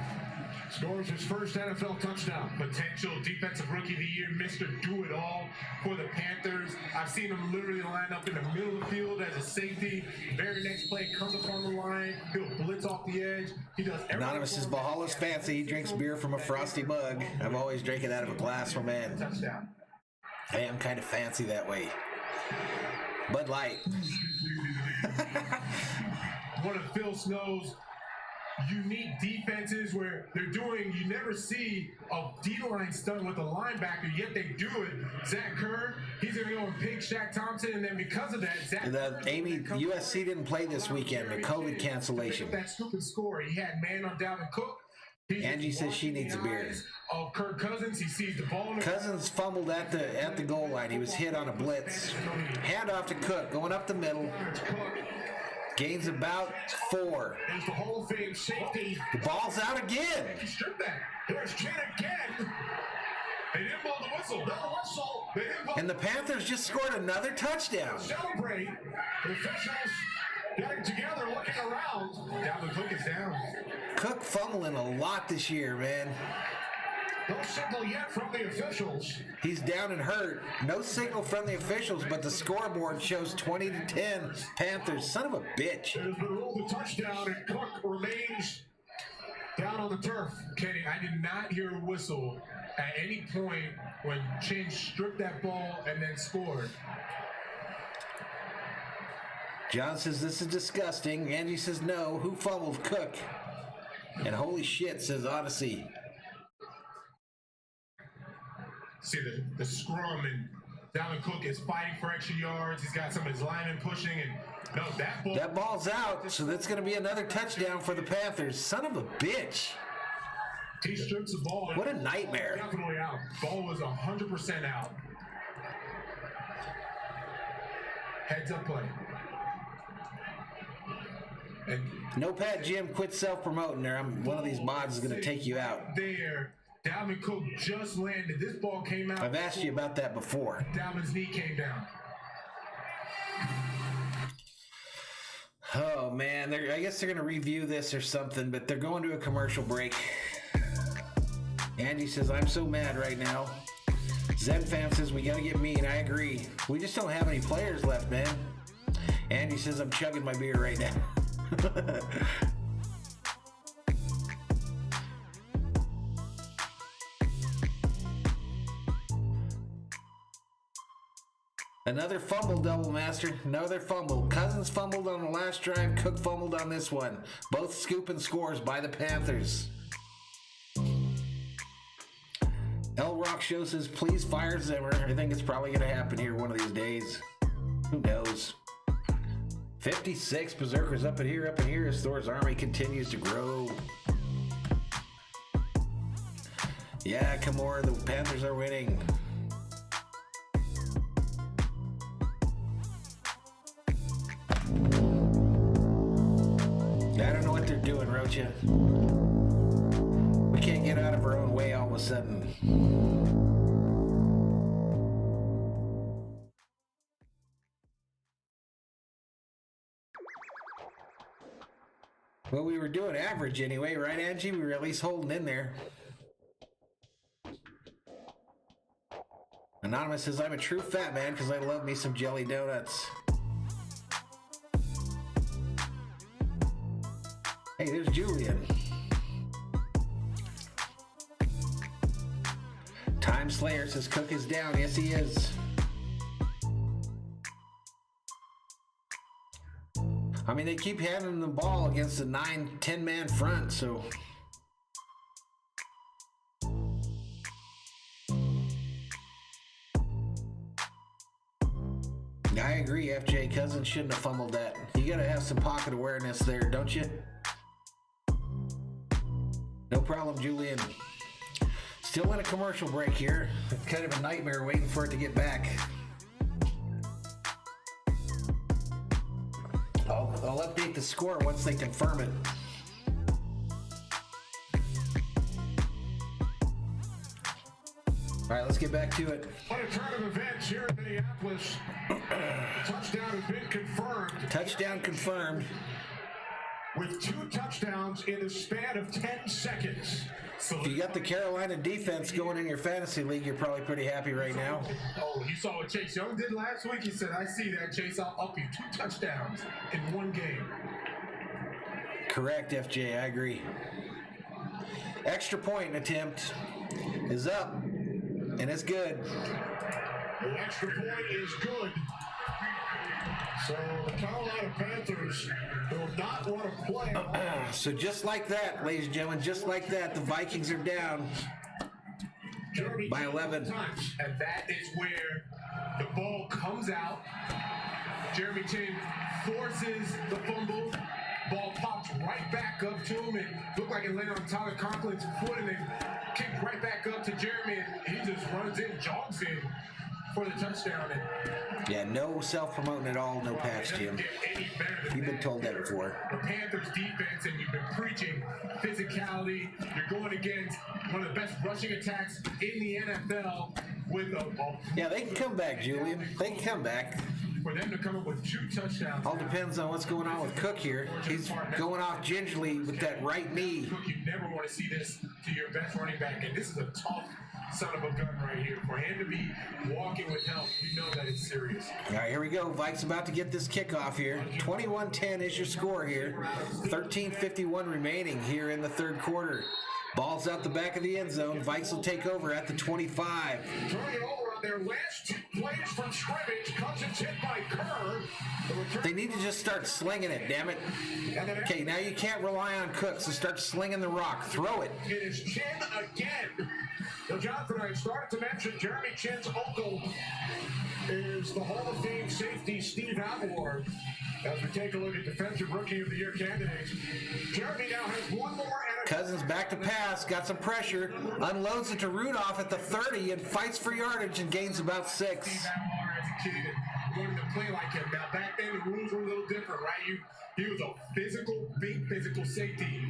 scores his first NFL touchdown. Potential Defensive Rookie of the Year, Mr. Do-It-All for the Panthers. I've seen him literally line up in the middle of the field as a safety. Very next play comes up on the line. He'll blitz off the edge. He does everything. Anonymous says Valhalla's fancy. He drinks beer from a frosty mug. I've always drank it out of a glass, my man. Touchdown. I am kind of fancy that way. Bud Light. One of Phil Snow's unique defenses where you never see a D-line stunt with a linebacker, yet they do it. Zach Kerr, he's going to go and pick Shaq Thompson, and then because of that, Amy, USC didn't play this weekend, the COVID cancellation. That stupid score. He had man on Dalvin Cook. Angie says she needs a beer. Of Kirk Cousins, he sees the ball. Cousins fumbled at the goal line. He was hit on a blitz. Hand off to Cook, going up the middle. Gains about 4. There's the Hall of Fame safety. The ball's out again. He stripped that. There's Chin again. They didn't blow the whistle. No whistle. They didn't blow. And the Panthers just scored another touchdown. Celebrate. The officials getting together, looking around. Dalvin Cook is down. Cook fumbling a lot this year, man. No signal yet from the officials. He's down and hurt. No signal from the officials, but the scoreboard shows 20-10 Panthers. Son of a bitch. It has been ruled a touchdown, and Cook remains down on the turf. Kenny, I did not hear a whistle at any point when Chin stripped that ball and then scored. John says this is disgusting. Angie says no. Who fumbled? Cook. And holy shit, says Odyssey. See the scrum, and Dalvin Cook is fighting for extra yards. He's got some of his linemen pushing, and no, that ball's out, so that's going to be another touchdown for the Panthers. Son of a bitch. He strips the ball. What a nightmare. Definitely out. Ball was 100% out. Heads up play. And Notepad Jim, quit self-promoting there. One of these mods is going to take you out. There, Dalvin Cook just landed. This ball came out. I've asked you about that before. Dalvin's knee came down. Oh, man. I guess they're going to review this or something, but they're going to a commercial break. Andy says, I'm so mad right now. Zen Fam says, we got to get mean. I agree. We just don't have any players left, man. Andy says, I'm chugging my beer right now. Another fumble, Double Master. Another fumble. Cousins fumbled on the last drive. Cook fumbled on this one. Both scooping scores by the Panthers. L Rock Show says, please fire Zimmer. I think it's probably going to happen here one of these days. Who knows? 56 Berserkers up in here as Thor's army continues to grow. Yeah, Kamora, the Panthers are winning. I don't know what they're doing, Rocha. We can't get out of our own way all of a sudden. Well, we were doing average anyway, right, Angie? We were at least holding in there. Anonymous says, I'm a true fat man because I love me some jelly donuts. Hey, there's Julian. Time Slayer says Cook is down. Yes, he is. I mean, they keep handing the ball against a 9-10 man front, so. I agree, FJ. Cousins shouldn't have fumbled that. You gotta have some pocket awareness there, don't you? No problem, Julian. Still in a commercial break here. It's kind of a nightmare waiting for it to get back. I'll update the score once they confirm it. All right, let's get back to it. On a turn of events here in Minneapolis, touchdown has been confirmed. Touchdown confirmed. With 2 touchdowns in the span of 10 seconds. So if you got the Carolina defense going in your fantasy league, you're probably pretty happy right now. Oh, you saw what Chase Young did last week? He said, I see that, Chase. I'll up you 2 touchdowns in 1 game. Correct, FJ. I agree. Extra point attempt is up, and it's good. The extra point is good. So the Carolina Panthers will not want to play. So just like that, ladies and gentlemen, just like that, the Vikings are down by 11. And that is where the ball comes out. Jeremy Chin forces the fumble. Ball pops right back up to him and looked like it landed on Tyler Conklin's foot and then kicked right back up to Jeremy, and he just runs in, jogs in for the touchdown. Yeah, no self-promoting at all, no patch, Jim. You've been told that before. The Panthers defense, and you've been preaching physicality. You're going against one of the best rushing attacks in the NFL with a yeah, they can come back, Julian. They can come back. For them to come up with 2 touchdowns. All depends on what's going on with Cook here. He's going off gingerly with that right knee. Cook, you never want to see this to your best running back, and this is a tough son of a gun right here. For him to be walking with help, you know that it's serious. All right, here we go. Vikes about to get this kickoff here. 21-10 is your score here. 13:51 remaining here in the third quarter. Ball's out the back of the end zone. Vikes will take over at the 25. Turning over on their last 2 plays from scrimmage. Cousins hit by Kerr. They need to just start slinging it, damn it. Okay, now you can't rely on Cook, so start slinging the rock. Throw it. It is Chin again. Now, Jonathan, I started to mention Jeremy Chin's uncle is the Hall of Fame safety Steve Avalor. As we take a look at Defensive Rookie of the Year candidates, Jeremy now has 1 more and Cousins back to pass, got some pressure, unloads it to Rudolph at the 30 and fights for yardage and gains about 6. Steve Avalor as a kid wanted to play like him. Now back then the rules were a little different, right? He was a big physical safety.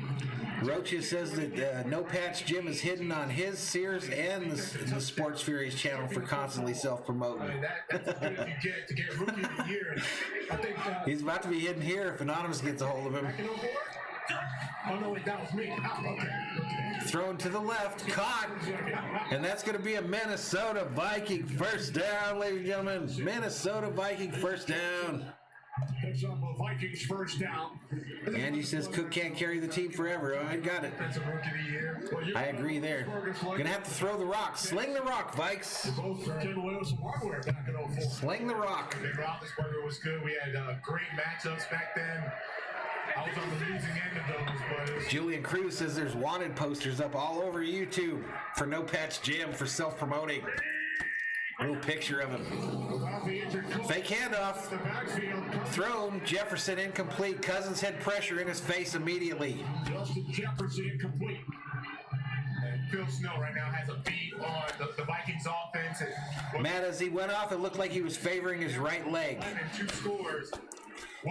Rocha says that No Patch Jim is hidden on his, Sears, and the Sports Furies channel for constantly self-promoting. I mean, that's as good as you get to get Rookie of the Year. I think he's about to be hidden here if Anonymous gets a hold of him. oh no, wait, that was me. Oh, okay. Thrown to the left, caught, and that's going to be a Minnesota Viking first down, ladies and gentlemen. Minnesota Viking first down. Picks up a Vikings first down. Andy says Cook can't carry the team forever. Oh, I got it. that's a Rookie of the Year. I agree there. Gonna have to throw the rock. Sling the rock, Vikes. Both came away with some hardware back in 04. Sling the rock. Big Roethlisberger was good. We had great matchups back then. I was on the losing end of those, but it was Julian Cruz says there's wanted posters up all over YouTube for No Patch Jim for self-promoting. Little picture of him. Fake handoff. Thrown. Jefferson incomplete. Cousins had pressure in his face immediately. Justin Jefferson incomplete. And Phil Snow right now has a beat on the Vikings offense. Matt, as he went off, it looked like he was favoring his right leg. And 2 scores.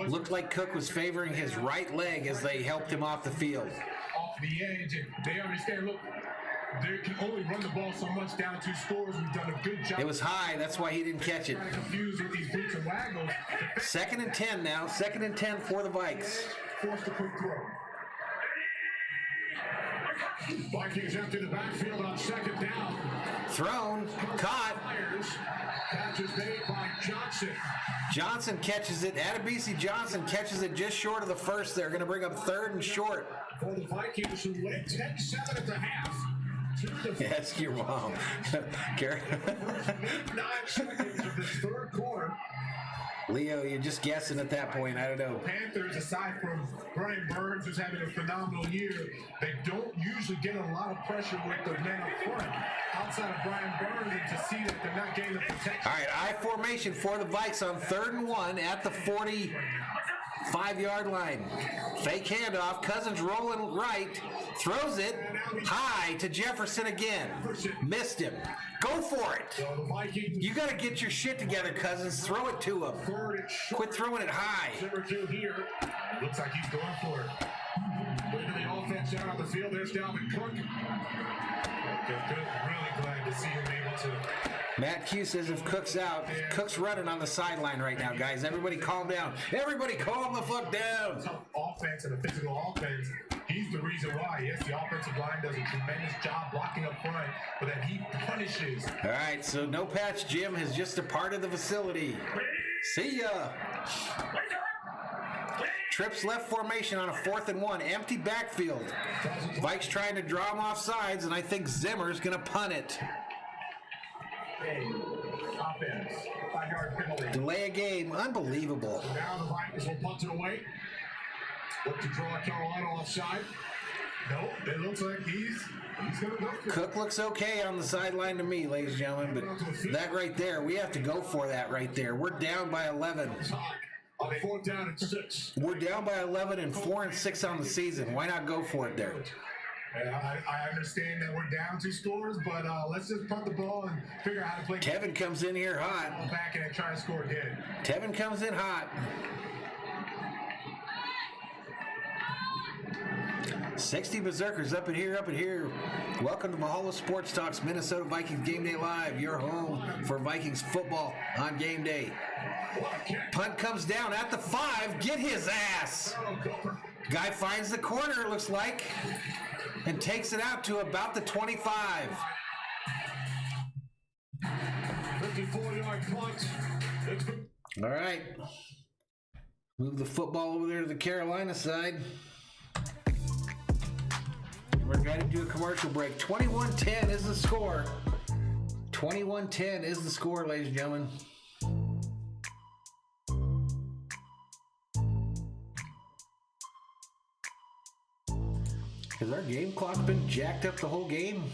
Looked like Cook was favoring his right leg as they helped him off the field. Off the edge, and they understand, look, they can only run the ball so much down 2 scores. We've done a good job. It was high. That's why he didn't catch it. Trying to confuse with these boots and waggles. 2nd and 10 now. 2nd and 10 for the Vikes. Forced a quick throw. Vikings empty the backfield on 2nd down. Thrown. Caught. Catch is made by Johnson. Johnson catches it. Adebisi Johnson catches it just short of the first. They're going to bring up 3rd and short. For the Vikings, who led 10-7 at the half. Ask your mom. Karen. 9 seconds of this third quarter. Leo, you're just guessing at that point. I don't know. Panthers, aside from Brian Burns, who's having a phenomenal year, they don't usually get a lot of pressure with the men up front. Outside of Brian Burns, and to see that they're not getting the protection. All right, I formation for the Vikes on 3rd and 1 at the 45-yard line. Fake handoff. Cousins rolling right. Throws it high to Jefferson again. Missed him. Go for it. You got to get your shit together, Cousins. Throw it to him. Quit throwing it high. Here. Looks like he's going for it. Moving the offense out on the field. There's Dalvin Cook. Good. Really glad to see him able to. Matt Q says if Cook's out, Cook's running on the sideline right now, guys. Everybody calm down. Everybody calm the fuck down. Tough offense and a physical offense. He's the reason why. Yes, the offensive line does a tremendous job blocking up front, but then he punishes. All right, so No Patch Jim has just departed the facility. See ya. Trips left formation on a 4th and 1. Empty backfield. Vikes trying to draw him off sides, and I think Zimmer's going to punt it. Offense. 5-yard penalty. Delay a game. Unbelievable. Now the Vikings will punt it away. Look to draw Carolina offside. Nope, it looks like he's going to go for it. Cook looks okay on the sideline to me, ladies and gentlemen, but that right there, we have to go for that right there. We're down by 11. On 4th down and 6. We're down by 11 and 4 and 6 on the season. Why not go for it there? I understand that we're down 2 scores, but let's just punt the ball and figure out how to play. Tevin comes in here hot. Back and try to score again. Tevin comes in hot. 60 Berserkers up in here. Welcome to Valhalla Sports Talk's Minnesota Vikings Gameday Live, your home for Vikings football on game day. Punt comes down at the 5. Get his ass. Guy finds the corner, it looks like, and takes it out to about the 25. 54-yard punt. All right. Move the football over there to the Carolina side. We're going to do a commercial break. 21-10 is the score. 21-10 is the score, ladies and gentlemen. Has our game clock been jacked up the whole game?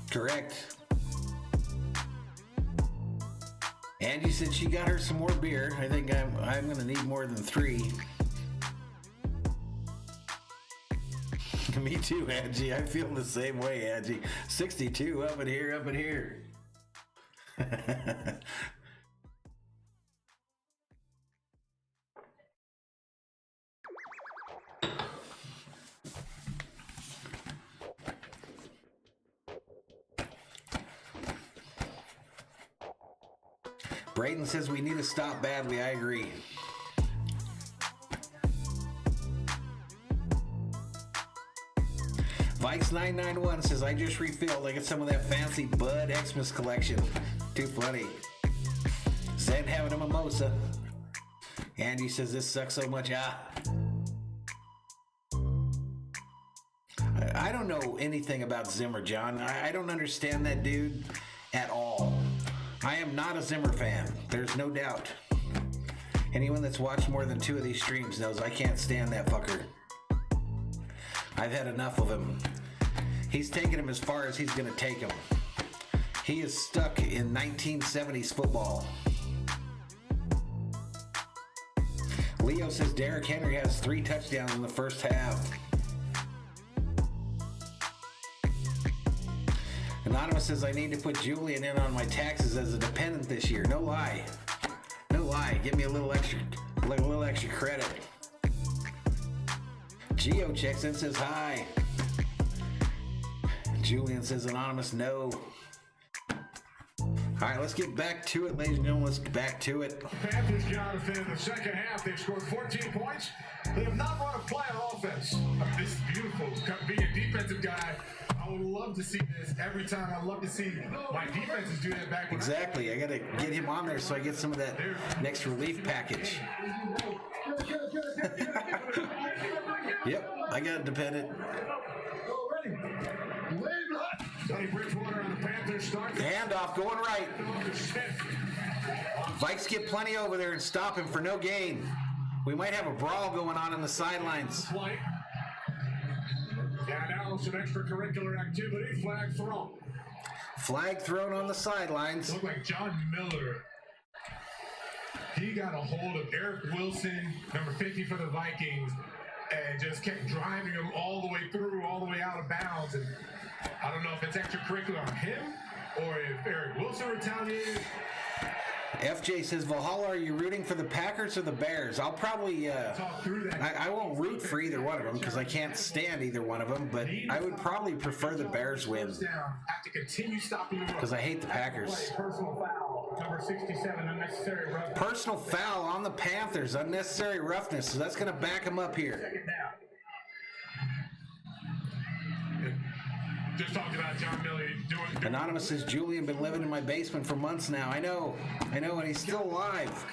Correct. Angie said she got her some more beer. I think I'm going to need more than 3. Me too, Angie. I feel the same way, Angie. 62 up in here. Braden says we need to stop badly. I agree. Vikes991 says I just refilled. I get some of that fancy Bud Xmas collection. Too funny. Zen having a mimosa. Andy says this sucks so much. I don't know anything about Zimmer, John. I don't understand that dude at all. I am not a Zimmer fan. There's no doubt. Anyone that's watched more than 2 of these streams knows I can't stand that fucker. I've had enough of him. He's taken him as far as he's going to take him. He is stuck in 1970s football. Leo says Derrick Henry has 3 touchdowns in the first half. Anonymous says I need to put Julian in on my taxes as a dependent this year. No lie. Give me a little extra credit. Geo checks in, says hi. Julian says anonymous no. All right, let's get back to it, ladies and gentlemen. Let's get back to it. Panthers, Jonathan, in the second half, they've scored 14 points. They have not run a play on offense. This is beautiful. Being a defensive guy, I would love to see this every time. I'd love to see my defenses do that back. Exactly. I got to get him on there so I get some of that next relief package. Yep, I got it dependent. Teddy Bridgewater on the Panthers start. Handoff going right. Vikes get plenty over there and stop him for no gain. We might have a brawl going on the sidelines. Play. And now some extracurricular activity. Flag thrown. Flag thrown on the sidelines. Looked like John Miller. He got a hold of Eric Wilson, number 50 for the Vikings, and just kept driving him all the way through, all the way out of bounds. And I don't know if it's extracurricular on him or if Eric Wilson retaliated. FJ says, Valhalla, are you rooting for the Packers or the Bears? I'll probably, I won't root for either one of them because I can't stand either one of them, but I would probably prefer the Bears win because I hate the Packers. Personal foul, number 67, unnecessary roughness. Personal foul on the Panthers, unnecessary roughness, so that's going to back them up here. Second down. Just talked about John Miller doing. Anonymous says, Julian been living in my basement for months now. I know, and he's still alive.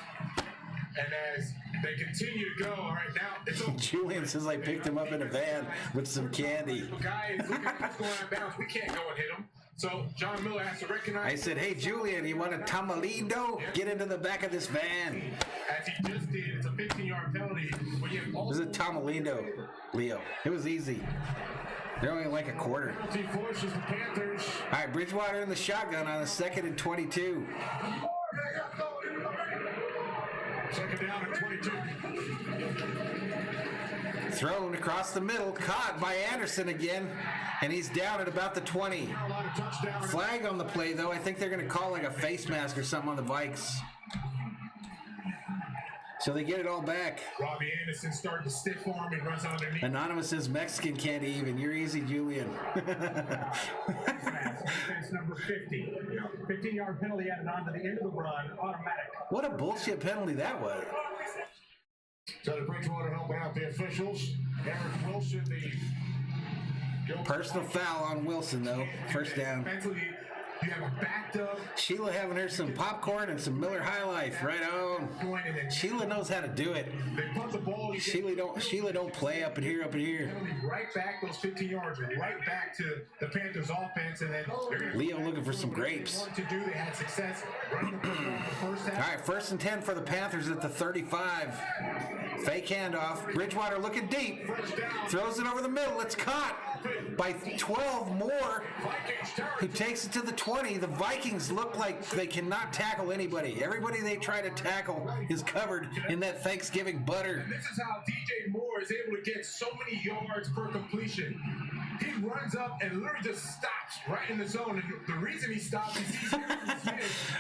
And as they continue to go, all right, now it's over. Julian says, I picked him up in a van with some candy. The guy is looking at what's going on bounds. We can't go and hit him. So John Miller has to recognize. I said, hey, Julian, you want a tamalindo? Get into the back of this van. As he just did, it's a 15-yard penalty. It was a tamalindo, Leo. It was easy. They're only like a quarter. Penalty forces the Panthers. All right, Bridgewater in the shotgun on a 2nd and 22. Second down at 22. Thrown across the middle, caught by Anderson again, and he's down at about the 20. Now a lot of touchdowns. Flag on the play, though. I think they're going to call like a face mask or something on the Vikes. So they get it all back. Robbie Anderson started to stiff arm. He runs underneath. Anonymous says Mexican can't even. You're easy, Julian. Defense number 50. 15-yard penalty added on to the end of the run, automatic. What a bullshit penalty that was. So the Bridgewater helping out the officials. Eric Wilson, the Personal foul on Wilson, though. First down. Mentally, you have a backed up. Sheila having her some popcorn and some Miller High Life. Right on. Sheila knows how to do it. They punt the ball. Sheila don't play up in here, Right back those 15 yards, right back to the Panthers offense, and then Leo looking for some grapes. to do. They had success running the football in the first half. All right, 1st and 10 for the Panthers at the 35. Fake handoff. Bridgewater looking deep. Throws it over the middle. It's caught by 12 more, who takes it to the 20. The Vikings look like they cannot tackle anybody. Everybody they try to tackle is covered in that Thanksgiving butter. And this is how DJ Moore is able to get so many yards per completion. He runs up and literally just stops right in the zone. And the reason he stops is he's Harrison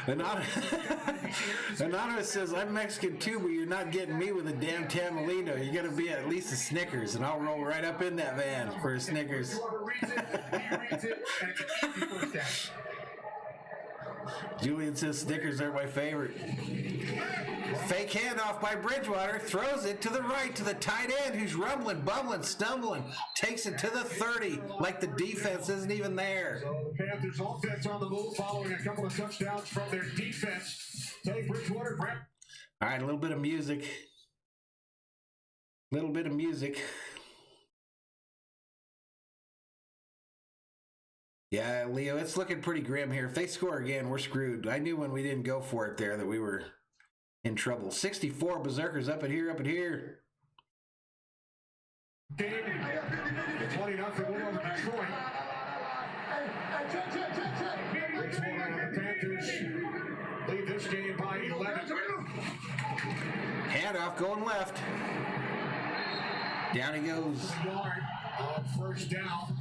Smith. Anonymous says, I'm Mexican too, but you're not getting me with a damn tamalindo. You got to be at least a Snickers, and I'll roll right up in that van for a Snickers. He reads it, and it's an easy first down. Julian says Snickers are my favorite. Fake handoff by Bridgewater. Throws it to the right to the tight end who's rumbling, bumbling, stumbling. Takes it to the 30 like the defense isn't even there. So the Panthers offense on the move following a couple of touchdowns from their defense. Teddy Bridgewater, Brent. All right, a little bit of music. Yeah, Leo, it's looking pretty grim here. If they score again, we're screwed. I knew when we didn't go for it there that we were in trouble. 64 Berserkers up in here. Game, 20-0 win over Detroit. Bridgewater and the Panthers lead this game by 11. Handoff going left. Down he goes. First down.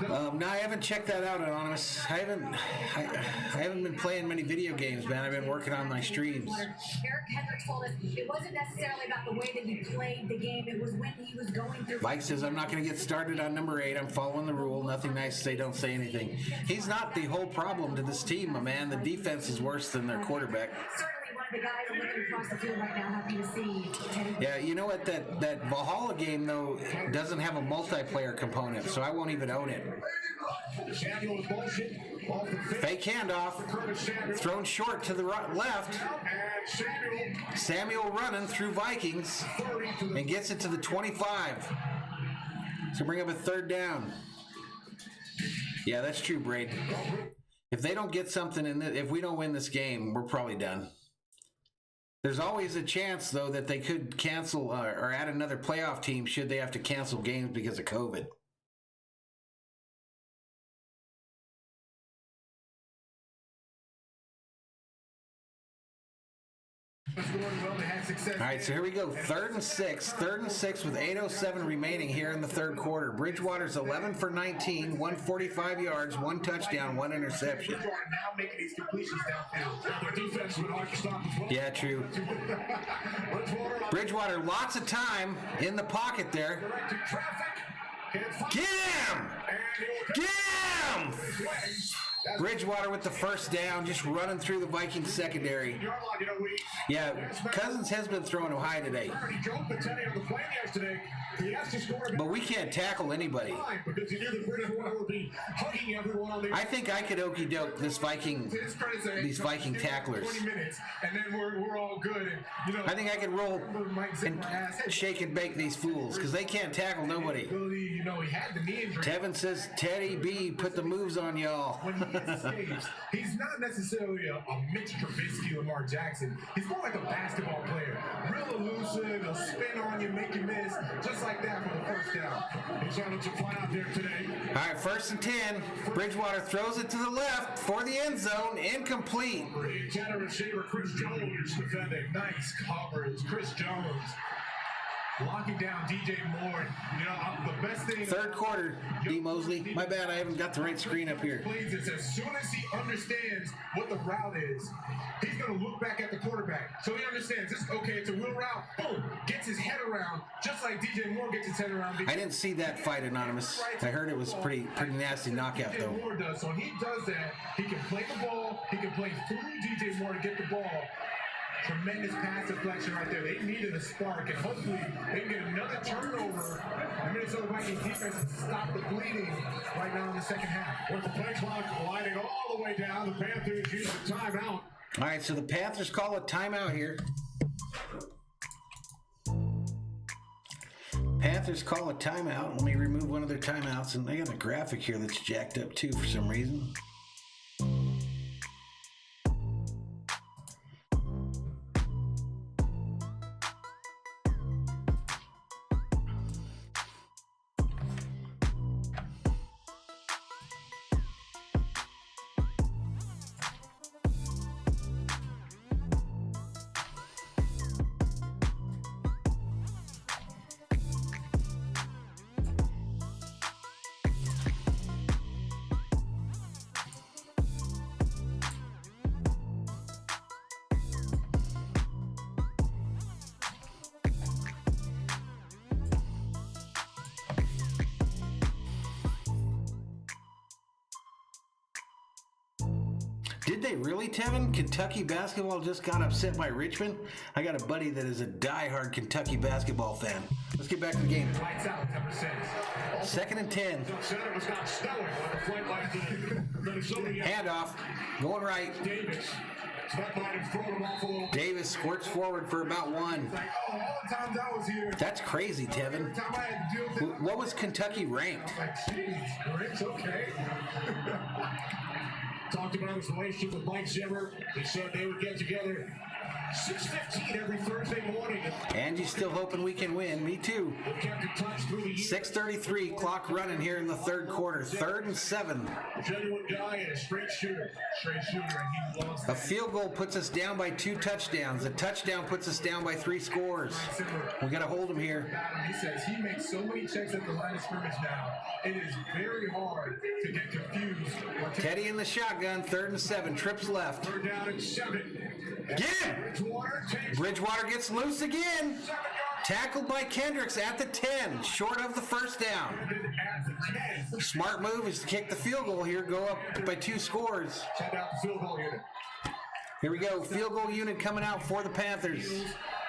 No, I haven't checked that out, Anonymous. I haven't been playing many video games, man. I've been working on my streams. Eric Hendricks told us it wasn't necessarily about the way that he played the game. It was when he was going through. Mike says, I'm not going to get started on number 8. I'm following the rule. Nothing nice to say. Don't say anything. He's not the whole problem to this team, my man. The defense is worse than their quarterback. Certainly one of the guys looking across the field right now, happy to see Teddy. Yeah, you know what? That Valhalla game, though, doesn't have a multiplayer component, so I won't even own it. Fake handoff. Thrown short to the left. Samuel running through Vikings and gets it to the 25. So bring up a 3rd down. Yeah, that's true, Braid. If they don't get something if we don't win this game, we're probably done. There's always a chance, though, that they could cancel or add another playoff team should they have to cancel games because of COVID. All right, so here we go. 3rd and 6. 3rd and 6 with 8:07 remaining here in the third quarter. Bridgewater's 11 for 19, 145 yards, 1 touchdown, 1 interception. Now making these completions downfield. Their defense would like to stop as well. Yeah, true. Bridgewater, lots of time in the pocket there. Directed traffic. Get him! Get him! Bridgewater with the first down, just running through the Vikings secondary. Yeah, Cousins has been throwing him high today. But we can't tackle anybody. I think I could okey doke these Viking tacklers. And then we're all good. And, I think I could roll and shake and bake these fools because they can't tackle nobody. he had the knee injury. Tevin says, Teddy B, put the moves on y'all. He's not necessarily a Mitch Trubisky, Lamar Jackson. He's more like a basketball player. Real elusive, he'll spin on you, make you miss, just like that for the first down. He's having some fun out there today. All right, 1st and 10. Bridgewater throws it to the left for the end zone. Incomplete. The center receiver, Chris Jones, defending. Nice coverage. Chris Jones locking down DJ Moore. The best thing. 3rd quarter, D. Mosley. My bad, I haven't got the right screen up here. Is as soon as he understands what the route is, he's going to look back at the quarterback. So he understands this. Okay, it's a wheel route. Boom, gets his head around, just like DJ Moore gets his head around. I didn't see that fight, Anonymous. I heard it was pretty nasty knockout DJ though. Moore does. So when he does that, he can play the ball. He can play through DJ Moore to get the ball. Tremendous pass deflection right there. They needed a spark, and hopefully they can get another turnover. The Minnesota Vikings defense can stop the bleeding right now in the second half. With the play clock winding all the way down, the Panthers use a timeout. All right, so the Panthers call a timeout here. Panthers call a timeout. Let me remove one of their timeouts, and they got a graphic here that's jacked up too for some reason. Did they really, Tevin? Kentucky basketball just got upset by Richmond? I got a buddy that is a diehard Kentucky basketball fan. Let's get back to the game. Lights out, number 6. 2nd and 10. Center was not stellar on the flight like the Minnesota. Handoff. Going right. Davis. Step line and throw him off a little. Davis squirts forward for about 1. Like, all the times I was here. That's crazy, Tevin. Every time I had to deal with it, What was Kentucky ranked? I'm like, jeez, Rick's okay. Talked about his relationship with Mike Zimmer. He said they would get together 6:15 every Thursday morning. Angie's still hoping we can win. Me too. They kept in touch through the years. 6:33, clock running here in the third quarter. 3rd and 7. Genuine guy and a straight shooter. Straight shooter, and he loves A field goal puts us down by 2 touchdowns. A touchdown puts us down by 3 scores. We got to hold him here. He says he makes so many checks at the line of scrimmage now. It is very hard to get confused. Teddy in the shotgun, 3rd and 7. Trips left. 3rd down and 7. Get him! Bridgewater gets loose again. Tackled by Kendricks at the 10, short of the first down. Smart move is to kick the field goal here, go up by 2 scores. Send out the field goal unit. Here we go, field goal unit coming out for the Panthers.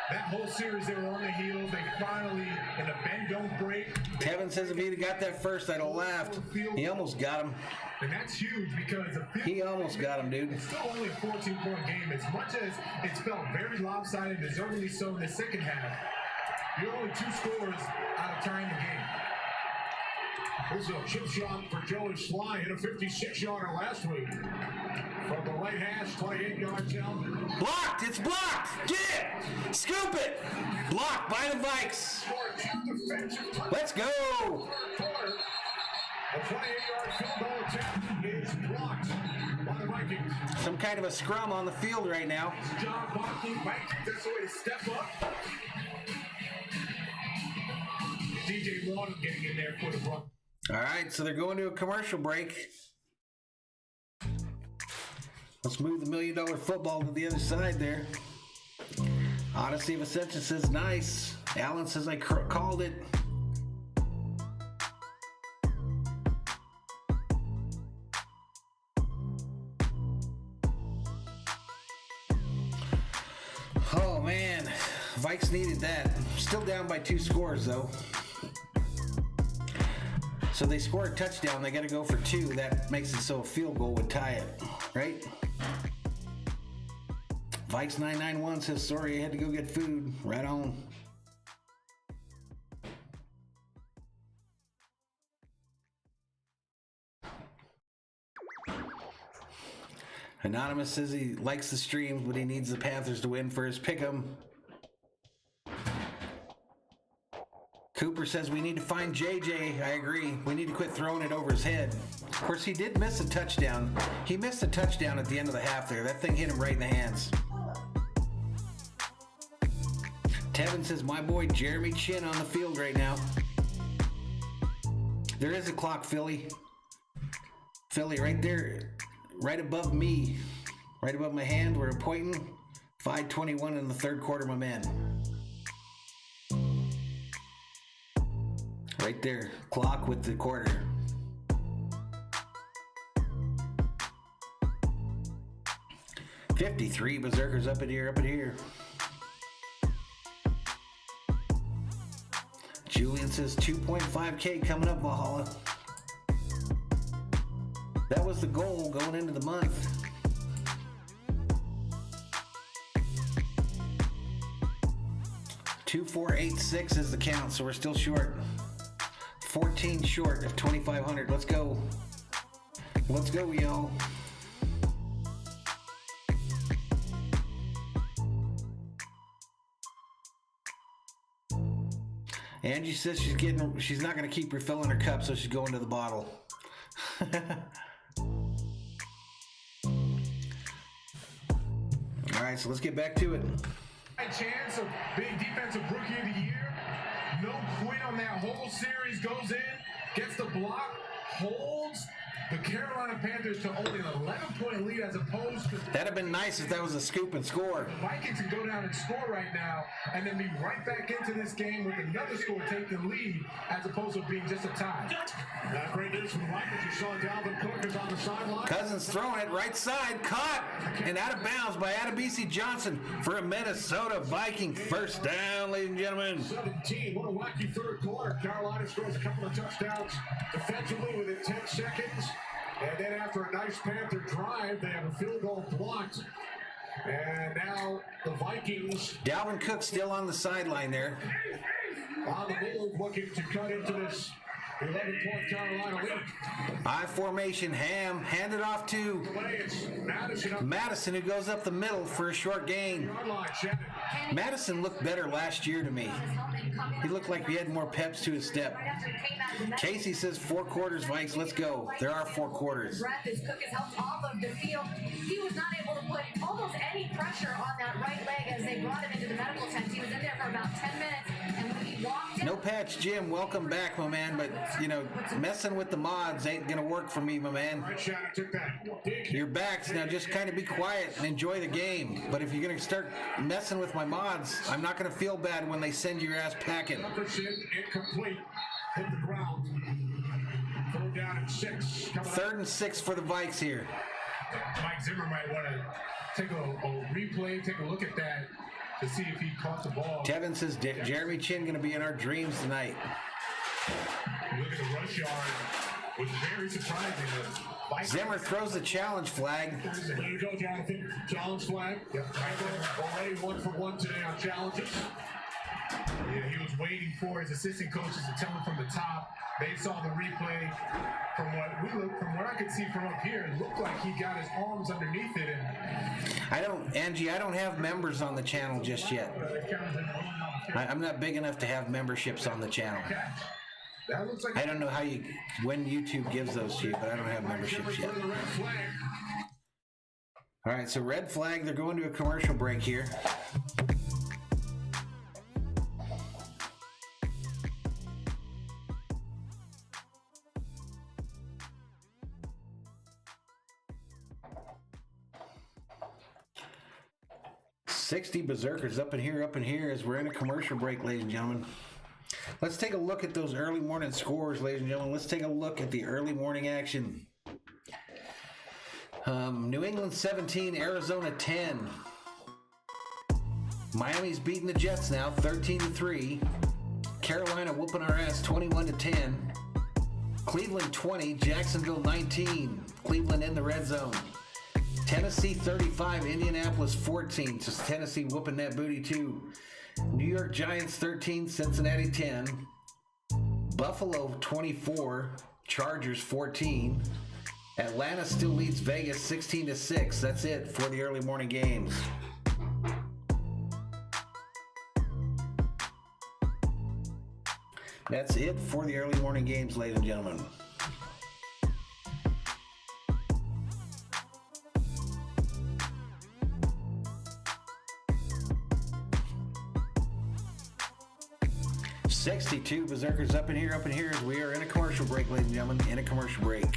That whole series, they were on the heels. They finally, in a bend don't break. Tevin says if he'd have got that first, I'd have laughed. He almost got him. And that's huge because He almost got him, dude. it's still only a 14-point game. As much as it's felt very lopsided, deservedly so in the second half, you're only 2 scores out of tying the game. This is a chip shot for Joey Sly. Hit a 56-yarder last week. From the right hash, 28 yards out. Blocked! It's blocked! Get it! Scoop it! Blocked by the Vikes. Let's go! A 28-yard field goal attempt is blocked by the Vikings. Vikings. Some kind of a scrum on the field right now. John Vikings that's the way to step up. DJ Waddle getting in there for the run. All right, so they're going to a commercial break. Let's move the $1 million football to the other side there. Odyssey of Ascension says nice. Alan says I called it. Oh man, Vikes needed that. Still down by 2 scores though. So they score a touchdown, they got to go for 2. That makes it so a field goal would tie it, right? Vikes 991 says, sorry, I had to go get food. Right on. Anonymous says he likes the streams, but he needs the Panthers to win for his pick'em. Cooper says we need to find JJ. I agree. We need to quit throwing it over his head. Of course, he did miss a touchdown. He missed a touchdown at the end of the half there. That thing hit him right in the hands. Tevin says, my boy Jeremy Chin on the field right now. There is a clock, Philly. Philly, right there, right above me, right above my hand, we're pointing. 5:21 in the third quarter, my man. Right there, clock with the quarter. $53 Berserkers up in here, Julian says 2.5K coming up, Valhalla. That was the goal going into the month. $2,486 is the count, so we're still short. 14 short of 2,500. Let's go. Let's go, y'all. Angie says she's not going to keep refilling her cup, so she's going to the bottle. All right, so let's get back to it. Chance of being defensive rookie of the year. No quit on that whole series. Goes in, gets the block, holds the Carolina Panthers to only an 11-point lead as opposed to... That'd have been nice if that was a scoop and score. The Vikings can go down and score right now and then be right back into this game with another score taking the lead as opposed to being just a tie. Great news from the Vikings. You saw Dalvin Cook is on the sideline. Cousins throwing it right side, caught and out of bounds by Adebisi Johnson for a Minnesota Viking first down, ladies and gentlemen. 17. What a wacky third quarter. Carolina scores a couple of touchdowns defensively within 10 seconds. And then after a nice Panther drive, they have a field goal blocked. And now the Vikings. Dalvin Cook still on the sideline there. On the move, looking to cut into this 11-point Carolina lead. I formation, Ham, hand it off to Madison, who goes up the middle for a short gain. Madison looked better last year to me. He looked like he had more peps to his step. Casey says 4 quarters, Vikes, let's go. There are 4 quarters. Breath as Cook is helped off of the field. He was not able to put almost any pressure on that right leg as they brought him into the medical tent. He was in there for about 10 minutes, and when he walked in... No patch, Jim. Welcome back, my man. But, you know, messing with the mods ain't going to work for me, my man. Your backs. Now just kind of be quiet and enjoy the game. But if you're going to start messing with my mods, I'm not going to feel bad when they send your ass packing. Incomplete. Hit the ground. Throw down at 6. 3rd and 6 for the Vikes here. Mike Zimmer might want to take a replay, take a look at that to see if he caught the ball. Tevin says Jeremy Chin going to be in our dreams tonight. Look at the rush yard. Was very surprising. Zimmer throws the challenge flag. There you go, Jonathan. Challenge flag. Yep. Already 1 for 1 today on challenges. Yeah, he was waiting for his assistant coaches to tell him from the top. They saw the replay. From what I could see from up here, it looked like he got his arms underneath it. And Angie, I don't have members on the channel just yet. I'm not big enough to have memberships on the channel. That looks like I don't know when YouTube gives those to you, but I don't have memberships yet. All right, so red flag. They're going to a commercial break here. $60 berserkers up in here as we're in a commercial break, ladies and gentlemen. Let's take a look at those early morning scores, ladies and gentlemen. Let's take a look at the early morning action. New England 17, Arizona 10. Miami's beating the Jets now, 13-3. Carolina whooping our ass, 21-10. Cleveland 20, Jacksonville 19. Cleveland in the red zone. Tennessee 35, Indianapolis 14. So Tennessee whooping that booty too. New York Giants 13, Cincinnati 10. Buffalo 24, Chargers 14. Atlanta still leads Vegas 16-6. That's it for the early morning games. That's it for the early morning games, ladies and gentlemen. $62 berserkers up in here as we are in a commercial break, ladies and gentlemen, in a commercial break.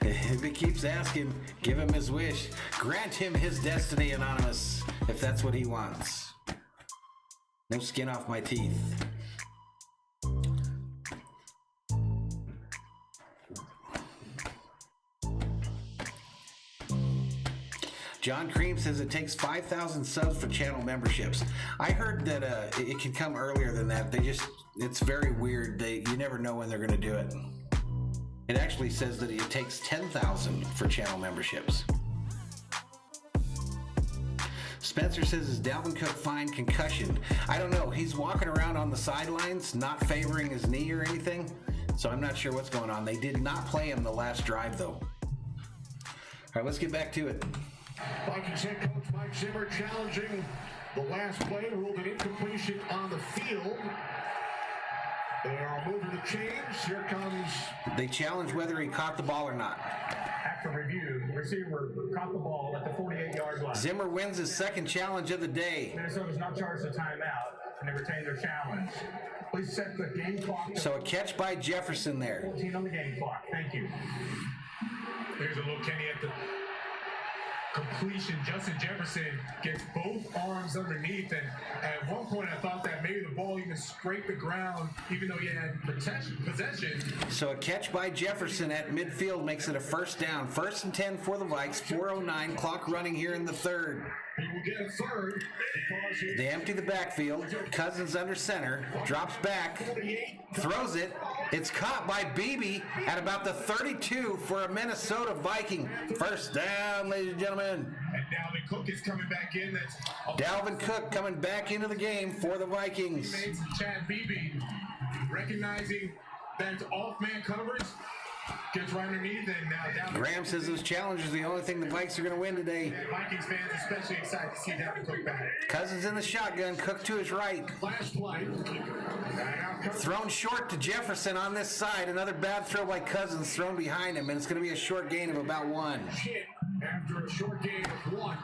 If he keeps asking, give him his wish. Grant him his destiny, Anonymous, if that's what he wants. No skin off my teeth. John Cream says it takes 5,000 subs for channel memberships. I heard that it can come earlier than that. It's very weird. You never know when they're going to do it. It actually says that it takes 10,000 for channel memberships. Spencer says, is Dalvin Cook fine? Concussion? I don't know. He's walking around on the sidelines, not favoring his knee or anything. So I'm not sure what's going on. They did not play him the last drive, though. All right, let's get back to it. Vikings head coach Mike Zimmer challenging the last play, ruled an incompletion on the field. They are moving to change. Here comes... They challenge whether he caught the ball or not. After review, the receiver caught the ball at the 48-yard line. Zimmer wins his second challenge of the day. Minnesota's not charged a timeout, and they retain their challenge. Please set the game clock. So a catch by Jefferson there. 14 on the game clock. Thank you. There's a little Kenny at the completion. Justin Jefferson gets both arms underneath, and at one point I thought that maybe the ball even scraped the ground, even though he had possession. So a catch by Jefferson at midfield makes it a first down. 1st and 10 for the Vikes. 4:09, clock running here in the third. He will get a third. They empty the backfield. Cousins under center. Drops back. Throws it. It's caught by Beebe at about the 32 for a Minnesota Viking. First down, ladies and gentlemen. And Dalvin Cook is coming back in. That's Dalvin Cook coming back into the game for the Vikings. teammates Chad Beebe recognizing that it's off-man coverage. Gets right underneath, and now Dalvin. Graham says those challenges are the only thing the Vikes are going to win today. Vikings fans especially excited to see Dalvin Cook back. Cousins in the shotgun. Cook to his right. Last play. Thrown short to Jefferson on this side. Another bad throw by Cousins thrown behind him, and it's going to be a short gain of about 1. Hit after a short gain of 1.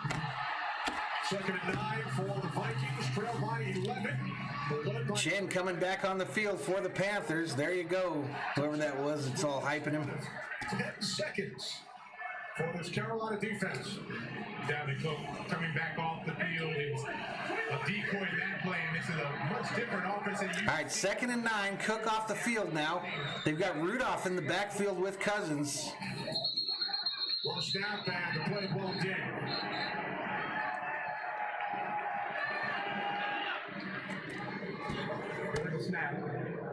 2nd and 9 for the Vikings. Trail by 11. Chen coming back on the field for the Panthers. There you go. Whoever that was, it's all hyping him. 10 seconds for this Carolina defense. Dalvin Cook coming back off the field. It's a decoy in that play, and this is a much different offense than you. All right, 2nd and 9. Cook off the field now. They've got Rudolph in the backfield with Cousins. Well, snap and the play blown in. Snap.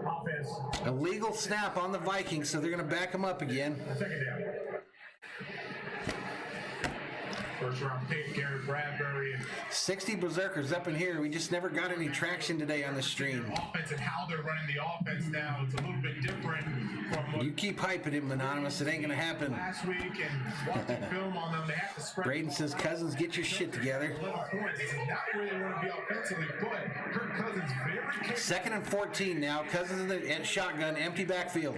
Offense. Illegal snap on the Vikings, so they're going to back him up again. Second down. first round pick, Garrett Bradbury. And 60 berserkers up in here. We just never got any traction today on the stream. Offense and how they're running the offense now, it's a little bit different from what You keep hyping him, Anonymous. It ain't going to happen. last week and watching film on them. They have to spread. Braden says, Cousins, get your shit together. 11 points. This is not where they want to be offensively, but Kirk Cousins very capable. 2nd and 14 now. Cousins in the shotgun, empty backfield.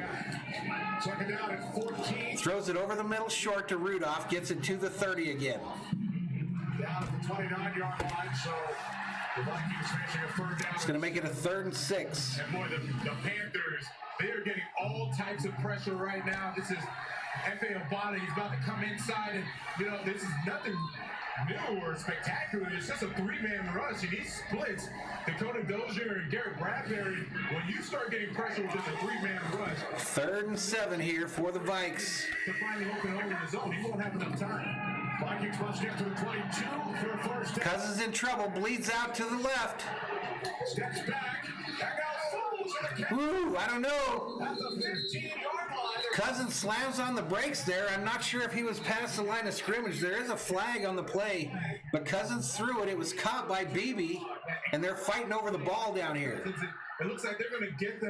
Second down at 14. Throws it over the middle short to Rudolph. Gets it to the 30 again. Down at the 29-yard line, so the Vikings facing a third down. It's going to make it a 3rd and 6. And boy, the Panthers, they are getting all types of pressure right now. This is F.A. Obata. He's about to come inside, and, this is nothing new or spectacular. It's just a 3-man rush, and he splits Dakota Dozier and Garrett Bradbury. When you start getting pressure with just a 3-man rush, 3rd and 7 here for the Vikes. to find the open hole in the zone, he won't have enough time. Vikings must get to the 22 for a first down. Cousins in trouble, bleeds out to the left. Steps back. That guy fumbles in the catch Woo, I don't know. at the 15-yard line. Cousins slams on the brakes there. I'm not sure if he was past the line of scrimmage. There is a flag on the play, but Cousins threw it. It was caught by Beebe, and they're fighting over the ball down here. It looks like they're going to get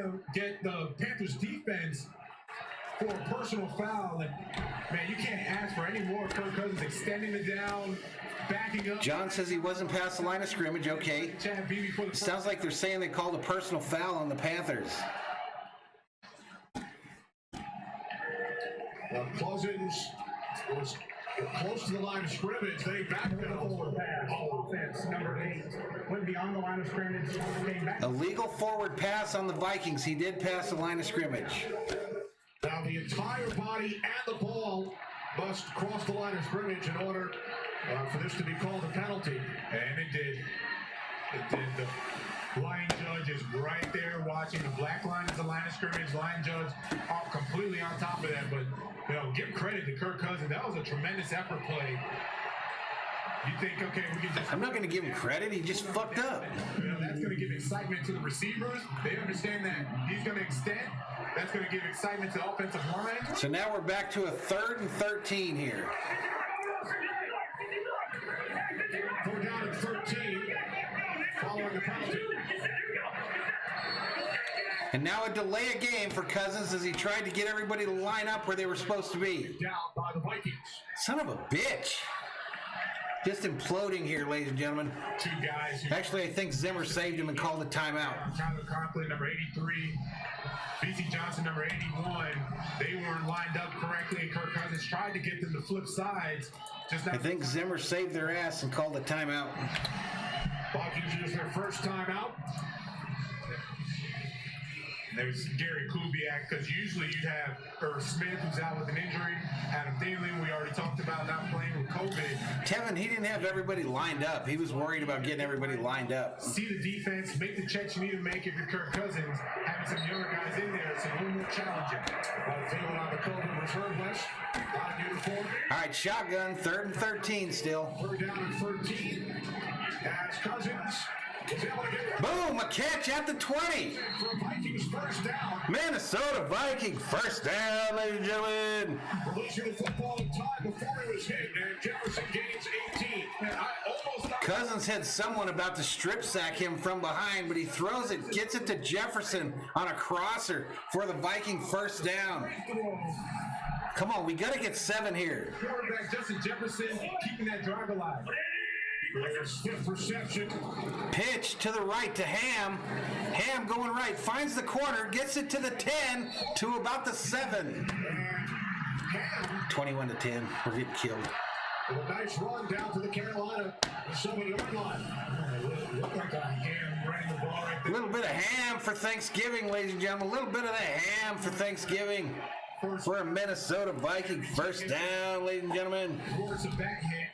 the Panthers defense for a personal foul. And, man, you can't ask for any more. Kirk Cousins extending it down, backing up. John says he wasn't past the line of scrimmage. Okay. Chad Beebe for the Sounds like they're saying they called a personal foul on the Panthers. Cousins was close to the line of scrimmage. They backed it up. Forward pass. Offense, number 8. Went beyond the line of scrimmage. Came back. Illegal forward pass on the Vikings. He did pass the line of scrimmage. Now the entire body and the ball must cross the line of scrimmage in order for this to be called a penalty. And it did. It did. The line judge is right there watching. The black line is the line of scrimmage. Line judge completely on top of that. But, give credit to Kirk Cousins. That was a tremendous effort play. You think, okay, we can just... I'm not going to give him credit. He just fucked up. That's going to give excitement to the receivers. They understand that he's going to extend. That's going to give excitement to the offensive line. So now we're back to a 3rd and 13 here. Third down at 13. Following the penalty. And now a delay of game for Cousins as he tried to get everybody to line up where they were supposed to be. Down by the Vikings. Son of a bitch. Just imploding here, ladies and gentlemen. Two guys. Actually, I think Zimmer saved him and called a timeout. Tyler Conklin, number 83. B.C. Johnson, number 81. They weren't lined up correctly, and Kirk Cousins tried to get them to flip sides. I think Zimmer saved their ass and called a timeout. Vikings use their first timeout. There's Gary Kubiak, because usually you'd have Irv Smith, who's out with an injury. Adam Thielen, we already talked about not playing with COVID. Tevin, he didn't have everybody lined up. He was worried about getting everybody lined up. See the defense, make the checks you need to make if you're Kirk Cousins. Having some younger guys in there, it's a little more challenging. Thielen on the COVID reserve list. Out of uniform. All right, shotgun, 3rd and 13 still. Third down at 13. As Cousins is able to get Boom, a catch at the 20. for Vikings first down. Minnesota Vikings first down, ladies and gentlemen. Releasing the football in time before he was hit, and Jefferson gains 18. And I almost thought Cousins had someone about to strip sack him from behind, but he throws it, gets it to Jefferson on a crosser for the Viking first down. Come on, we got to get 7 here. Quarterback Justin Jefferson keeping that drive alive. Fifth reception. Pitch to the right to Ham. Ham going right, finds the corner, gets it to the 10, to about the 7. 21 to 10. We're getting killed. A nice run down to the Carolina 7-yard line. Looked like a ham running the ball right A there. little bit of ham for Thanksgiving, ladies and gentlemen. A little bit of that ham for Thanksgiving. For a Minnesota Viking first down, ladies and gentlemen. Towards the back hit.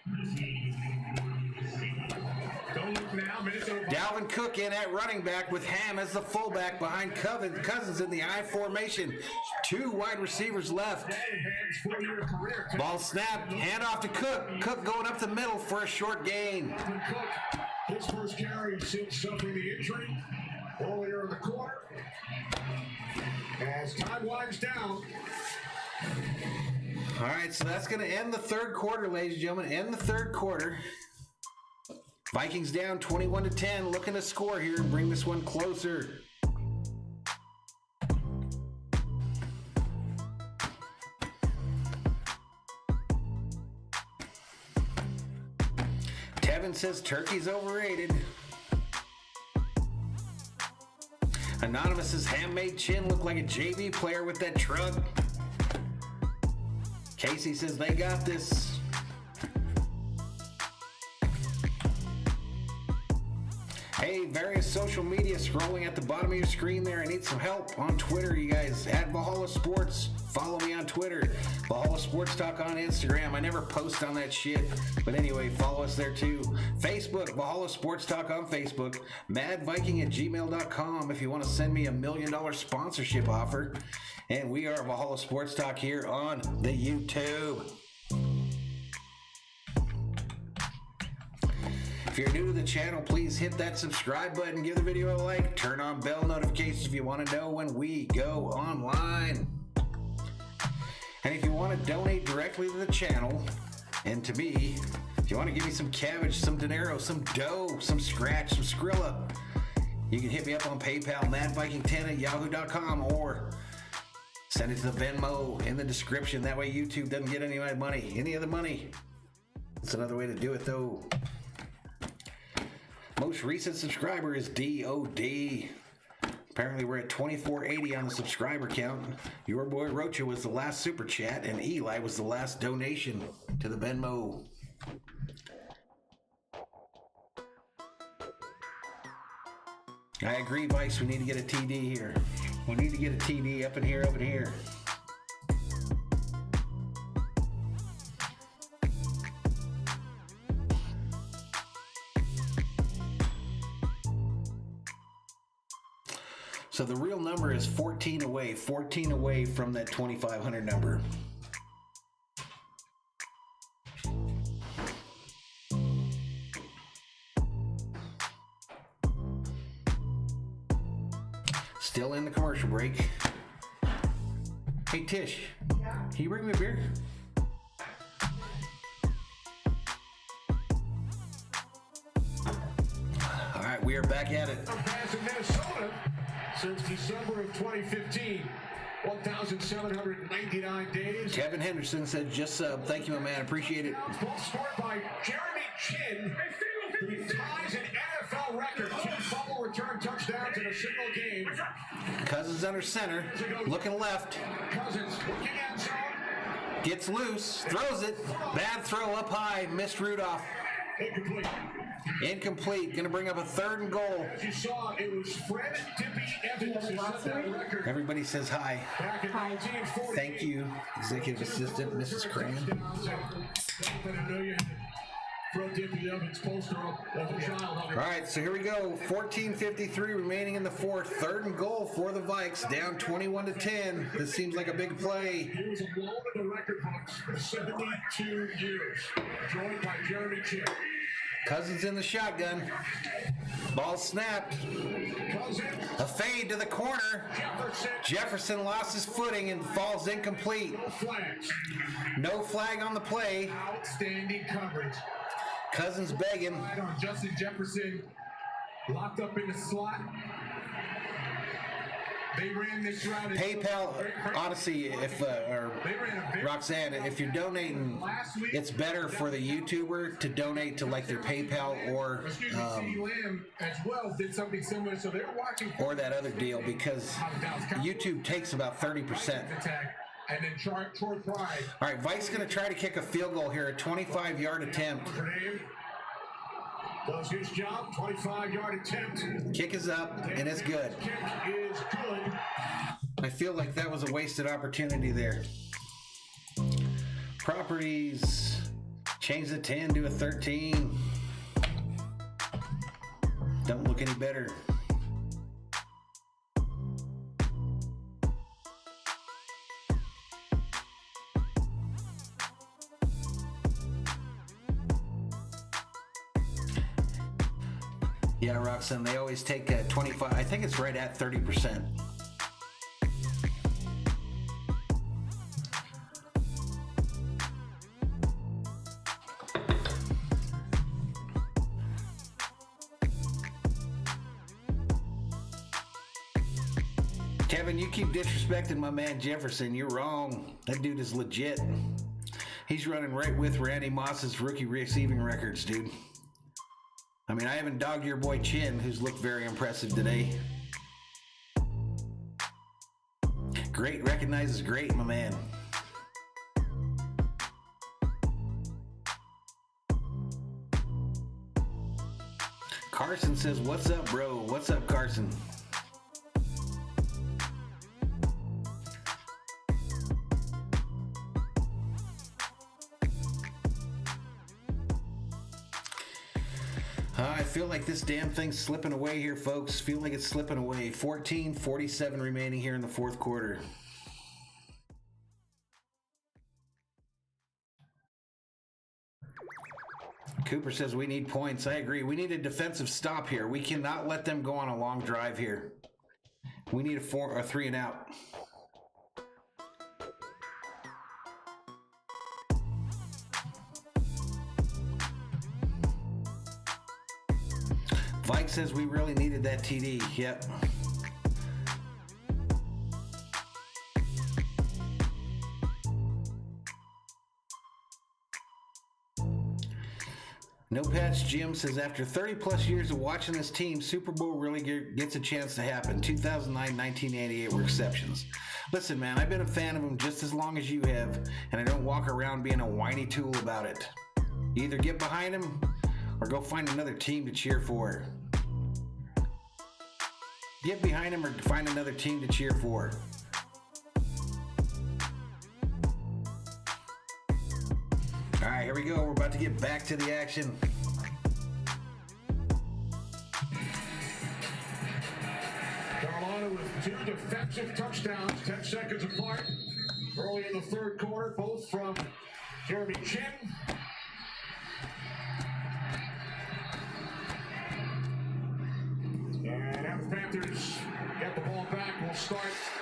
Don't look now, Minnesota. Dalvin Cook in at running back with Ham as the fullback behind Cousins in the I formation. 2 wide receivers left. Ball snapped, hand off to Cook. Cook going up the middle for a short gain. Cook, his first carry since suffering the injury earlier in the quarter. As time winds down, All right, so that's going to end the third quarter, ladies and gentlemen. End the third quarter. Vikings down 21-10, looking to score here and bring this one closer. Tevin says turkey's overrated. Anonymous says handmade chin looked like a JV player with that truck. Casey says they got this. Hey, various social media scrolling at the bottom of your screen there. I need some help on Twitter, you guys. At Valhalla Sports. Follow me on Twitter. Valhalla Sports Talk on Instagram. I never post on that shit. But anyway, follow us there too. Facebook, Valhalla Sports Talk on Facebook. madviking@gmail.com if you want to send me $1 million sponsorship offer. And we are Valhalla Sports Talk here on the YouTube. If you're new to the channel, please hit that subscribe button, give the video a like, turn on bell notifications if you want to know when we go online. And if you want to donate directly to the channel and to me, if you want to give me some cabbage, some dinero, some dough, some scratch, some Skrilla, you can hit me up on PayPal, madviking10@yahoo.com, or send it to the Venmo in the description. That way YouTube doesn't get any of my money, any of the money. That's another way to do it though. Most recent subscriber is DOD. Apparently we're at 2480 on the subscriber count. Your boy Rocha was the last super chat, and Eli was the last donation to the Venmo. I agree, Vice. We need to get a TD here. We need to get a TD up in here, up in here. So the real number is 14 away from that 2,500 number. Still in the commercial break. Hey Tish, can you bring me a beer? All right, we are back at it. Minnesota since December of 2015. 1,799 days. Kevin Henderson said, just thank you, my man. Appreciate it. Ball scored by Jeremy Chin, who ties an NFL record. 2 fumble return touchdowns in a single game. Cousins under center, looking left. Cousins looking end zone. Gets loose, throws it. Bad throw up high, missed Rudolph. Incomplete. Incomplete. Going to bring up a 3rd and goal. As you saw, it was Fred Dippy Evans who set that record. Everybody says hi. Back in 1940. Thank you, Executive Assistant Mrs. Cran. Fred Dippy Evans poster up as a child. All right, so here we go. 14:53 remaining in the 4th. 3rd and goal for the Vikes. Down 21-10. This seems like a big play. He was alone in the record books for 72 years. Joined by Jeremy Chin. Cousins in the shotgun. Ball snapped. A fade to the corner. Jefferson lost his footing and falls incomplete. No flag on the play. Outstanding coverage. Cousins begging. Right on Justin Jefferson, locked up in the slot. They ran this route. PayPal, honestly, if or Roxanne, if you're donating, it's better for the YouTuber to donate to like their PayPal or Lamb as well did something similar. So they're watching or that other deal, because YouTube takes about 30%. And then Troy Pride. All right, Vikes going to try to kick a field goal here, a 25-yard attempt. Does his job, 25-yard attempt. Kick is up, and it's good. Kick is good. I feel like that was a wasted opportunity there. Properties, change the 10 to a 13. Don't look any better. Yeah, Roxanne, they always take 25. I think it's right at 30%. Kevin, you keep disrespecting my man Jefferson. You're wrong. That dude is legit. He's running right with Randy Moss's rookie receiving records, dude. I mean, I haven't dogged your boy Chin, who's looked very impressive today. Great recognizes great, my man. Carson says, what's up, bro? What's up, Carson? I feel like this damn thing's slipping away here, folks. Feel like it's slipping away. 14:47 remaining here in the fourth quarter. Cooper says we need points. I agree. We need a defensive stop here. We cannot let them go on a long drive here. We need a 4 or 3 and out. Vike says we really needed that TD. Yep. No Patch Jim says after 30 plus years of watching this team, Super Bowl really gets a chance to happen. 2009, 1988 were exceptions. Listen, man, I've been a fan of them just as long as you have, and I don't walk around being a whiny tool about it. You either get behind them or go find another team to cheer for. Get behind them or find another team to cheer for. All right, here we go. We're about to get back to the action. Carolina with 2 defensive touchdowns, 10 seconds apart. Early in the third quarter, both from Jeremy Chin. And now the Panthers get the ball back. We'll start.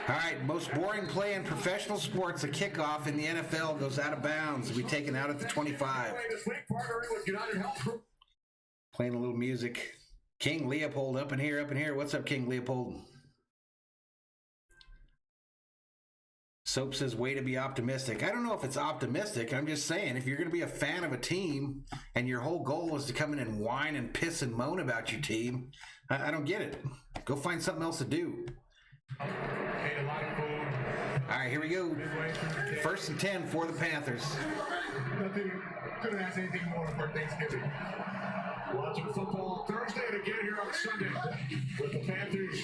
All right, most boring play in professional sports, a kickoff in the NFL goes out of bounds. It'll be taken out at the 25. This week, partnering with United Health Group. Playing a little music. King Leopold up in here, up in here. What's up, King Leopold? Soap says, way to be optimistic. I don't know if it's optimistic. I'm just saying, if you're going to be a fan of a team and your whole goal is to come in and whine and piss and moan about your team, I don't get it. Go find something else to do. Ate a lot of food. All right, here we go. 1st and 10 for the Panthers. Couldn't ask anything more for Thanksgiving. Watching football Thursday and again here on Sunday with the Panthers.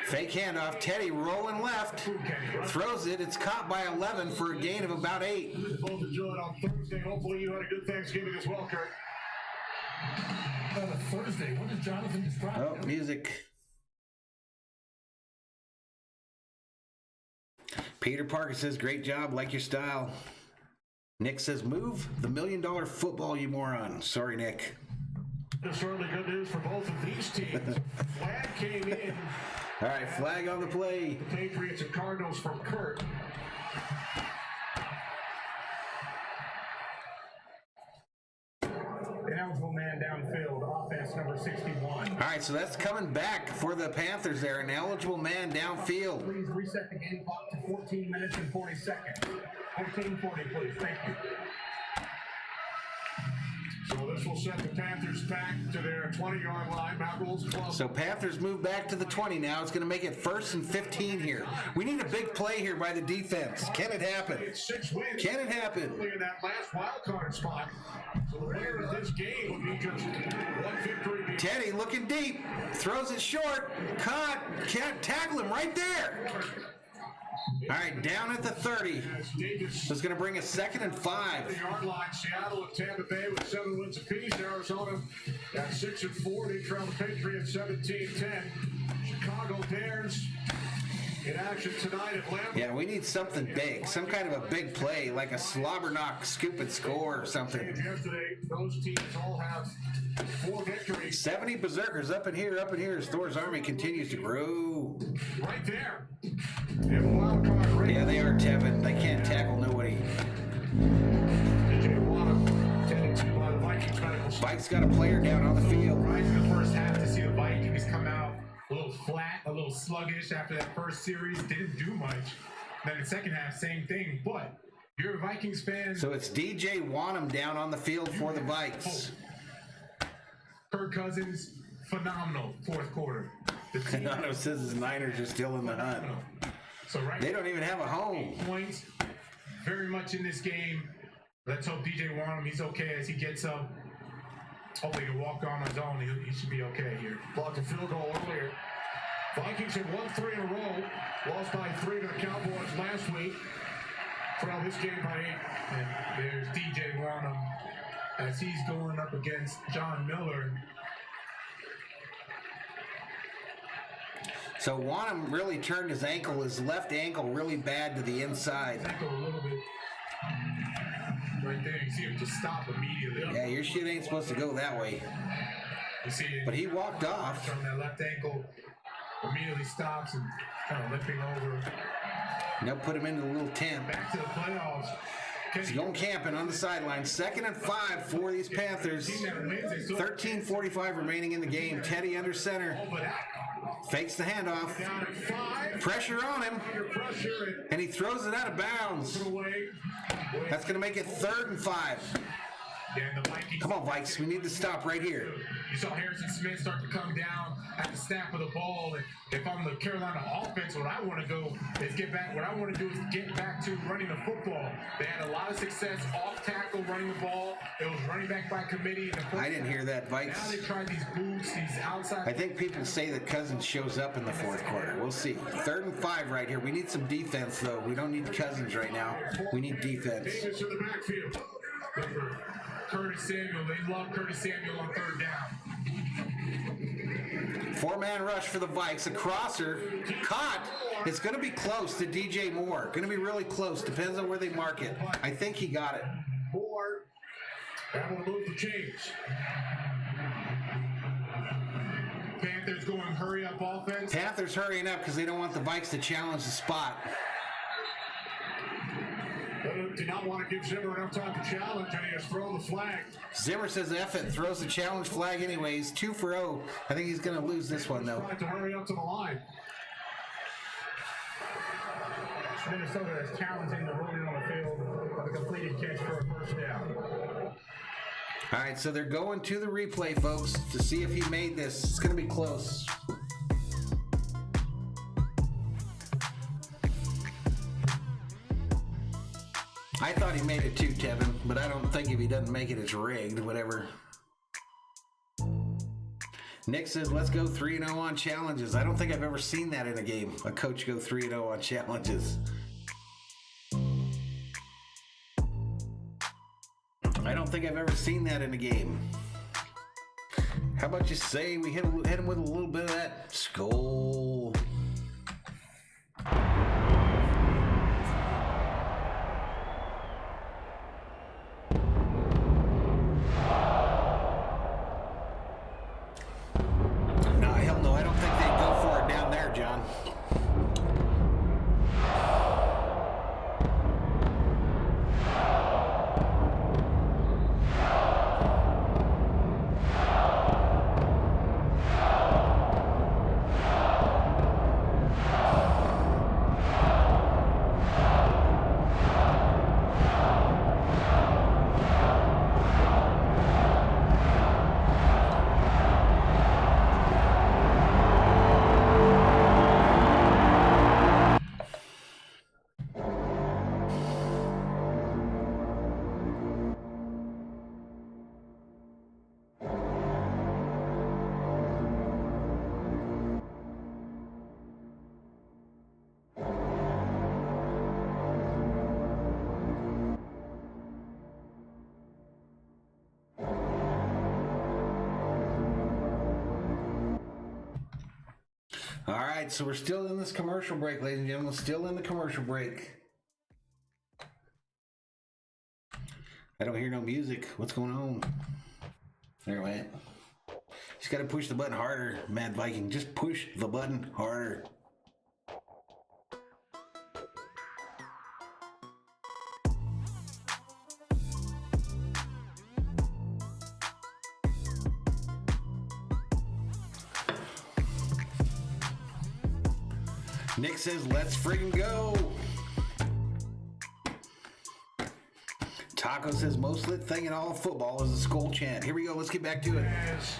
Fake handoff. Teddy rolling left. Throws it. It's caught by 11 for a gain of about 8. Both enjoyed on Thursday. Hopefully you had a good Thanksgiving as well, Kurt. Thursday. What does Jonathan describe? Oh, music. Peter Parker says, great job. Like your style. Nick says, move the $1 million football, you moron. Sorry, Nick. Certainly good news for both of these teams. Flag came in. All right, flag on the play. The Patriots and Cardinals from Kurt. Ineligible man downfield, offense number 61. All right, so that's coming back for the Panthers there. An eligible man downfield. Please reset the game clock to 14 minutes and 40 seconds. 14:40, please. Thank you. So this will set the Panthers back to their 20-yard line. Mount Rules Club. So Panthers move back to the 20 now. It's going to make it 1st and 15 here. We need a big play here by the defense. Can it happen? It's 6 wins. Can it happen? In that last wild card spot. So the winner of this game would be just 1 victory. Teddy looking deep. Throws it short. Caught. Can't tackle him right there. All right, down at the 30. So it's going to bring us 2nd and 5. Yard line, Seattle and Tampa Bay with 7 wins apiece. Arizona at 6 and 4. They trail the Patriots 17-10. Chicago Bears in action tonight at Lambeau. Yeah, we need something big, some kind of a big play, like a slobber knock, scoop and score or something. Yesterday, those teams all have 4 victories. 70 berserkers up in here as Thor's army continues to grow. Right there. Wild card race. Yeah, they are Tevin. They can't tackle nobody. Spike's got a player down on the field. Right in the first half to see the Vikings come out a little flat, a little sluggish after that first series. Didn't do much. Then the second half, same thing. But you're a Vikings fan. So it's DJ Wanham down on the field for the Vikes. Kirk Cousins, phenomenal fourth quarter. The team Nano says his Niners are still in the hunt. So They don't even have a home. 8 points, very much in this game. Let's hope DJ Wanham, he's okay as he gets up. Hopefully he can walk on his own. He should be okay here. Blocked a field goal earlier. Vikings had won 3 in a row. Lost by 3 to the Cowboys last week. Trailed this game by 8. And there's DJ Wanham as he's going up against John Miller. So Wanham really turned his left ankle really bad to the inside. Ankle a little bit. Right there, you see him just stop immediately. Yeah, your shit ain't supposed to go that way. You see But he walked off. on that left ankle, immediately stops and kind of limping over. Now put him into a little tent. Back to the playoffs. He's going camping on the sideline. 2nd and 5 for these Panthers. 13:45 remaining in the game. Teddy under center. Fakes the handoff. Down at 5. Pressure on him. Under pressure. And he throws it out of bounds. Away. That's going to make it 3rd and 5. And the Vikings. Come on, Vikes. We need to stop right here. You saw Harrison Smith start to come down at the snap of the ball. And if I'm the Carolina offense, what I want to do is get back to running the football. They had a lot of success off tackle running the ball. It was running back by committee. I didn't hear that, Now Vikes. they tried these boots, these outside. I think people say that Cousins shows up in the 4th quarter. We'll see. 3rd and 5 right here. We need some defense, though. We don't need Cousins right now. We need defense. Davis in the backfield. Curtis Samuel, they love Curtis Samuel on 3rd down. 4-man rush for the Vikes. A crosser caught. It's going to be close to DJ Moore. Going to be really close. Depends on where they mark it. I think he got it. Moore. Having to move the change. Panthers going hurry up offense. Panthers hurrying up because they don't want the Vikes to challenge the spot. Did not want to give Zimmer enough time to challenge, and he has thrown the flag. Zimmer says F it, throws the challenge flag anyways. 2 for 0. I think he's going to lose this one, though. Trying to hurry up to the line. Minnesota is challenging the ruling on the field of a completed catch for a first down. All right, so they're going to the replay, folks, to see if he made this. It's going to be close. I thought he made it too, Tevin, but I don't think if he doesn't make it, it's rigged, whatever. Nick says, let's go 3-0 on challenges. I don't think I've ever seen that in a game, a coach go 3-0 on challenges. I don't think I've ever seen that in a game. How about you say we hit him with a little bit of that SKOL? No, hell no, I don't think they'd go for it down there, John. All right, so we're still in this commercial break, ladies and gentlemen. Still in the commercial break. I don't hear no music. What's going on? There it went. Just got to push the button harder, Mad Viking. Just push the button harder. Nick says, let's friggin' go. Taco says, most lit thing in all of football is a SKOL chant. Here we go. Let's get back to it. As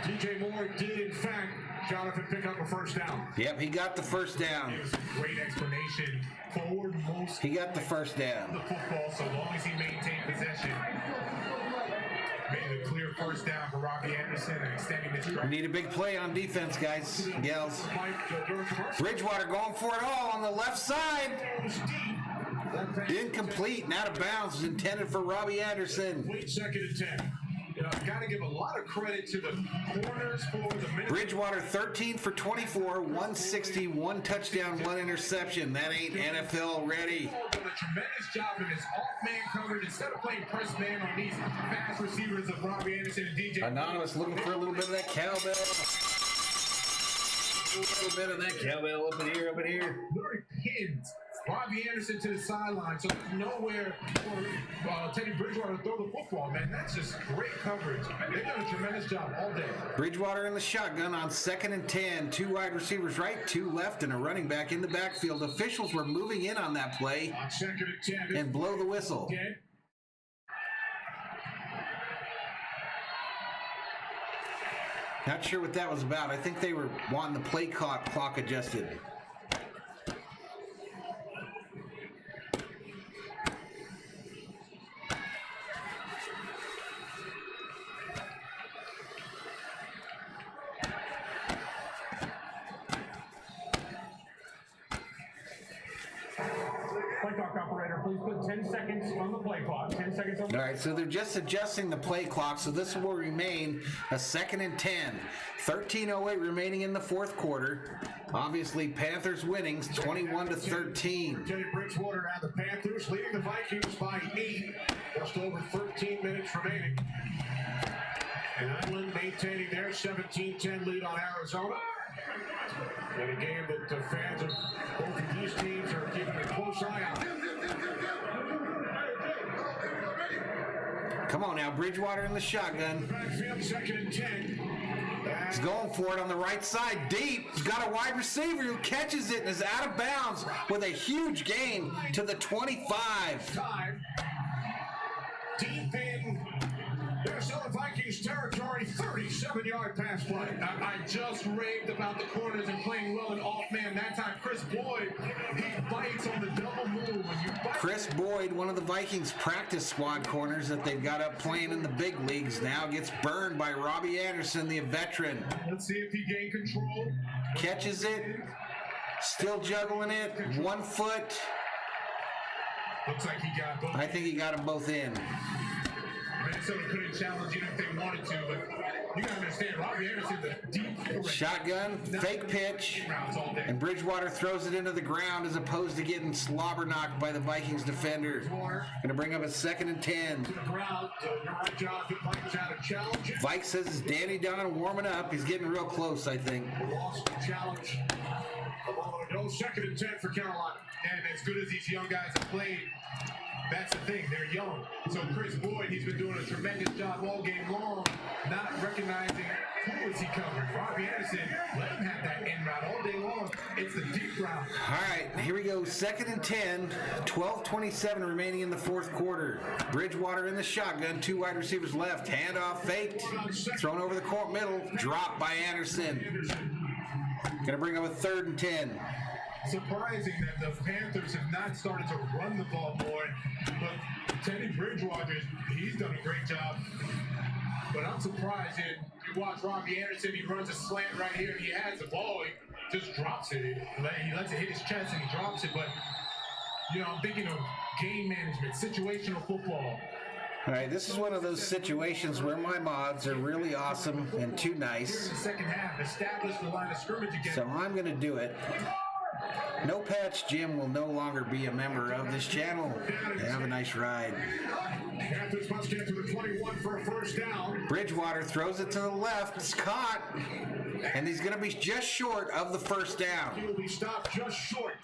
DJ Moore did, in fact, Jonathan pick up a first down. Yep, he got the first down. It was a great explanation. Forward most. He got the first down. The football, so long as he maintained possession. Made a clear first down for Robbie Anderson and extending this drive. We need a big play on defense, guys and gals. Bridgewater going for it all on the left side. Incomplete and out of bounds. Was intended for Robbie Anderson. Wait, second and 10. Got to give a lot of credit to the corners for the Minnesota. Bridgewater 13 for 24, 160, 1 touchdown, 1 interception. That ain't NFL ready. Done a tremendous job in his off-man coverage. Instead of playing press man on these fast receivers of Robbie Anderson and DJ. Anonymous looking for a little bit of that cowbell. A little bit of that cowbell up in here, up in here. Literally pins Robbie Anderson to the sideline, so there's nowhere for Teddy Bridgewater to throw the football, man. That's just great coverage. They've done a tremendous job all day. Bridgewater in the shotgun on 2nd and 10. 2 wide receivers right, 2 left, and a running back in the backfield. Officials were moving in on that play On 2nd and 10. and blow the whistle. Again. Not sure what that was about. I think they were wanting the play clock adjusted. Play clock operator, please put 10 seconds on the play clock. 10 seconds on the All right, so they're just adjusting the play clock, so this will remain a 2nd and 10. 13:08 remaining in the 4th quarter. Obviously, Panthers winning 21-13. Teddy Bridgewater and the Panthers leading the Vikings by 8. Just over 13 minutes remaining. And Island maintaining their 17-10 lead on Arizona. In a game that the fans of both of these teams are keeping a close eye on. Come on now, Bridgewater in the shotgun. Backfield, 2nd and 10. He's going for it on the right side, deep. He's got a wide receiver who catches it and is out of bounds with a huge gain to the 25. Time. Deep in Minnesota Vikings territory, 37-yard pass play. I just raved about the corners and playing well in off-man. That time, Chris Boyd, he bites on the double move. When you bite, Chris Boyd, one of the Vikings practice squad corners that they've got up playing in the big leagues now, gets burned by Robbie Anderson, the veteran. let's see if he gained control. Catches it, still juggling it, 1 foot. Looks like he got both. I think he got them both in. Minnesota couldn't challenge even if they wanted to, but you gotta understand, Robbie Anderson's a deep threat. Shotgun, fake pitch, Routes all day. and Bridgewater throws it into the ground as opposed to getting slobber knocked by the Vikings defender. Going to bring up a 2nd and 10. The crowd, you're right, Jonathan. Vikings out of challenge. Vike says it's Danny Dunn warming up. He's getting real close, I think. Lost the challenge a moment ago. 2nd and 10 for Carolina. And as good as these young guys have played, that's the thing, they're young. So Chris Boyd, he's been doing a tremendous job all game long, not recognizing who is he covering. Robbie Anderson, let him have that end route all day long. It's the deep route. All right, here we go. 2nd and 10, 12:27 remaining in the 4th quarter. Bridgewater in the shotgun, 2 wide receivers left. Handoff faked, thrown over the court middle, dropped by Anderson. Going to bring up a 3rd and 10. Surprising that the Panthers have not started to run the ball more, but Teddy Bridgewater, he's done a great job. But I'm surprised that you watch Robbie Anderson, he runs a slant right here, and he has the ball, he just drops it. He lets it hit his chest and he drops it, but, you know, I'm thinking of game management, situational football. All right, this is one of those situations where my mods are really awesome and too Here in nice. the second half, establish the line of scrimmage again. So I'm going to do it. No Patch Jim will no longer be a member of this channel. Have a nice ride. Panthers must get to the 21 for a first down. Bridgewater throws it to the left. It's caught. And he's going to be just short of the first down. He'll be stopped just short.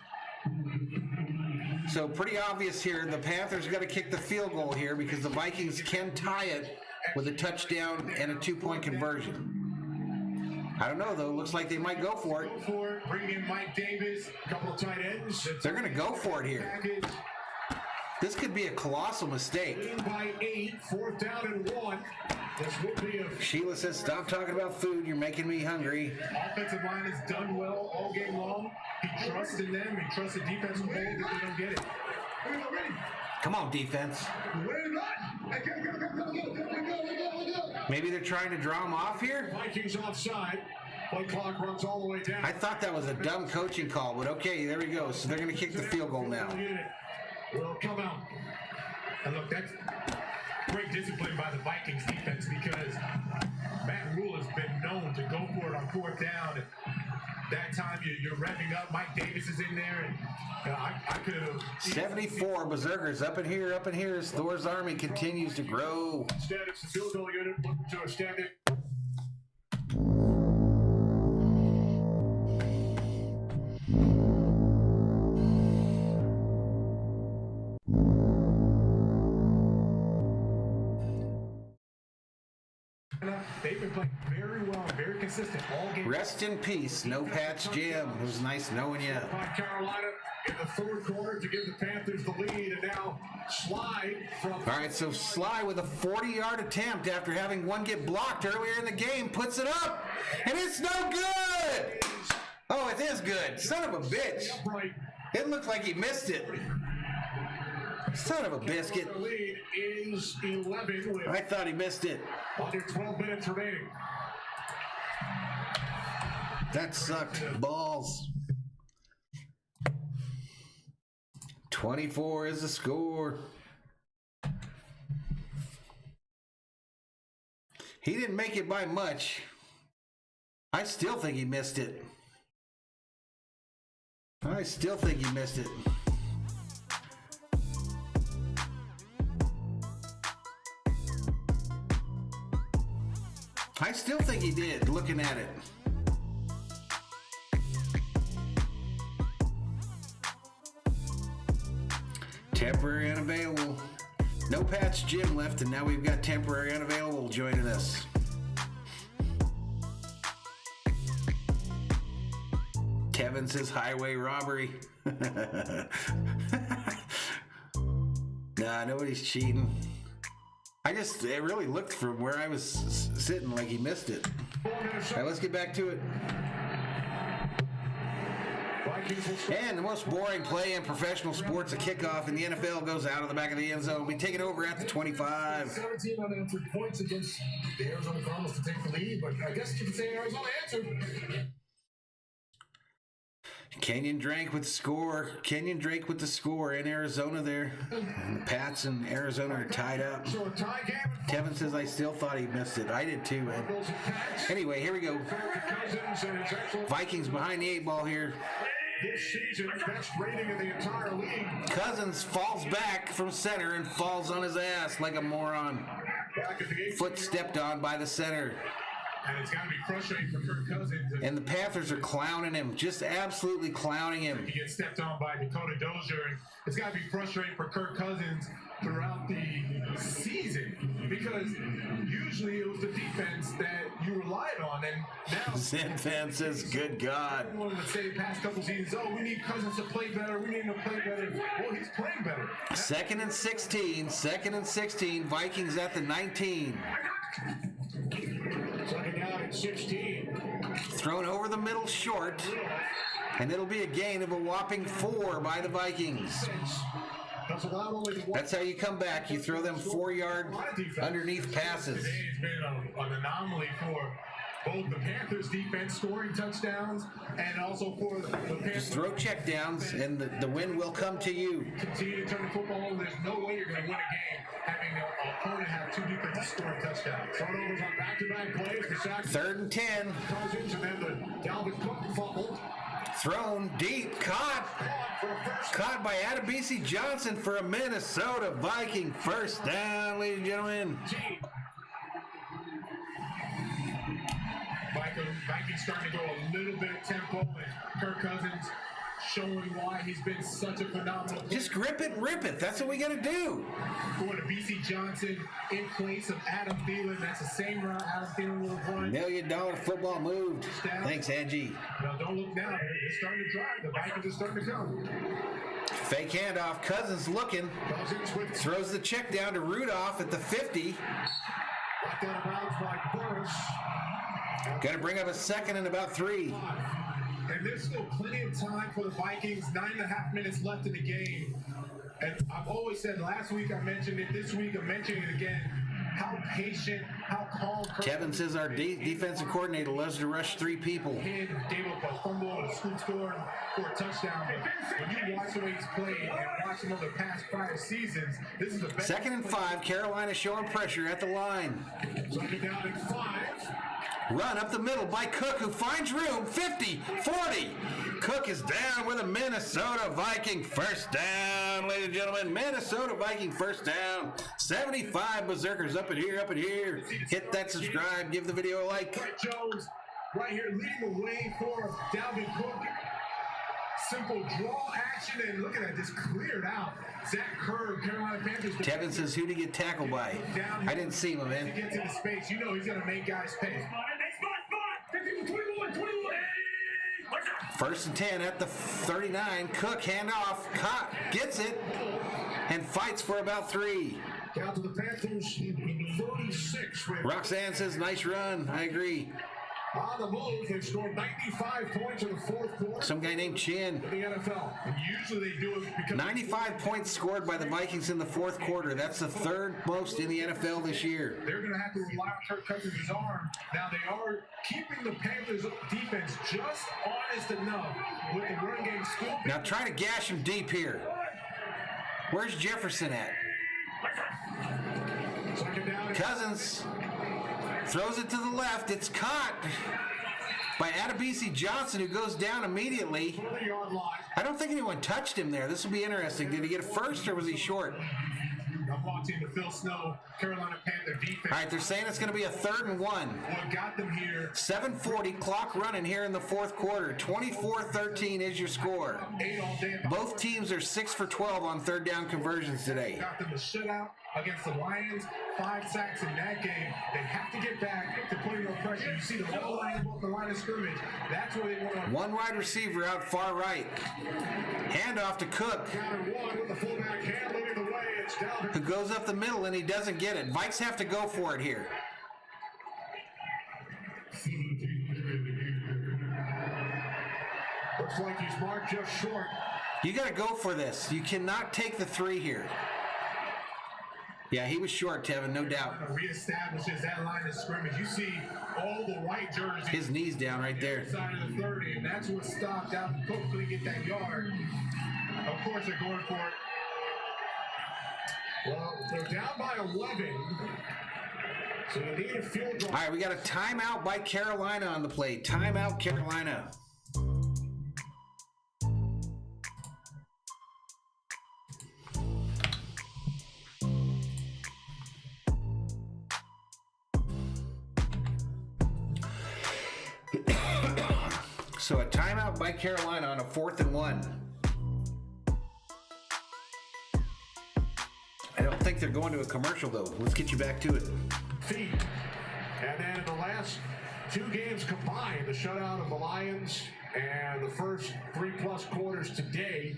So pretty obvious here. The Panthers got to kick the field goal here because the Vikings can tie it with a touchdown and a 2-point conversion. I don't know, though. Looks like they might go for it. Go for it. Bring in Mike Davis, a couple of tight ends. They're going to go for it here. This could be a colossal mistake. Lead by 8, 4th down and 1. This would be a... Sheila says, stop talking about food. You're making me hungry. Offensive line has done well all game long. He trusts in them. He trusts the defensive hold if they don't get it. Come on, defense. Maybe they're trying to draw him off here? Vikings offside. Play clock runs all the way down. I thought that was a dumb coaching call, but okay, there we go. So they're going to kick the field goal now. Will come out. And look, that's great discipline by the Vikings defense because Matt Rule has been known to go for it on 4th down. And that time you're revving up. Mike Davis is in there, and I could have. 74 Berserkers up in here, up in here. As Thor's army continues to grow. Instead, it's the field goal unit looking to extend it. They've been playing very well, very consistent all game. Rest in peace, No Patch Jim. It was nice knowing you. By Carolina in the 3rd quarter to give the Panthers the lead, and now Sly from... All right, so Sly with a 40-yard attempt after having one get blocked earlier in the game puts it up, and it's no good. Oh, it is good. Son of a bitch. It looked like he missed it. Son of a biscuit. The lead is 11 with I thought he missed it. under 12 minutes remaining. That sucked balls. 24 is the score. He didn't make it by much. I still think he missed it. I still think he missed it. I still think he did, looking at it. Temporary unavailable. No Patch Jim left, and now we've got temporary unavailable joining us. Kevin says highway robbery. Nah, nobody's cheating. It really looked from where I was sitting like he missed it. All right, let's get back to it. And the most boring play in professional sports, a kickoff in the NFL, goes out of the back of the end zone. We take it over at the 25. 17 unanswered points against the Arizona Cardinals to take the lead, but I guess you could say Arizona answered. Kenyon Drake with the score. Kenyon Drake with the score in Arizona there. And the Pats and Arizona are tied up. Kevin says, I still thought he missed it. I did too, man. Anyway, here we go. Vikings behind the 8 ball here. This season's best rating in the entire league. Cousins falls back from center and falls on his ass like a moron. Foot stepped on by the center. And it's got to be frustrating for Kirk Cousins. And the Panthers are clowning him, just absolutely clowning him. He gets stepped on by Dakota Dozier, and it's got to be frustrating for Kirk Cousins throughout the season because usually it was the defense that you relied on, and now Zen fan says, good God. Everyone would say the past couple seasons, oh, we need Cousins to play better, we need him to play better. Well, he's playing better. Second and 16, Vikings at the 19. Second down at 16. Thrown over the middle short, and it'll be a gain of a whopping 4 by the Vikings. That's how you come back. You throw them 4-yard underneath passes. Today has been an anomaly for both the Panthers defense scoring touchdowns and also for the Panthers. Just throw checkdowns, and the win will come to you. Continue to turn the football over. There's no way you're going to win a game having an opponent have 2 defenses scoring touchdowns. Turnovers on back-to-back plays. The sack. 3rd and 10. Cousins, and then the Dalvin Cook fumbled. Thrown deep, caught by Adebisi Johnson for a Minnesota Viking first down, ladies and gentlemen. Vikings starting to go a little bit of tempo, and Kirk Cousins showing why he's been such a phenomenal player. Just grip it and rip it. That's what we got to do. Going to BC Johnson in place of Adam Thielen. That's the same route Adam Thielen will have run. $1 million football moved. Thanks, Angie. Now, don't look now. It's starting to drive. The Vikings are starting to come. Fake handoff. Cousins looking. Throws the check down to Rudolph at the 50. Knocked out of bounds by Burris. Going to bring up a second and about 3. And there's still plenty of time for the Vikings. 9.5 minutes left in the game. And I've always said, last week I mentioned it, this week I'm mentioning it again, how patient, how calm. Kevin says our defensive coordinator loves to rush 3 people. Gave up a fumble and a scoop score for a touchdown. But when you watch the way he's played and watch him over the past 5 seasons, this is the best. 2nd and 5. Carolina showing pressure at the line. Second down and 5. Run up the middle by Cook, who finds room. 50, 40. Cook is down with a Minnesota Viking first down, ladies and gentlemen. Minnesota Viking first down. 75 Berserkers up in here, up in here. Hit that subscribe. Give the video a like. Brett Jones right here leading the way for Dalvin Cook. Simple draw action, and look at that, just cleared out. Zach Kerr, Carolina Panthers. Tevin says, who did he get tackled by? I didn't see him, man. He gets into space. You know he's going to make guys pay. 1st and 10 at the 39. Cook, handoff. Caught, gets it, and fights for about 3. Down to the Panthers, 36. Roxanne says, nice run. I agree. On the move, they've scored 95 points in the 4th quarter. Some guy named Chin. In the NFL. And usually they do it because 95 points scored by the Vikings in the 4th quarter. That's the 3rd most in the NFL this year. they're going to have to rely on Kirk Cousins' arm. Now they are keeping the Panthers defense just honest enough with the run game skill. Now try to gash him deep here. Where's Jefferson at? Second down and Cousins throws it to the left. It's caught by Adebisi Johnson, who goes down immediately. 40-yard line. I don't think anyone touched him there. This will be interesting. Did he get it first, or was he short? I'm watching the Phil Snow Carolina Panther defense. All right, they're saying it's going to be a 3rd and 1. What got them here? 7:40, clock running here in the 4th quarter. 24-13 is your score. 8 all day. Both teams are 6 for 12 on 3rd down conversions today. Got them a shutout against the Lions. 5 sacks in that game. They have to get back to putting no pressure. You see the ball line off the line of scrimmage. That's where they want to. 1 wide receiver out far right. Handoff to Cook, Down and 1 with the fullback hand leading the way. It's Dalvin. who goes up the middle, and he doesn't get it. Vikes have to go for it here. Looks like he's marked just short. You got to go for this. You cannot take the 3 here. Yeah, he was short, Tevin, no doubt. Reestablishes that line of scrimmage. You see all the white jerseys. His knee's down right there. Side of the 30, and that's what stopped out. Cook couldn't get that yard. Of course, they're going for it. Well, they're down by 11. So you need a field goal. All right, we got a timeout by Carolina on the plate. Timeout, Carolina. So a timeout by Carolina on a 4th and 1. I don't think they're going to a commercial, though. Let's get you back to it. Feet. And then in the last 2 games combined, the shutout of the Lions and the first 3+ quarters today.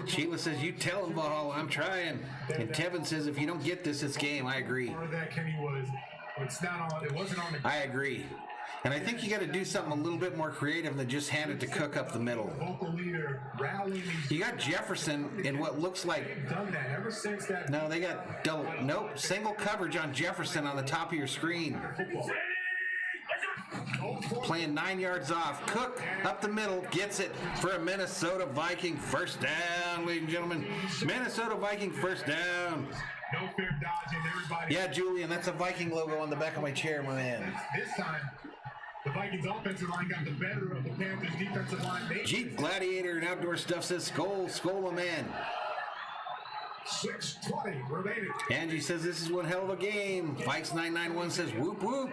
Sheila says, you tell him, Valhalla, I'm trying. And Tevin says, if you don't get this, it's game. I agree. Part of that, Kenny, was it's not on. It wasn't on the. I agree. And I think you got to do something a little bit more creative than just hand it to Cook up the middle. Vocal leader rallying these. You got Jefferson in what looks like. Done that ever since that. No, they got double. Nope, single coverage on Jefferson on the top of your screen. Playing 9 yards off. Cook up the middle gets it for a Minnesota Viking first down, ladies and gentlemen. Minnesota Viking first down. No fair dodging, everybody. Yeah, Julian, that's a Viking logo on the back of my chair, my man. This time, the Vikings offensive line got the better of the Panthers defensive line. Jeep Gladiator and Outdoor Stuff says, SKOL, SKOL, a man. 6:20 remaining. Angie says this is one hell of a game. Vikes 991 says whoop whoop.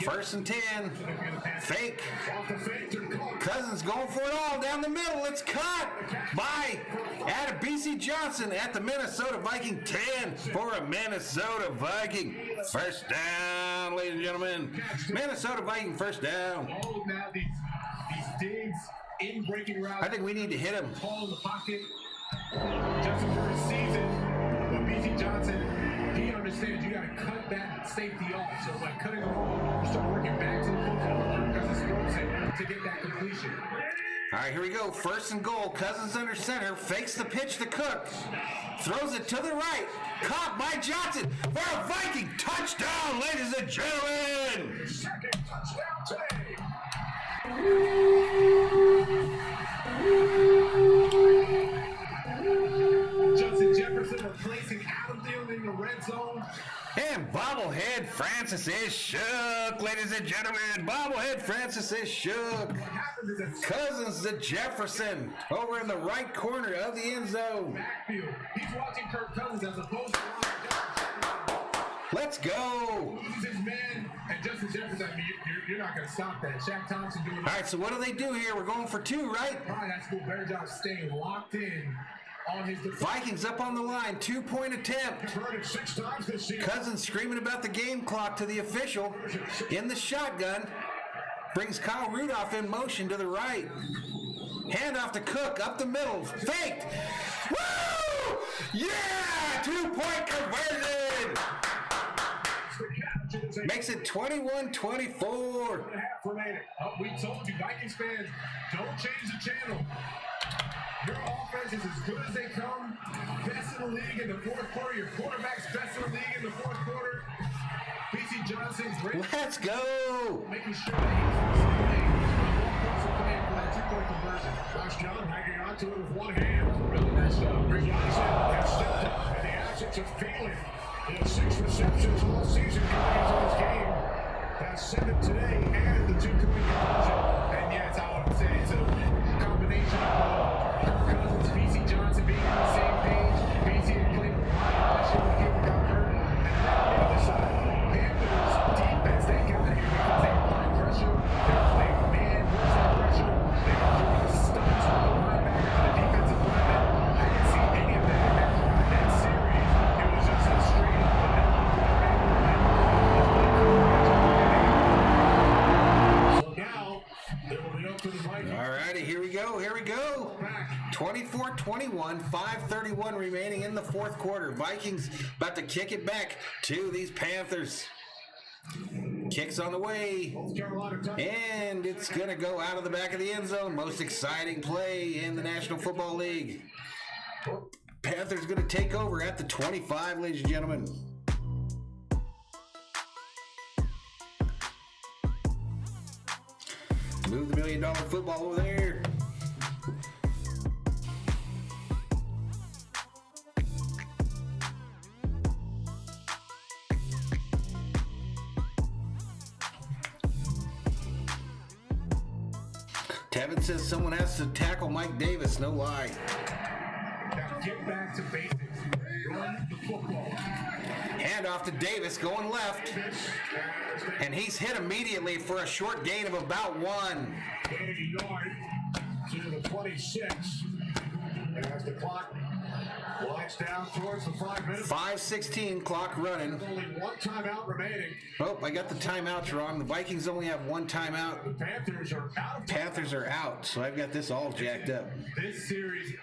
First and 10. Fake. Cousins going for it all down the middle. It's caught by BC Johnson at the Minnesota Viking 10 for a Minnesota Viking. First down, ladies and gentlemen. Minnesota Viking first down. All of now these digs in breaking routes. I think we need to hit him. Ball in the pocket. Justin for his season. But BC Johnson, he understands you got to cut that safety off. So by cutting them off, you start working back to the football because it's Wilson to get that completion. All right, here we go. First and goal. Cousins under center. Fakes the pitch to Cook. Throws it to the right. Caught by Johnson for a Viking touchdown, ladies and gentlemen. Second touchdown today. Justin Jefferson replacing Adam Thielen in the red zone. And bobblehead Francis is shook, ladies and gentlemen. Bobblehead Francis is shook. Cousins to Jefferson over in the right corner of the end zone. Backfield. He's watching Kirk Cousins as opposed to Let's go. he's his man. And Justin Jefferson, I mean, you're not going to stop that. Shaq Thompson doing All right, so what do they do here? We're going for two, right? Probably has to do a better job staying locked in on his defense. Vikings up on the line. 2-point attempt. Converted 6 times this season. Cousins screaming about the game clock to the official in the shotgun. Brings Kyle Rudolph in motion to the right. Handoff to Cook up the middle. Faked. Woo! Yeah! 2-point conversion. Makes it 21-24. Remaining. We told you, Vikings fans, don't change the channel. Your offense is as good as they come. Best in the league in the fourth quarter. Your quarterback's best in the league in the fourth quarter. BC Johnson, great. Let's go. Making sure that he keeps playing for that 2-point conversion. Josh Young hanging on to it with one hand. Really nice job. Johnson has stepped up in the absence of Thielen. He has 6 receptions all season coming into this game. Has 7 today and the 2-point conversion. And yeah, it's how I would say it's a combination of Kirk Cousins, BC Johnson being on the same page. BC had played a lot last year when people got hurt. And then on the other side, Panthers defense, they got here because they applied pressure. They were playing man versus that pressure. They were throwing stunts on the linebackers and the defensive linemen. I didn't see any of that in that series. It was just a straight up and down. So now, they will be up to the Vikings. All righty, here we go. 24-21, 5:31 remaining in the fourth quarter. Vikings about to kick it back to these Panthers. Kicks on the way. And it's going to go out of the back of the end zone. Most exciting play in the National Football League. Panthers going to take over at the 25, ladies and gentlemen. Move the $1 million football over there. Tevin says someone has to tackle Mike Davis. No lie. Now get back to basics. Run the football. Handoff to Davis going left. And he's hit immediately for a short gain of about 1. Gain a yard to the 26. As the clock winds down towards the 5 minutes. 5:16 clock running. Only one timeout remaining. Oh, I got the timeouts wrong. The Vikings only have one timeout. The Panthers are out. Panthers are out, so I've got this all jacked up. This series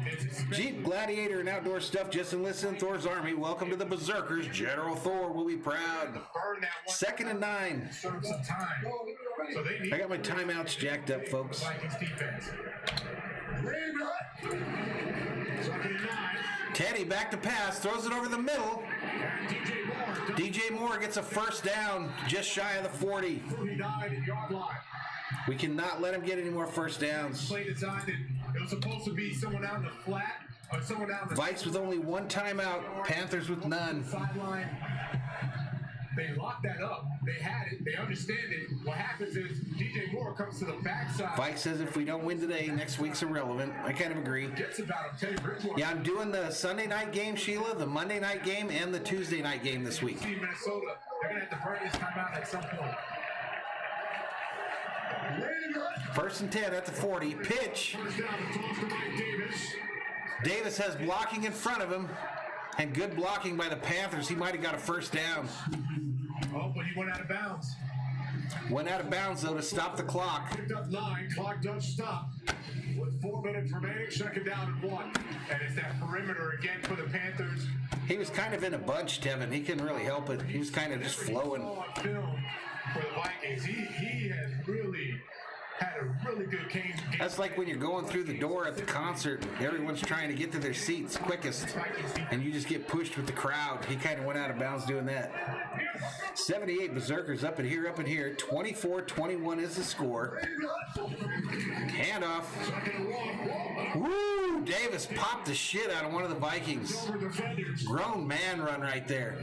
is Jeep, Gladiator, and outdoor stuff just enlisted in Thor's Army. Welcome to the Berserkers. General Thor will be proud. burn that one. 2nd and 9. Serve some time. So they need I got my timeouts jacked up, folks. Vikings defense. Second and 9. Teddy back to pass, throws it over the middle. And DJ Moore gets a first down, just shy of the 40. 49-yard line. We cannot let him get any more first downs. Play designed it was supposed to be someone out in the flat or someone out in the Vikes with only one timeout, Panthers with none. sideline. they lock that up. They had it. They understand it. What happens is DJ Moore comes to the backside. Mike says if we don't win today, next week's irrelevant. I kind of agree. Gets about him. Teddy Bridgewater. Yeah, I'm doing the Sunday night game, Sheila, the Monday night game, and the Tuesday night game this week. See Minnesota. They're going to have to burn this timeout at some point. 1st and 10 at the 40. Pitch. First down, the toss to Mike Davis. Davis has blocking in front of him, and good blocking by the Panthers. He might have got a first down. Oh, but he went out of bounds. Went out of bounds, though, to stop the clock. Picked up 9. Clock does stop. With 4 minutes remaining, 2nd down and 1. And it's that perimeter again for the Panthers. He was kind of in a bunch, Tevin. He couldn't really help it. He was kind of just flowing. On film for the Vikings. He has really had a really good game. That's like when you're going through the door at the concert. Everyone's trying to get to their seats quickest, and you just get pushed with the crowd. He kind of went out of bounds doing that. 78 Berserkers up in here, 24-21 is the score. Handoff. Woo! Davis popped the shit out of one of the Vikings. Grown man run right there.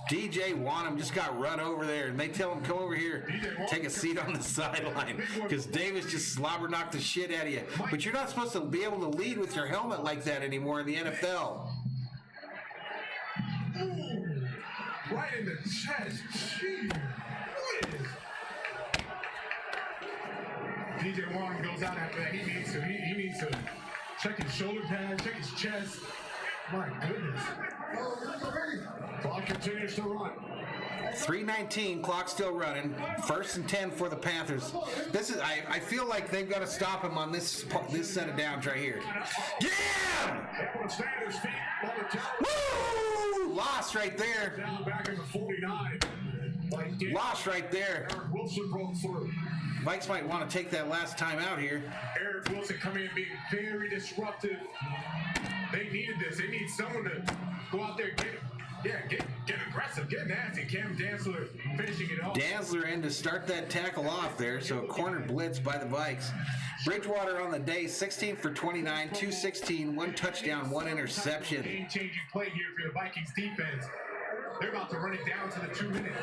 DJ Wanham just got run over there, and they tell him, come over here, take a seat on the sideline, because Davis just slobber knocked the shit out of you. But you're not supposed to be able to lead with your helmet like that anymore in the NFL. Ooh, right in the chest. Jeez. DJ Warren goes out after that. He needs to check his shoulder pad, check his chest. My goodness. Clock continues to run. 3:19, clock still running. 1st and 10 for the Panthers. This is I feel like they've got to stop him on this set of downs right here. Yeah! Able to stay on his feet. Woo! Lost right there. Down back in the 49. Lost right there. Eric Wilson broke through. Vikes might want to take that last time out here. Eric Wilson coming in being very disruptive. They needed this. They need someone to go out there and get aggressive, get nasty. Cam Dantzler finishing it off. Dantzler in to start that tackle off there, so a corner blitz by the Vikes. Bridgewater on the day, 16 for 29, 216, 1 touchdown, 1 interception. Game-changing play here for the Vikings defense. They're about to run it down to the 2-minute.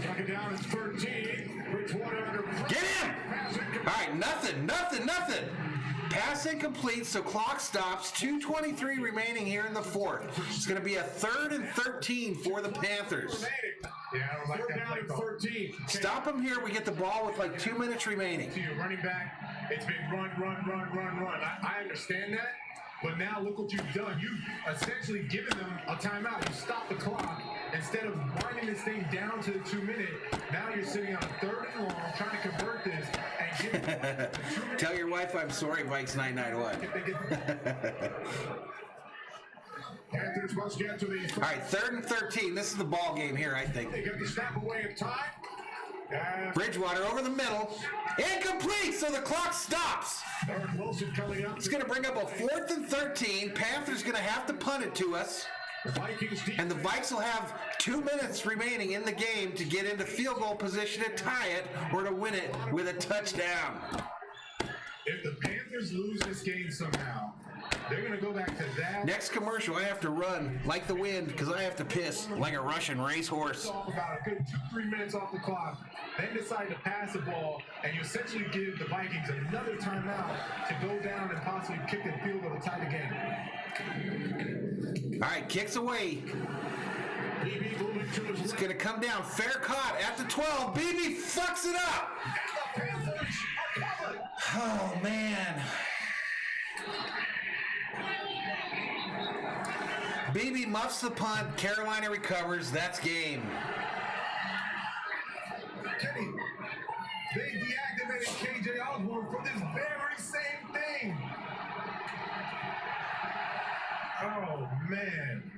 Second down is 13. Bridgewater under pressure. Get him! All right, nothing. Pass incomplete, so clock stops. 2:23 remaining here in the 4th. It's going to be a 3rd and 13 for the Panthers. Yeah, I don't like Third that down play and call. 13. Stop him here. We get the ball with like 2 minutes remaining. To your running back, it's been run. I understand that, but now look what you've done. You've essentially given them a timeout. You stop the clock. Instead of winding this thing down to the 2-minute, now you're sitting on a 3rd and long, trying to convert this and give it. Tell your wife I'm sorry, Vikes 991. Panthers must get to the. All right, 3rd and 13. This is the ball game here, I think. They get the snap away in time. Bridgewater over the middle. Incomplete, so the clock stops. Eric Wilson coming up. It's going to bring up a 4th and 13. Panthers going to have to punt it to us. The Vikings And the Vikes will have 2 minutes remaining in the game to get into field goal position to tie it or to win it with a touchdown. If the Panthers lose this game somehow, they're going to go back to that. Next commercial, I have to run like the wind because I have to piss like a Russian racehorse. Off about a good 2-3 minutes off the clock, then decide to pass the ball, and you essentially give the Vikings another timeout to go down and possibly kick a field goal to tie the game. All right, kicks away. It's going to come down. Fair caught at the 12. BB fucks it up. Oh, man. BB muffs the punt. Carolina recovers. That's game. Kenny, they deactivated KJ Osborne for this very same thing. Oh, man.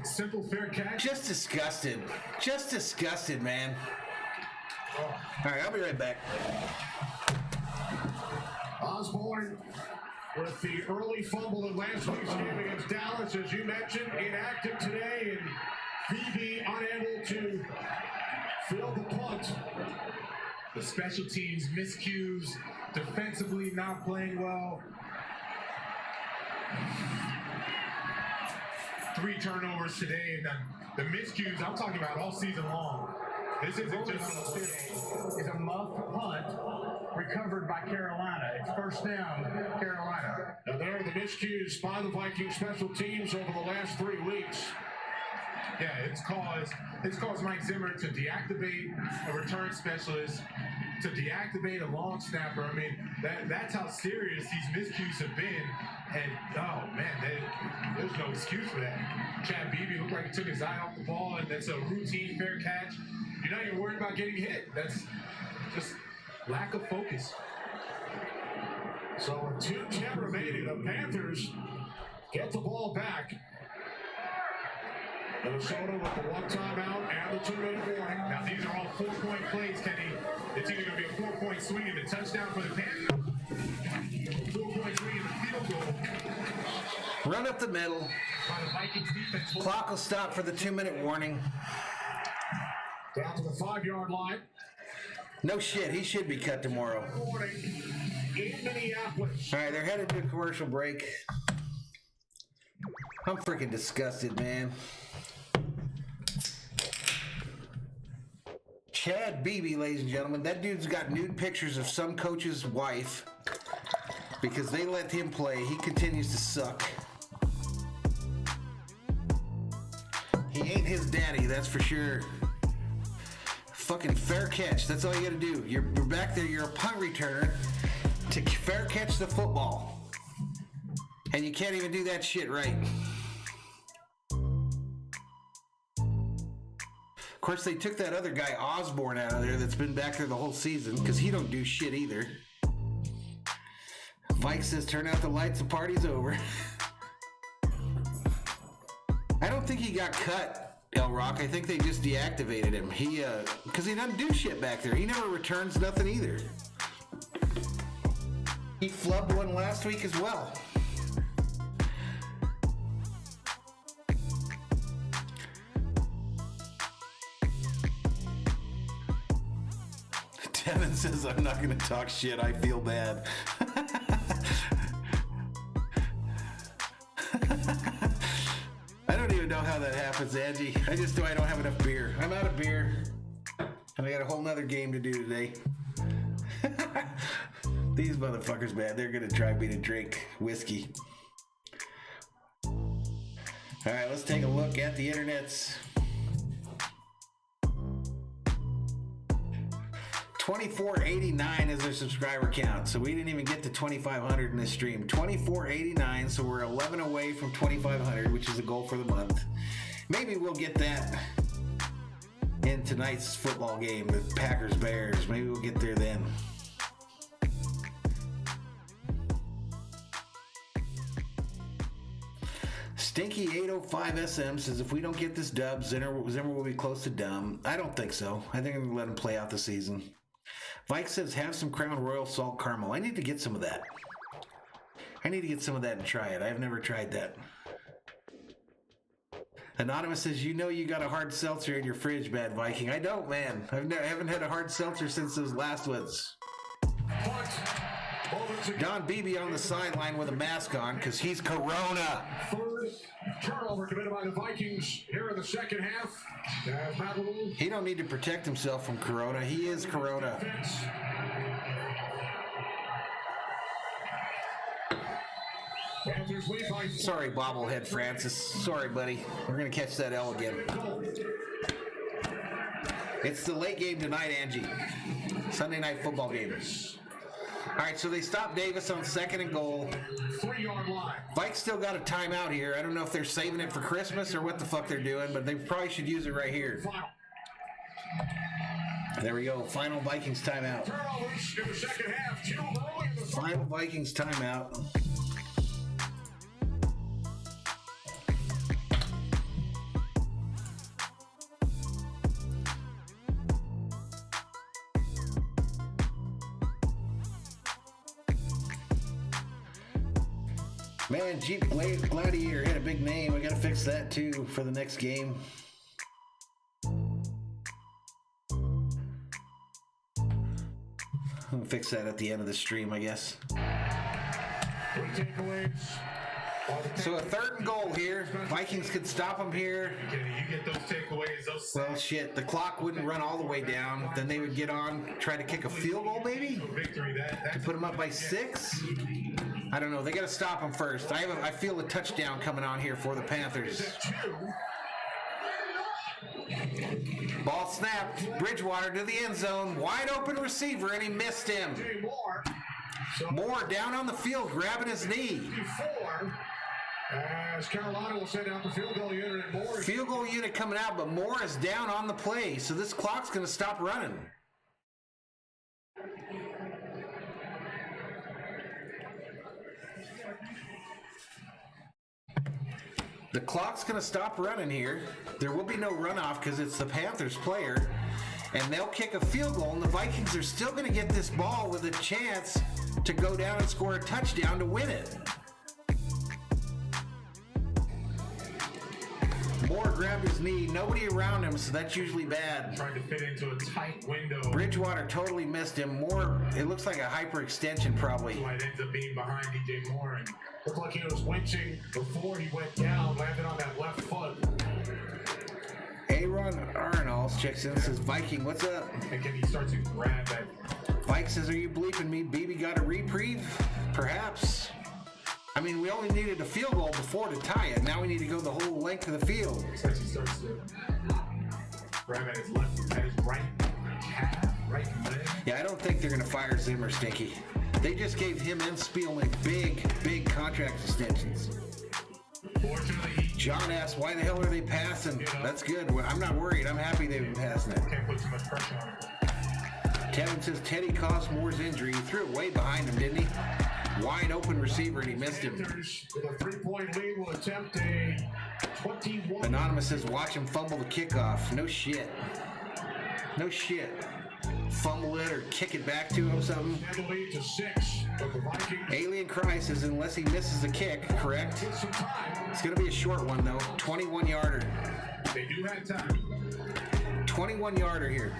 Simple fair catch. Just disgusted. Just disgusted, man. All right, I'll be right back. Osborne with the early fumble in last week's game against Dallas, as you mentioned, inactive today, and BB unable to field the punt. The special teams miscues, defensively not playing well. 3 turnovers today, and the miscues I'm talking about all season long. This isn't just is a muff punt recovered by Carolina. It's first down, Carolina. And there are the miscues by the Vikings special teams over the last 3 weeks. Yeah, it's caused Mike Zimmer to deactivate a return specialist, to deactivate a long snapper. I mean, that's how serious these miscues have been. And, oh, man, there's no excuse for that. Chad Beebe looked like he took his eye off the ball, and that's a routine fair catch. You're not even worried about getting hit. That's just lack of focus. So with 2:10 remaining, the Panthers get the ball back. Minnesota with the 1 timeout and the 2-minute warning. Now, these are all 4-point plays, Kenny. It's either going to be a 4-point swing and a touchdown for the Panthers, 4-point swing and a field goal. Run up the middle. By the Vikings defense. Clock will stop for the 2-minute warning. Down to the 5-yard line. No shit, he should be cut tomorrow. Warning in Minneapolis. All right, they're headed to a commercial break. I'm freaking disgusted, man. Chad Beebe, ladies and gentlemen, that dude's got nude pictures of some coach's wife because they let him play. He continues to suck. He ain't his daddy, that's for sure. Fucking fair catch, that's all you gotta do. You're back there, you're a punt returner to fair catch the football. And you can't even do that shit right. Of course, they took that other guy, Osborne, out of there that's been back there the whole season because he don't do shit either. Mike says, turn out the lights, the party's over. I don't think he got cut, El Rock. I think they just deactivated him. Because he doesn't do shit back there. He never returns nothing either. He flubbed one last week as well. Devin says, I'm not going to talk shit. I feel bad. I don't even know how that happens, Angie. I just know I don't have enough beer. I'm out of beer. And I got a whole nother game to do today. These motherfuckers, man, they're going to drive me to drink whiskey. All right, let's take a look at the internets. 2489 is their subscriber count, so we didn't even get to 2,500 in this stream. 2489, so we're 11 away from 2,500, which is a goal for the month. Maybe we'll get that in tonight's football game, the Packers-Bears. Maybe we'll get there then. Stinky805SM says, if we don't get this dub, Zimmer will be close to dumb. I don't think so. I think I'm going to let him play out the season. Mike says, have some Crown Royal Salt Caramel. I need to get some of that. I need to get some of that and try it. I've never tried that. Anonymous says, you know you got a hard seltzer in your fridge, Mad Viking. I don't, man. I haven't had a hard seltzer since those last ones. Don Beebe on the sideline with a mask on because he's Corona. Third turnover committed by the Vikings here in the second half. He don't need to protect himself from Corona. He is Corona. Sorry, bobblehead Francis. Sorry, buddy. We're going to catch that L again. It's the late game tonight, Angie. Sunday night football game. All right, so they stopped Davis on 2nd and goal. 3-yard line. Vikes still got a timeout here. I don't know if they're saving it for Christmas or what the fuck they're doing, but they probably should use it right here. There we go. Final Vikings timeout. Turnovers in the second half. Too early in the Final Vikings timeout. Man, Jeep Gladiator had a big name. We got to fix that too for the next game. We'll fix that at the end of the stream, I guess. 3 takeaways. So a 3rd and goal here. Vikings could stop them here. You get those takeaways, those Well, shit, the clock wouldn't run all the way down. Then they would get on, try to kick a field goal, maybe? victory. To put them up by 6? I don't know. They got to stop them first. I feel a touchdown coming on here for the Panthers. Ball snapped. Bridgewater to the end zone. Wide open receiver, and he missed him. Moore down on the field, grabbing his knee. As Carolina will send out the field goal unit and Moore. Field goal unit coming out, but Moore is down on the play, so this clock's going to stop running. The clock's going to stop running here. There will be no runoff because it's the Panthers player. And they'll kick a field goal, and the Vikings are still going to get this ball with a chance to go down and score a touchdown to win it. Moore grabbed his knee. Nobody around him, so that's usually bad. Trying to fit into a tight window. Bridgewater totally missed him. Moore, it looks like a hyperextension probably. It ends up being behind DJ Moore. And looked like he was winching before he went down, landed on that left foot. Aaron Arnold checks in and says, Viking, what's up? and can he start to grab that? Mike says, are you bleeping me? BB got a reprieve? Perhaps. I mean, we only needed a field goal before to tie it. Now we need to go the whole length of the field. Looks like he starts to grab at his left, at his right calf, right leg. Yeah, I don't think they're going to fire Zimmer, Stinky. They just gave him and Spielman big contract extensions. Fortunately, John asked, why the hell are they passing? That's good. I'm not worried. I'm happy they've been passing it. can't put too much pressure on him. Tevin says Teddy caused Moore's injury. He threw it way behind him, didn't he? Wide open receiver, and he missed him. Panthers with a 3-point lead will attempt a 21. Anonymous says, watch him fumble the kickoff. No shit. No shit. Fumble it or kick it back to him, something. And the lead to 6. But the Vikings Alien Cry says, unless he misses the kick, correct? get some time. It's going to be a short one, though. 21-yarder. They do have time. 21-yarder here.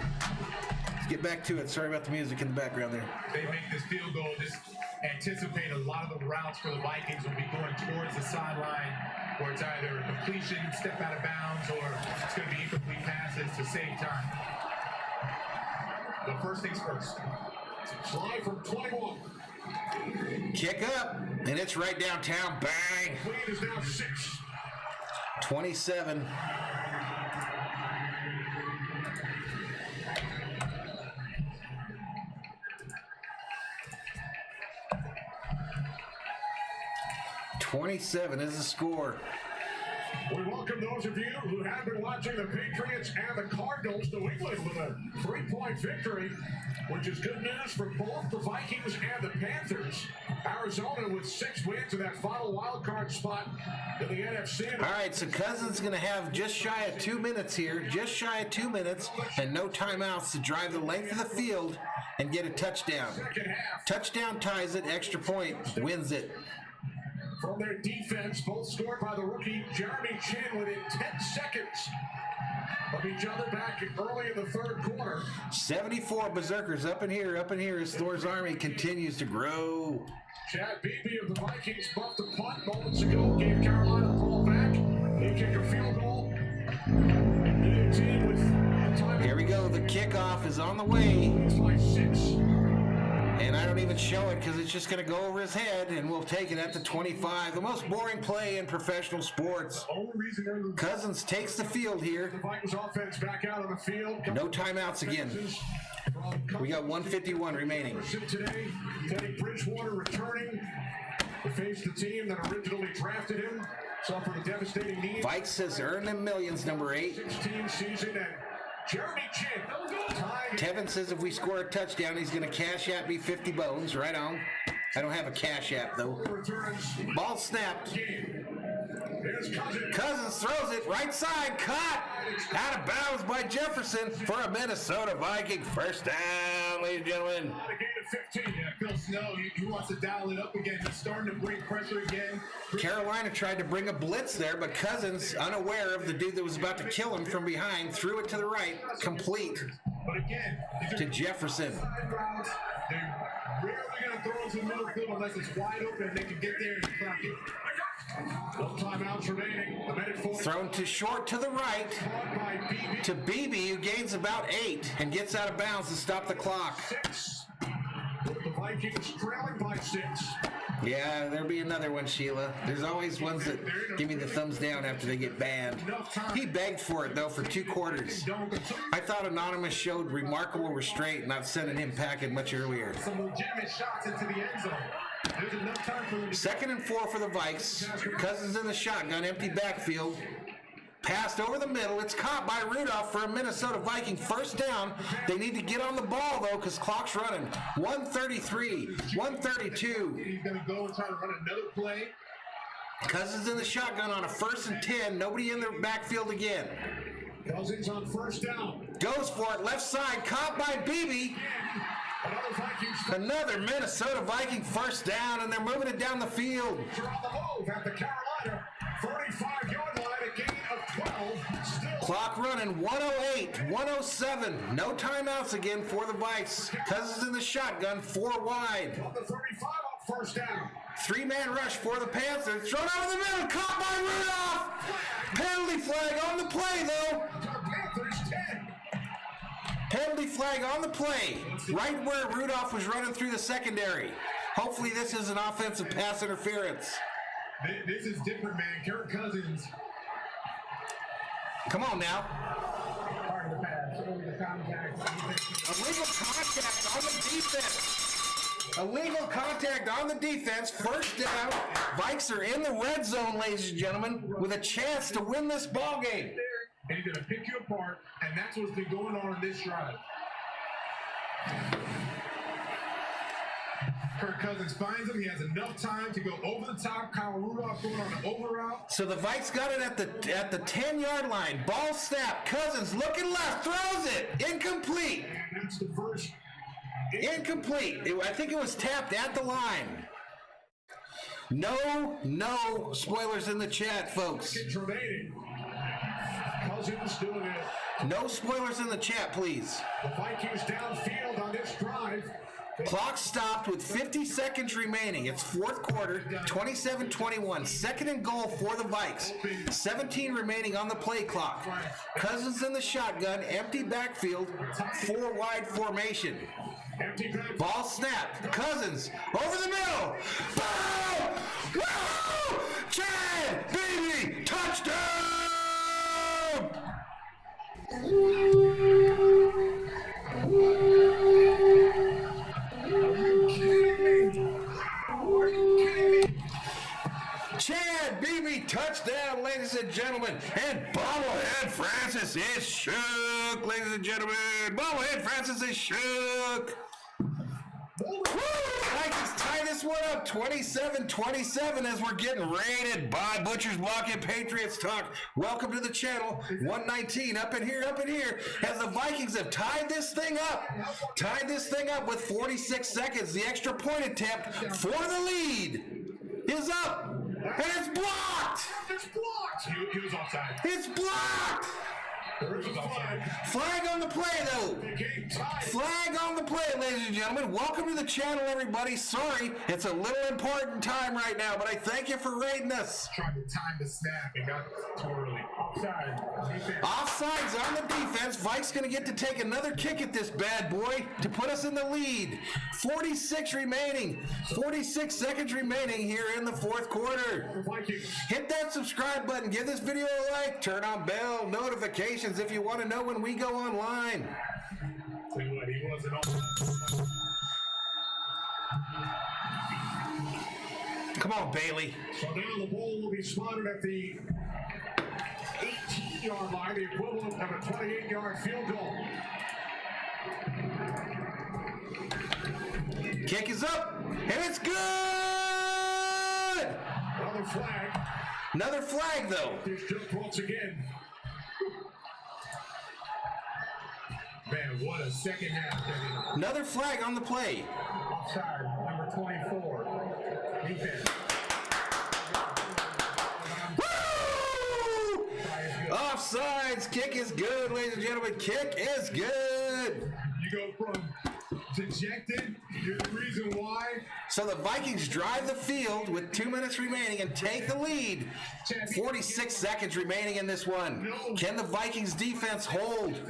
Let's get back to it. Sorry about the music in the background there. They make this field goal. Just anticipate a lot of the routes for the Vikings will be going towards the sideline, where it's either a completion, step out of bounds, or it's going to be incomplete passes to save time. But first things first. Slide from 21. Kick up, and it's right downtown. Bang! Lead is now 6. 27. $27 is the score. We welcome those of you who have been watching the Patriots and the Cardinals New England with a 3-point victory, which is good news for both the Vikings and the Panthers. Arizona with 6 wins in that final wild card spot in the NFC. All right, so Cousins going to have just shy of 2 minutes here, just shy of 2 minutes, and no timeouts to drive the length of the field and get a touchdown. Second half. Touchdown ties it, extra point, wins it. From their defense, both scored by the rookie Jeremy Chin within 10 seconds of each other back early in the third quarter. 74 Berserkers up in here as Thor's Army continues to grow. Chad Beebe of the Vikings buffed a punt moments ago, gave Carolina the ball back. They kick a field goal. The team with time. Here we go, the kickoff is on the way. It's by 6. And I don't even show it because it's just going to go over his head, and we'll take it at the 25. The most boring play in professional sports. Only reason they're losing. Cousins takes the field here. The Vikings offense back out on the field. No timeouts again. We got 151 remaining. Today, Teddy Bridgewater returning to face the team that originally drafted him. Suffered a devastating knee. Vikes says earn them millions, number 8. 16 season, and Jeremy Chin tying. Tevin says if we score a touchdown, he's going to cash at me 50 bones. Right on. I don't have a cash app, though. Returns. Ball snapped. Here's Cousins. Cousins throws it right side. Caught. Out of bounds by Jefferson for a Minnesota Viking first down, ladies and gentlemen. A gain of 15. Yeah, Phil Snow, he wants to dial it up again. He's starting to bring pressure again. Carolina tried to bring a blitz there, but Cousins, unaware of the dude that was about to kill him from behind, threw it to the right, complete But again, these to are Jefferson. side routes They're rarely going to throw it to the middle field unless it's wide open and they can get there and crack it. No timeouts remaining. The minute 40. Thrown to short to the right to BB, who gains about 8 and gets out of bounds to stop the clock. 6. With the Vikings trailing by 6. Yeah, there'll be another one, Sheila. There's always ones that give me the thumbs down after they get banned. He begged for it, though, for 2 quarters. I thought Anonymous showed remarkable restraint, not sending him packing much earlier. Some legitimate shots into the end zone. There's enough time for them to 2nd and 4 for the Vikes. Cousins in the shotgun, empty backfield. Passed over the middle. It's caught by Rudolph for a Minnesota Viking first down. They need to get on the ball, though, because clock's running. 1:33, 1:32. He's going to go and try to run another play. Cousins in the shotgun on a 1st and 10. Nobody in the backfield again. Cousins on first down. Goes for it. Left side. Caught by BB. Another Vikings Another Minnesota Viking first down, and they're moving it down the field. on the move at the Carolina 45-yard line. A gain of 12. Still Clock running. 1:08, 1:07. No timeouts again for the Vikes. Cousins in the shotgun. 4 wide. on the 35 off first down. 3-man rush for the Panthers. Thrown over the middle. Caught by Rudolph. Penalty flag on the play, though. The Panthers 10. Penalty flag on the play. Right where Rudolph was running through the secondary. Hopefully this is an offensive pass interference. This is different, man. Kirk Cousins. Come on now. Part of the pass, over the contact. Illegal contact on the defense. Illegal contact on the defense. First down. Vikes are in the red zone, ladies and gentlemen, with a chance to win this ball game. And he's going to pick you apart, and that's what's been going on in this drive. Kirk Cousins finds him. He has enough time to go over the top. Kyle Rudolph going on an over route. So the Vikes got it at the 10-yard line. Ball snap. Cousins looking left. Throws it. Incomplete. And that's the first. Incomplete. I think it was tapped at the line. No spoilers in the chat, folks. Seconds remaining. Cousins doing it. No spoilers in the chat, please. The Vikings downfield on this drive. Clock stopped with 50 seconds remaining. It's 4th quarter, 27-21. 2nd and goal for the Vikes. 17 remaining on the play clock. Cousins in the shotgun, empty backfield, 4 wide formation. Empty back. Ball snapped. Cousins over the middle. Ball! Woo! Chad! Baby! Touchdown! Chad Beebe, touchdown, ladies and gentlemen. And Bobblehead Francis is shook, ladies and gentlemen. Bobblehead Francis is shook. Woo! Vikings tie this one up 27-27 as we're getting raided by Butcher's Block and Patriots Talk. Welcome to the channel. 119 up in here, as the Vikings have tied this thing up with 46 seconds. The extra point attempt for the lead is up, and it's blocked. It's blocked. He was offside. It's blocked. There's a flag. Flag on the play, though. The game tied. Flag on the play, ladies and gentlemen. Welcome to the channel, everybody. Sorry, it's a little important time right now, but I thank you for raiding us. Tried to time the snap and got too early. Offside. Defense. Offsides on the defense. Vikes going to get to take another kick at this bad boy to put us in the lead. 46 seconds remaining here in the 4th quarter. The Vikings. Hit that subscribe button. Give this video a like. Turn on bell notifications if you want to know when we go online. Tell you what, he wasn't on. Come on, Bailey. So now the ball will be spotted at the 18-yard line, the equivalent of a 28-yard field goal. Kick is up, and it's good! Another flag. Another flag, though. This just once again. Man, what a second half. Another flag on the play. Offside. Number 24. Defense. Woo! Offsides. Kick is good, ladies and gentlemen. Kick is good. You go from dejected. You're the reason why. So the Vikings drive the field with 2 minutes remaining and take the lead. 46 seconds remaining in this one. Can the Vikings defense hold?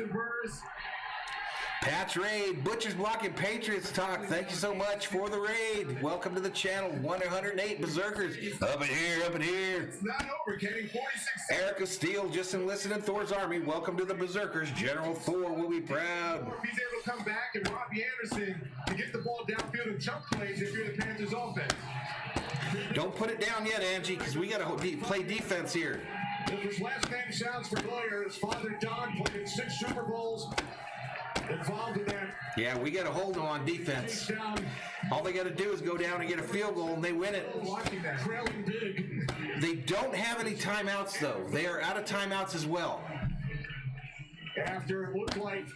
Pat's Raid, Butchers Block and Patriots Talk. Thank you so much for the raid. Welcome to the channel. 108 Berserkers. Up in here, up in here. It's not over, Kenny. 46 Erica Steele, just enlisted in Thor's Army. Welcome to the Berserkers. General Thor will be proud. If he's able to come back and Robbie Anderson to get the ball downfield and chunk plays if you're the Panthers offense. Don't put it down yet, Angie, because we got to play defense here. His last name sounds familiar. His father, Don, played in 6 Super Bowls. Involved in that. Yeah, we got to hold them on defense. All they got to do is go down and get a field goal, and they win it. Trailing big. They don't have any timeouts, though. They are out of timeouts as well. After it looked like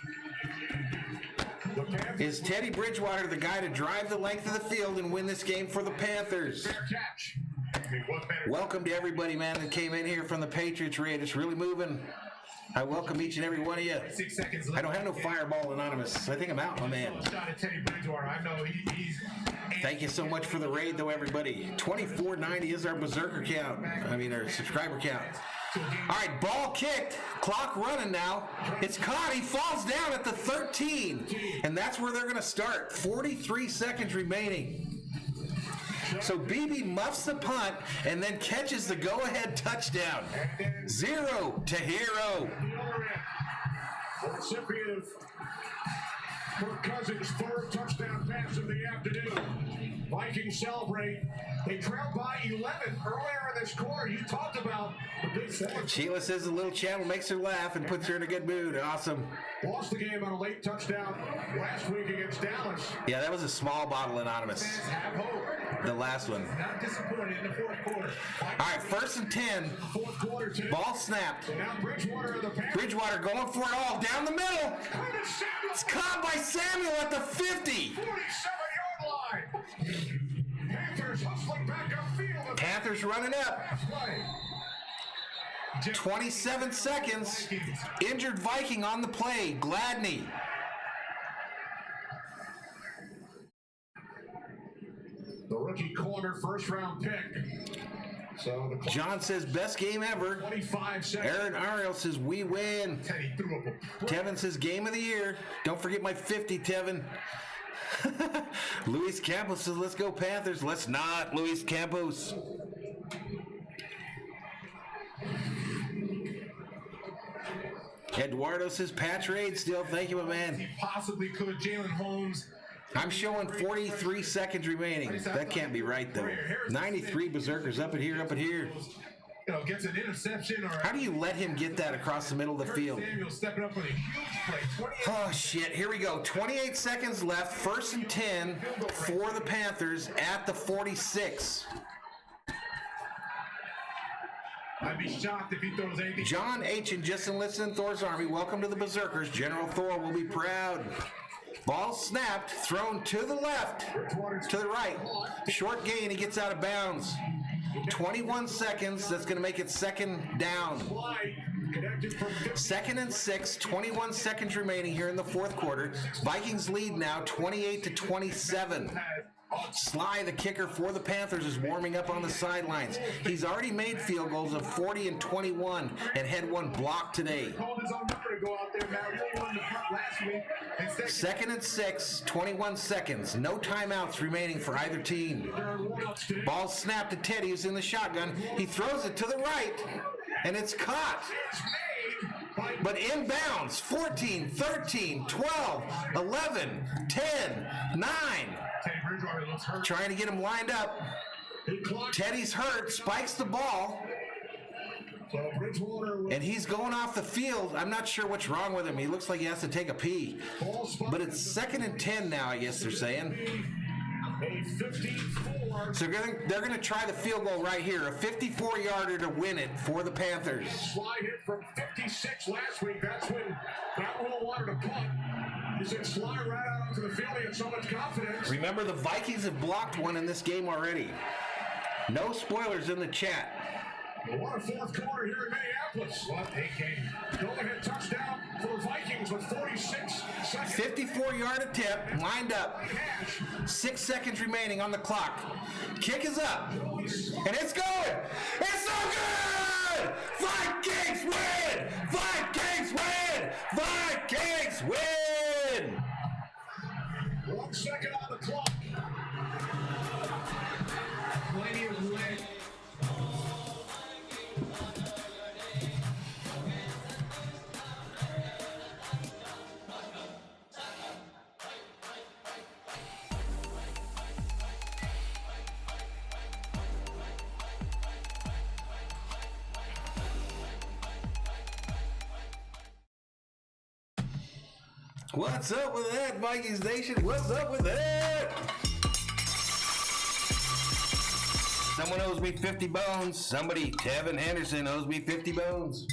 the Panthers. Is Teddy Bridgewater the guy to drive the length of the field and win this game for the Panthers? Fair catch. Welcome to everybody, man, that came in here from the Patriots raid. It's really moving. I welcome each and every one of you. 6 seconds left. I don't have no Fireball Anonymous. I think I'm out, my man. Shot at Teddy Bridgewater. I know he's. Thank you so much for the raid, though, everybody. 2490 is our Berserker count. I mean, our subscriber count. All right, ball kicked. Clock running now. It's caught. He falls down at the 13. And that's where they're going to start. 43 seconds remaining. So BB muffs the punt and then catches the go-ahead touchdown. 0 to hero. The recipient of Kirk Cousins' 3rd touchdown pass of the afternoon. Vikings celebrate. They trailed by 11 earlier in this quarter. You talked about the big fourth. Sheila says the little channel makes her laugh and puts her in a good mood. Awesome. Lost the game on a late touchdown last week against Dallas. Yeah, that was a small bottle anonymous. Have hope. The last one. Not disappointed in the 4th quarter. All right, 1st and 10. Fourth quarter, too. Ball snapped. Now Bridgewater of the Panthers. Bridgewater going for it all down the middle. It's caught by Samuel at the 50. 47-yard line. Panthers hustling back upfield. Panthers running up. Play. 27 seconds. Injured Viking on the play. Gladney. The rookie corner, 1st-round pick. So the clock, John says best game ever. 25 seconds. Aaron Ariel says we win. Teddy threw up a. Tevin says game of the year. Don't forget my 50, Tevin. Luis Campos says let's go Panthers. Let's not, Luis Campos. Eduardo says Patch raid still. Thank you, my man. He possibly could. Jalen Holmes. I'm showing 43 seconds remaining. That can't be right, though. 93 Berserkers up in here, up in here. You know, gets an interception or. How do you let him get that across the middle of the field? Samuel stepping up with a huge play. 28. Oh, shit. Here we go. 28 seconds left. 1st and 10 for the Panthers at the 46. I'd be shocked if he throws anything. John H. and just enlisted in Thor's Army. Welcome to the Berserkers. General Thor will be proud. Ball snapped, thrown to the left, to the right. Short gain, he gets out of bounds. 21 seconds, that's going to make it 2nd down. 2nd and 6, 21 seconds remaining here in the 4th quarter. Vikings lead now 28 to 27. Sly, the kicker for the Panthers, is warming up on the sidelines. He's already made field goals of 40 and 21 and had one blocked today. 2nd and 6, 21 seconds. No timeouts remaining for either team. Ball snapped to Teddy, who's in the shotgun. He throws it to the right, and it's caught. But inbounds, 14, 13, 12, 11, 10, 9. Trying to get him lined up. Teddy's hurt, spikes the ball. And he's going off the field. I'm not sure what's wrong with him. He looks like he has to take a pee. But it's 2nd and 10 now, I guess they're saying. So they're going to try the field goal right here. A 54-yarder to win it for the Panthers. Sly hit from 56 last week. That's when Valhalla wanted to punt. He said Sly right out onto the field. He had so much confidence. Remember, the Vikings have blocked one in this game already. No spoilers in the chat. What a 4th quarter here in Indianapolis. What a game. Go-ahead touchdown for the Vikings with 46 seconds. 54-yard attempt, lined up. 6 seconds remaining on the clock. Kick is up, and it's going. It's so good! Vikings win! Vikings win! Vikings win! 1 second on the clock. Plenty of leg. What's up with that, Vikings Nation? What's up with that? Someone owes me 50 bones. Somebody, Tevin Henderson, owes me 50 bones.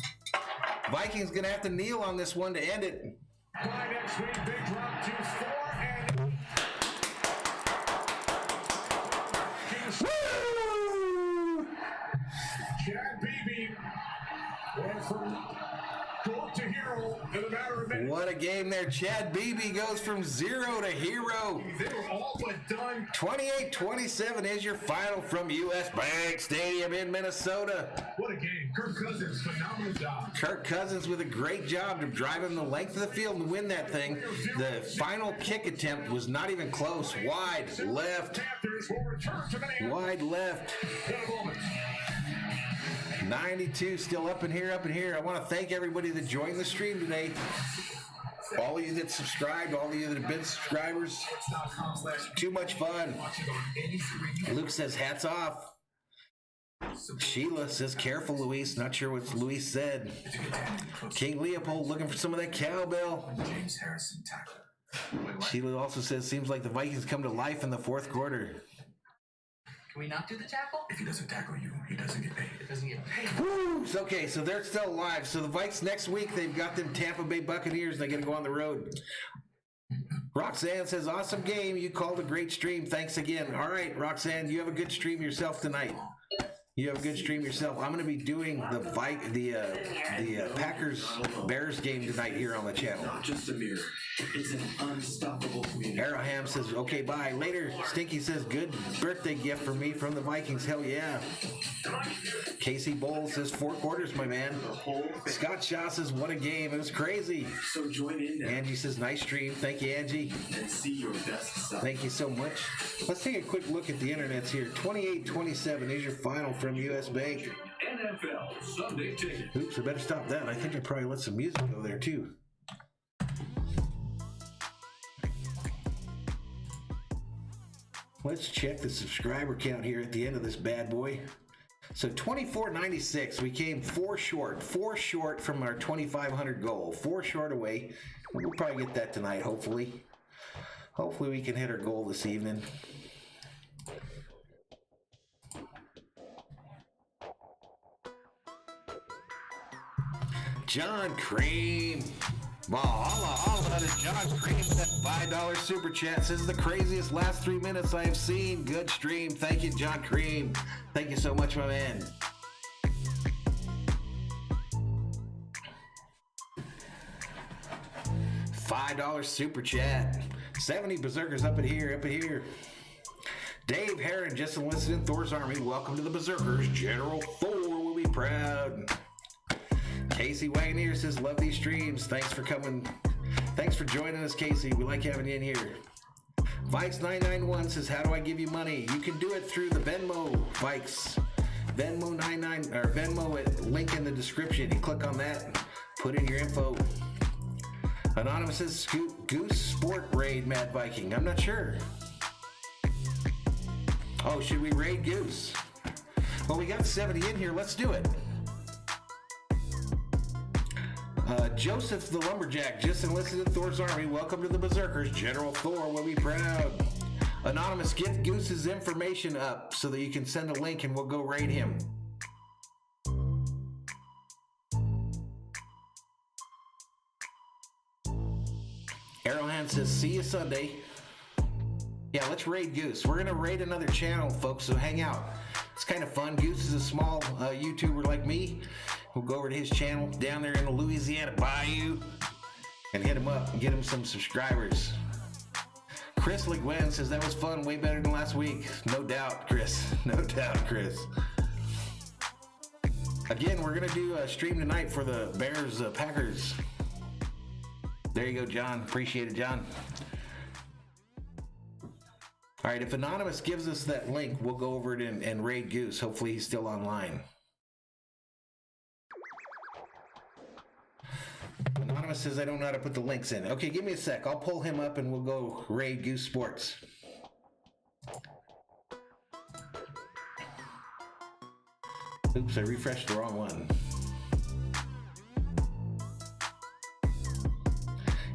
Vikings gonna have to kneel on this one to end it. By next week, big drop to 4 and... Woo! Chad Beebe went from goat to hero in a matter of minutes. What a game there. Chad Beebe goes from 0 to hero. They were all but done. 28-27 is your final from US Bank Stadium in Minnesota. What a game. Kirk Cousins, phenomenal job. Kirk Cousins with a great job to drive him the length of the field and win that thing. The final kick attempt was not even close. Wide left. Panthers will return to Minneapolis. Wide left. In a moment. 92 still up in here, up in here. I want to thank everybody that joined the stream today. All of you that subscribed, all of you that have been subscribers. Too much fun. Luke says hats off. Sheila says careful, Luis. Not sure what Luis said. King Leopold looking for some of that cowbell. James Harrison tackle. Sheila also says seems like the Vikings come to life in the fourth quarter. Can we not do the tackle? If he doesn't tackle you, he doesn't get paid. It doesn't get paid. Woo! Okay, so they're still alive. So the Vikes next week, they've got them Tampa Bay Buccaneers. They're going to go on the road. Roxanne says, awesome game. You called a great stream. Thanks again. All right, Roxanne, you have a good stream yourself tonight. You have a good stream yourself. I'm going to be doing the Packers-Bears game tonight here on the channel. Not just a mirror. It's an unstoppable community. Arrowham says, okay, bye. Later. Stinky says, good birthday gift for me from the Vikings. Hell yeah. Casey Bowles says, 4 quarters, my man. Scott Shaw says, what a game. It was crazy. So join in now. Angie says, nice stream. Thank you, Angie. And see your best self. Thank you so much. Let's take a quick look at the internets here. 28-27 is your final from US Bank. NFL Sunday Ticket. Oops, I better stop that. I think I probably let some music go there too. Let's check the subscriber count here at the end of this bad boy. So 2496, we came 4 short from our 2,500 goal. 4 short away. We'll probably get that tonight, hopefully. Hopefully we can hit our goal this evening. John Cream. Valhalla to John Cream with that $5 super chat. Says the craziest last 3 minutes I have seen. Good stream. Thank you, John Cream. Thank you so much, my man. $5 super chat. 70 Berserkers up in here, up in here. Dave Heron just enlisted in Thor's army. Welcome to the Berserkers. General Thor will be proud. Casey Wagner says, love these streams. Thanks for coming. Thanks for joining us, Casey. We like having you in here. Vikes991 says, how do I give you money? You can do it through the Venmo, Vikes. Venmo99 or Venmo link in the description. You click on that, put in your info. Anonymous says, Goose Sport Raid Mad Viking. I'm not sure. Oh, should we raid Goose? Well, we got 70 in here. Let's do it. Joseph the Lumberjack just enlisted in Thor's army. Welcome to the Berserkers. General Thor will be proud. Anonymous, get Goose's information up so that you can send a link and we'll go raid him. Arrowhand says, see you Sunday. Yeah, let's raid Goose. We're going to raid another channel, folks, so hang out. It's kind of fun. Goose is a small YouTuber like me. We'll go over to his channel down there in the Louisiana Bayou and hit him up and get him some subscribers. Chris LeGuen says that was fun, way better than last week. No doubt, Chris. No doubt, Chris. Again, we're going to do a stream tonight for the Bears Packers. There you go, John. Appreciate it, John. All right, if Anonymous gives us that link, we'll go over it and raid Goose. Hopefully he's still online. Anonymous says I don't know how to put the links in. Okay, give me a sec. I'll pull him up and we'll go raid Goose Sports. Oops, I refreshed the wrong one.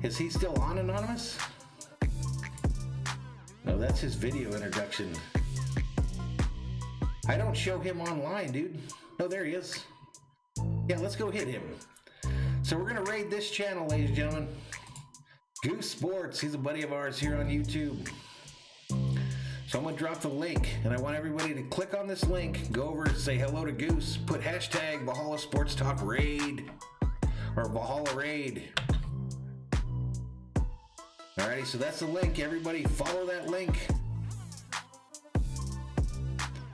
Is he still on, Anonymous? No, that's his video introduction. I don't show him online, dude. Oh, there he is. Yeah, let's go hit him. So we're going to raid this channel, ladies and gentlemen. Goose Sports. He's a buddy of ours here on YouTube. So I'm going to drop the link, and I want everybody to click on this link, go over and say hello to Goose, put hashtag Valhalla Sports Talk Raid, or Valhalla Raid. Alrighty, so that's the link. Everybody follow that link.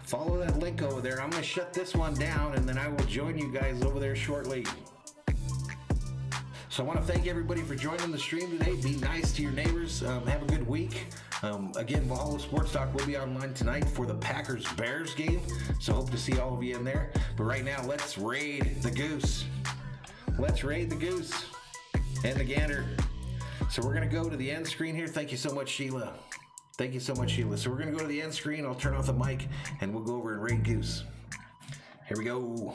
Follow that link over there. I'm going to shut this one down, and then I will join you guys over there shortly. So I want to thank everybody for joining the stream today. Be nice to your neighbors. Have a good week. Again, Valhalla Sports Talk will be online tonight for the Packers-Bears game. So hope to see all of you in there. But right now, let's raid the Goose. Let's raid the Goose and the Gander. So we're going to go to the end screen here. Thank you so much, Sheila. Thank you so much, Sheila. So we're going to go to the end screen. I'll turn off the mic, and we'll go over and raid Goose. Here we go.